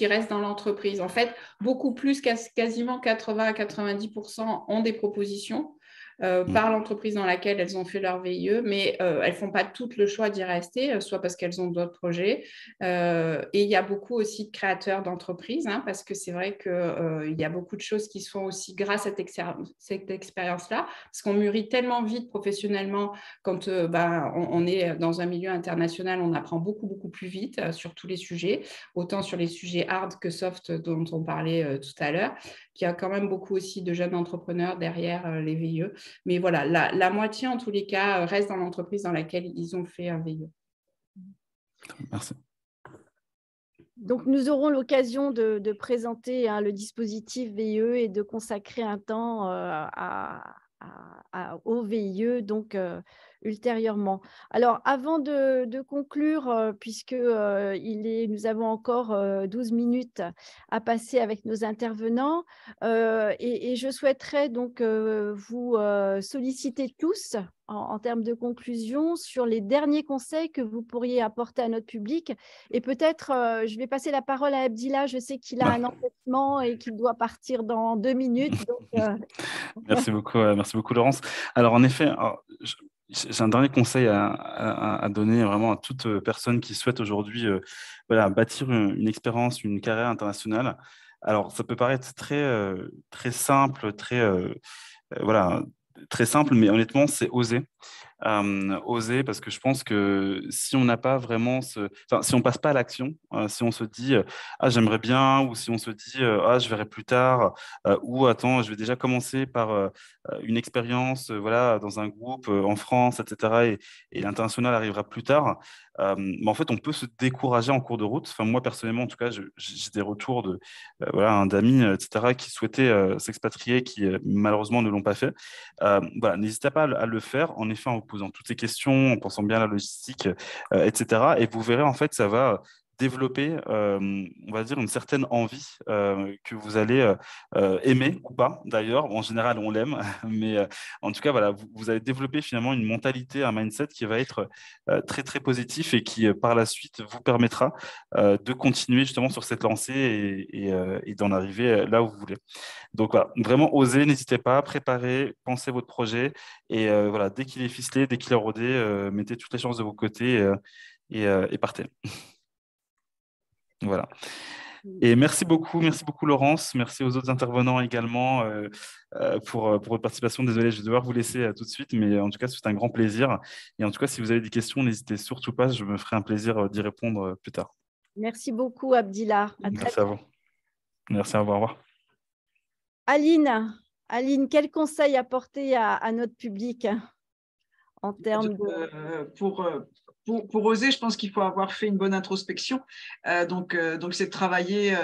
restent dans l'entreprise. En fait, beaucoup plus, quasiment 80 à 90% ont des propositions par l'entreprise dans laquelle elles ont fait leur VIE, mais elles ne font pas toutes le choix d'y rester, soit parce qu'elles ont d'autres projets. Et il y a beaucoup aussi de créateurs d'entreprises, hein, parce que c'est vrai qu'il y a beaucoup de choses qui se font aussi grâce à cette expérience-là, parce qu'on mûrit tellement vite professionnellement quand on est dans un milieu international, on apprend beaucoup, beaucoup plus vite sur tous les sujets, autant sur les sujets hard que soft dont on parlait tout à l'heure, qu'il y a quand même beaucoup aussi de jeunes entrepreneurs derrière les VIE. Mais voilà, la moitié, en tous les cas, reste dans l'entreprise dans laquelle ils ont fait un VIE. Merci. Donc, nous aurons l'occasion de présenter le dispositif VIE et de consacrer un temps au VIE, donc ultérieurement. Alors, avant de conclure, puisque nous avons encore 12 minutes à passer avec nos intervenants, et je souhaiterais donc vous solliciter tous en termes de conclusion sur les derniers conseils que vous pourriez apporter à notre public. Et peut-être, je vais passer la parole à Abdillah. Je sais qu'il a un empêchement et qu'il doit partir dans 2 minutes. Donc, merci beaucoup Laurence. Alors en effet, j'ai un dernier conseil à donner vraiment à toute personne qui souhaite aujourd'hui bâtir une expérience, une carrière internationale. Alors ça peut paraître très simple, très simple, mais honnêtement, c'est oser. Oser, parce que je pense que si on n'a pas vraiment si on passe pas à l'action, si on se dit ah j'aimerais bien, ou si on se dit ah je verrai plus tard, ou attends je vais déjà commencer par une expérience dans un groupe en France, etc. et l'international arrivera plus tard. Mais en fait, on peut se décourager en cours de route. Enfin, moi, personnellement, en tout cas, j'ai des retours d'amis, etc., qui souhaitaient s'expatrier, qui malheureusement ne l'ont pas fait. N'hésitez pas à le faire, en effet, en vous posant toutes ces questions, en pensant bien à la logistique, etc. Et vous verrez, en fait, ça va développer, on va dire, une certaine envie que vous allez aimer ou pas. D'ailleurs, en général, on l'aime, mais en tout cas, voilà, vous allez développer finalement une mentalité, un mindset qui va être très, très positif et qui, par la suite, vous permettra de continuer justement sur cette lancée et d'en arriver là où vous voulez. Donc, voilà, vraiment, osez, n'hésitez pas, préparez, pensez votre projet et dès qu'il est ficelé, dès qu'il est rodé, mettez toutes les chances de vos côtés et partez. Voilà. Et merci beaucoup Laurence, merci aux autres intervenants également pour votre participation. Désolé, je vais devoir vous laisser tout de suite, mais en tout cas, c'est un grand plaisir. Et en tout cas, si vous avez des questions, n'hésitez surtout pas, je me ferai un plaisir d'y répondre plus tard. Merci beaucoup, Abdillah. Merci à vous. Merci, au revoir. Aline, quel conseil apporter à notre public en termes de… Pour oser, je pense qu'il faut avoir fait une bonne introspection. Donc c'est de travailler,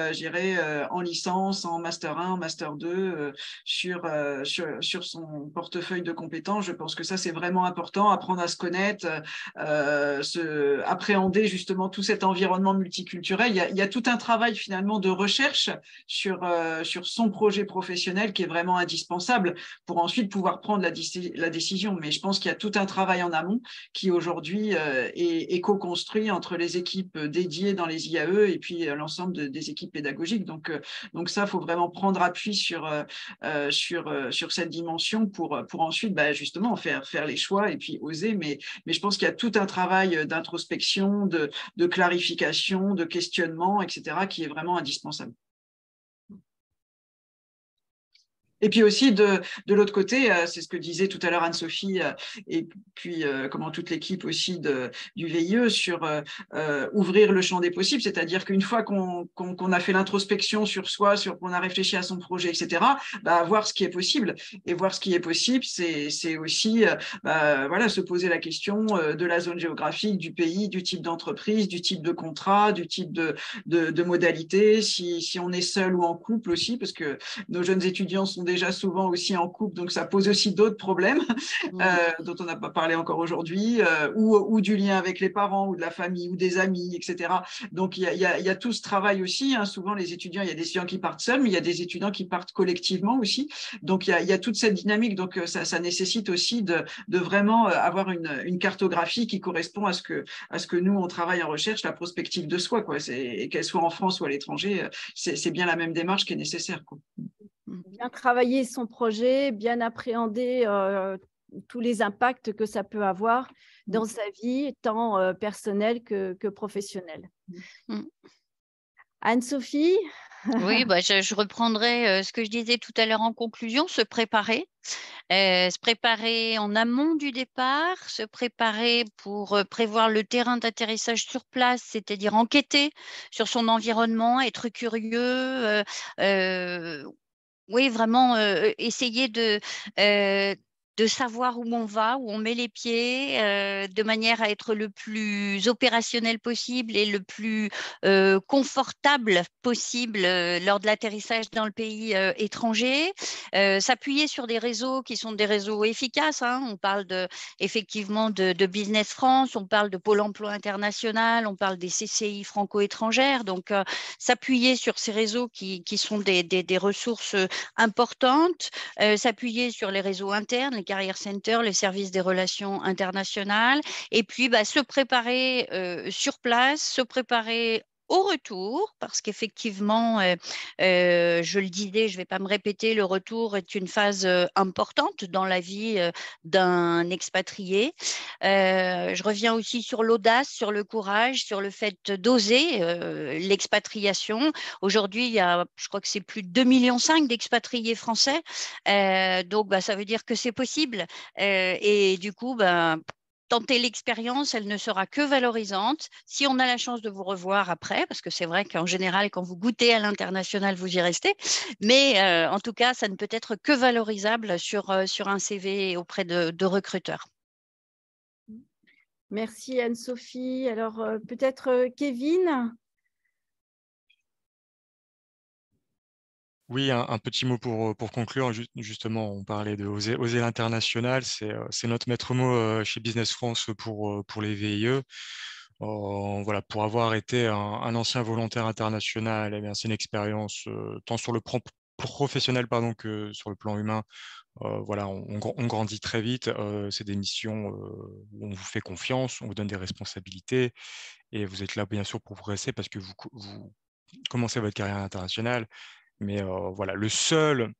en licence, en master 1, en master 2, sur son portefeuille de compétences. Je pense que ça, c'est vraiment important, apprendre à se connaître, appréhender justement tout cet environnement multiculturel. Il y a tout un travail finalement de recherche sur son projet professionnel qui est vraiment indispensable pour ensuite pouvoir prendre la décision. Mais je pense qu'il y a tout un travail en amont qui aujourd'hui est co-construit entre les équipes dédiées dans les IAE et puis l'ensemble des équipes pédagogiques. Donc ça, il faut vraiment prendre appui sur cette dimension pour ensuite justement faire les choix et puis oser. Mais je pense qu'il y a tout un travail d'introspection, de clarification, de questionnement, etc., qui est vraiment indispensable. Et puis aussi, de l'autre côté, c'est ce que disait tout à l'heure Anne-Sophie et puis toute l'équipe aussi du VIE sur ouvrir le champ des possibles, c'est-à-dire qu'une fois qu'on a fait l'introspection sur soi, qu'on a réfléchi à son projet, etc., voir ce qui est possible. Et voir ce qui est possible, c'est aussi se poser la question de la zone géographique, du pays, du type d'entreprise, du type de contrat, du type de modalité, si on est seul ou en couple aussi, parce que nos jeunes étudiants sont déjà souvent aussi en couple, donc ça pose aussi d'autres problèmes dont on n'a pas parlé encore aujourd'hui, ou du lien avec les parents, ou de la famille, ou des amis, etc. Donc, il y a tout ce travail aussi. Souvent, les étudiants, il y a des étudiants qui partent seuls, mais il y a des étudiants qui partent collectivement aussi. Donc, il y a toute cette dynamique. Donc, ça nécessite aussi de vraiment avoir une cartographie qui correspond à ce que nous, on travaille en recherche, la prospective de soi, quoi. Et qu'elle soit en France ou à l'étranger, c'est bien la même démarche qui est nécessaire, quoi. Bien travailler son projet, bien appréhender tous les impacts que ça peut avoir dans sa vie, tant personnelle que professionnelle. Anne-Sophie? Oui, bah, je reprendrai ce que je disais tout à l'heure en conclusion, se préparer en amont du départ, se préparer pour prévoir le terrain d'atterrissage sur place, c'est-à-dire enquêter sur son environnement, être curieux, oui, vraiment essayer de savoir où on va, où on met les pieds, de manière à être le plus opérationnel possible et le plus confortable possible lors de l'atterrissage dans le pays étranger. S'appuyer sur des réseaux qui sont des réseaux efficaces. On parle effectivement de Business France, on parle de Pôle emploi international, on parle des CCI franco-étrangères. Donc, s'appuyer sur ces réseaux qui sont des ressources importantes, s'appuyer sur les réseaux internes, les Career Centers, les services des relations internationales, et puis se préparer sur place, se préparer au retour, parce qu'effectivement, je le disais, je ne vais pas me répéter, le retour est une phase importante dans la vie d'un expatrié. Je reviens aussi sur l'audace, sur le courage, sur le fait d'oser l'expatriation. Aujourd'hui, il y a, je crois que c'est plus de 2,5 millions d'expatriés français. Donc, ça veut dire que c'est possible. Et du coup, tenter l'expérience, elle ne sera que valorisante. Si on a la chance de vous revoir après, parce que c'est vrai qu'en général, quand vous goûtez à l'international, vous y restez. Mais en tout cas, ça ne peut être que valorisable sur un CV auprès de recruteurs. Merci Anne-Sophie. Alors peut-être Kevin? Oui, un petit mot pour conclure. Justement, on parlait de oser l'international. C'est notre maître mot chez Business France pour les VIE. Voilà, pour avoir été un ancien volontaire international, eh bien, c'est une expérience tant sur le plan professionnel que sur le plan humain. Voilà, on grandit très vite. C'est des missions où on vous fait confiance, on vous donne des responsabilités et vous êtes là bien sûr pour progresser parce que vous commencez votre carrière internationale. Mais voilà, le seul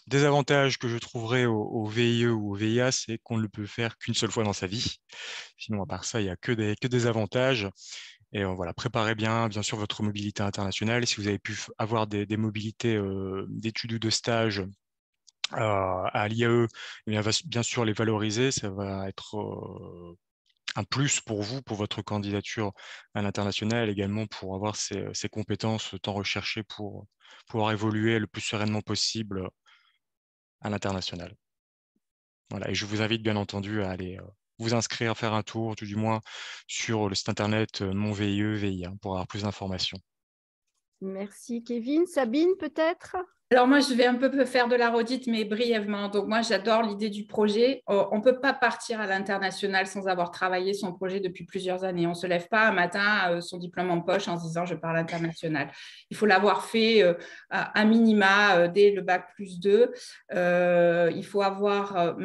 désavantage que je trouverais au VIE ou au VIA, c'est qu'on ne le peut faire qu'une seule fois dans sa vie. Sinon, à part ça, il n'y a que des avantages. Et voilà, préparez bien sûr votre mobilité internationale. Et si vous avez pu avoir des mobilités d'études ou de stage à l'IAE, bien sûr les valoriser. Ça va être un plus pour vous, pour votre candidature à l'international, également pour avoir ces compétences tant recherchées pour pouvoir évoluer le plus sereinement possible à l'international. Voilà, et je vous invite bien entendu à aller vous inscrire, faire un tour, tout du moins sur le site internet Mon VIE, VIA, pour avoir plus d'informations. Merci Kevin. Sabine, peut-être? Alors moi, je vais un peu faire de la redite, mais brièvement. Donc moi, j'adore l'idée du projet. On ne peut pas partir à l'international sans avoir travaillé son projet depuis plusieurs années. On ne se lève pas un matin, son diplôme en poche, en se disant « je pars à l'international ». Il faut l'avoir fait à minima dès le bac+2. Il faut avoir…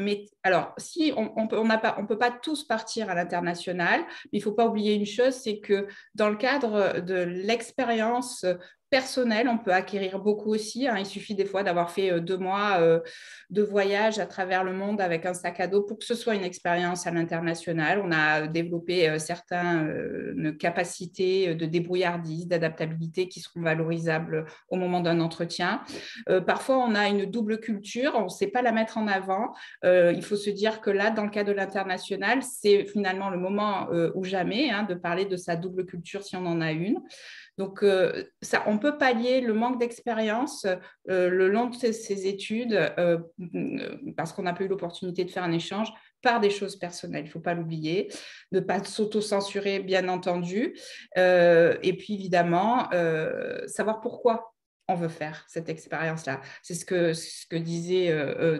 Alors, si on peut pas tous partir à l'international, mais il ne faut pas oublier une chose, c'est que dans le cadre de l'expérience personnel, on peut acquérir beaucoup aussi. Il suffit des fois d'avoir fait 2 mois de voyage à travers le monde avec un sac à dos pour que ce soit une expérience à l'international. On a développé certaines capacités de débrouillardise, d'adaptabilité qui seront valorisables au moment d'un entretien. Parfois, on a une double culture, on ne sait pas la mettre en avant. Il faut se dire que là, dans le cas de l'international, c'est finalement le moment ou jamais de parler de sa double culture si on en a une. Donc, on peut pallier le manque d'expérience le long de ces études parce qu'on n'a pas eu l'opportunité de faire un échange par des choses personnelles. Il ne faut pas l'oublier, ne pas s'auto-censurer, bien entendu. Et puis, évidemment, savoir pourquoi on veut faire cette expérience-là. C'est ce que disait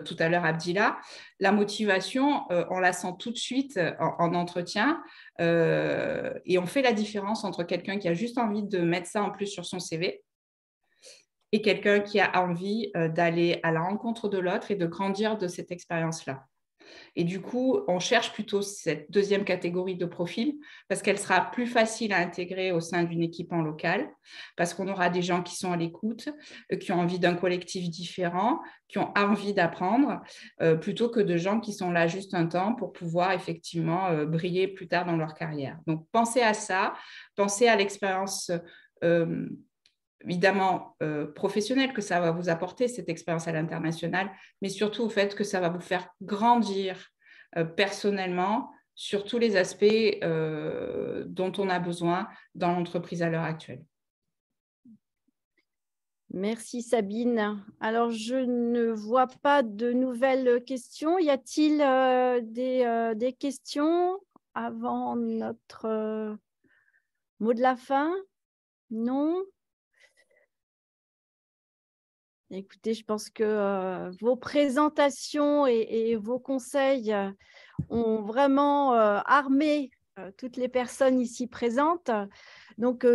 tout à l'heure Abdillah. La motivation, on la sent tout de suite en entretien et on fait la différence entre quelqu'un qui a juste envie de mettre ça en plus sur son CV et quelqu'un qui a envie d'aller à la rencontre de l'autre et de grandir de cette expérience-là. Et du coup, on cherche plutôt cette deuxième catégorie de profil parce qu'elle sera plus facile à intégrer au sein d'une équipe en local, parce qu'on aura des gens qui sont à l'écoute, qui ont envie d'un collectif différent, qui ont envie d'apprendre, plutôt que de gens qui sont là juste un temps pour pouvoir effectivement briller plus tard dans leur carrière. Donc, pensez à ça, pensez à l'expérience évidemment professionnelle que ça va vous apporter, cette expérience à l'international, mais surtout au fait que ça va vous faire grandir personnellement sur tous les aspects dont on a besoin dans l'entreprise à l'heure actuelle. Merci Sabine. Alors, je ne vois pas de nouvelles questions. Y a-t-il des questions avant notre mot de la fin? Non? Écoutez, je pense que vos présentations et vos conseils ont vraiment armé toutes les personnes ici présentes. Donc,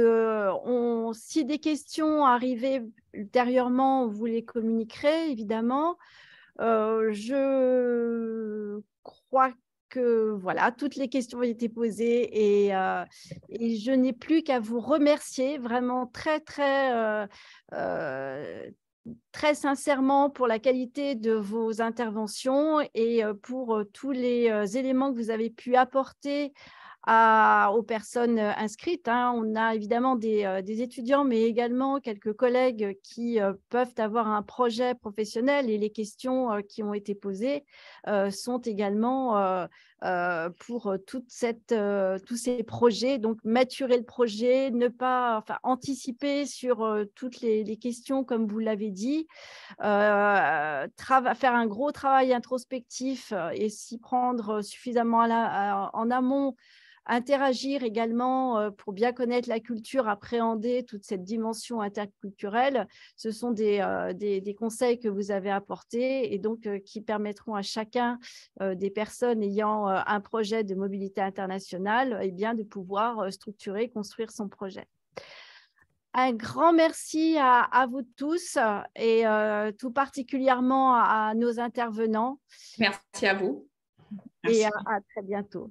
si des questions arrivaient ultérieurement, vous les communiquerez, évidemment. Je crois que voilà, toutes les questions ont été posées et je n'ai plus qu'à vous remercier vraiment très sincèrement pour la qualité de vos interventions et pour tous les éléments que vous avez pu apporter aux personnes inscrites. On a évidemment des étudiants, mais également quelques collègues qui peuvent avoir un projet professionnel et les questions qui ont été posées sont également pour tous ces projets. Donc, maturer le projet, ne pas anticiper sur toutes les questions, comme vous l'avez dit, faire un gros travail introspectif et s'y prendre suffisamment en amont, interagir également pour bien connaître la culture, appréhender toute cette dimension interculturelle. Ce sont des conseils que vous avez apportés et donc qui permettront à chacun des personnes ayant un projet de mobilité internationale de pouvoir structurer, construire son projet. Un grand merci à vous tous et tout particulièrement à nos intervenants. Merci à vous. Et Merci. à très bientôt.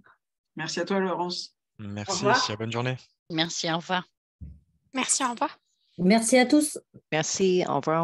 Merci à toi, Laurence. Merci, bonne journée. Merci, au revoir. Merci, au revoir. Merci à tous. Merci, au revoir.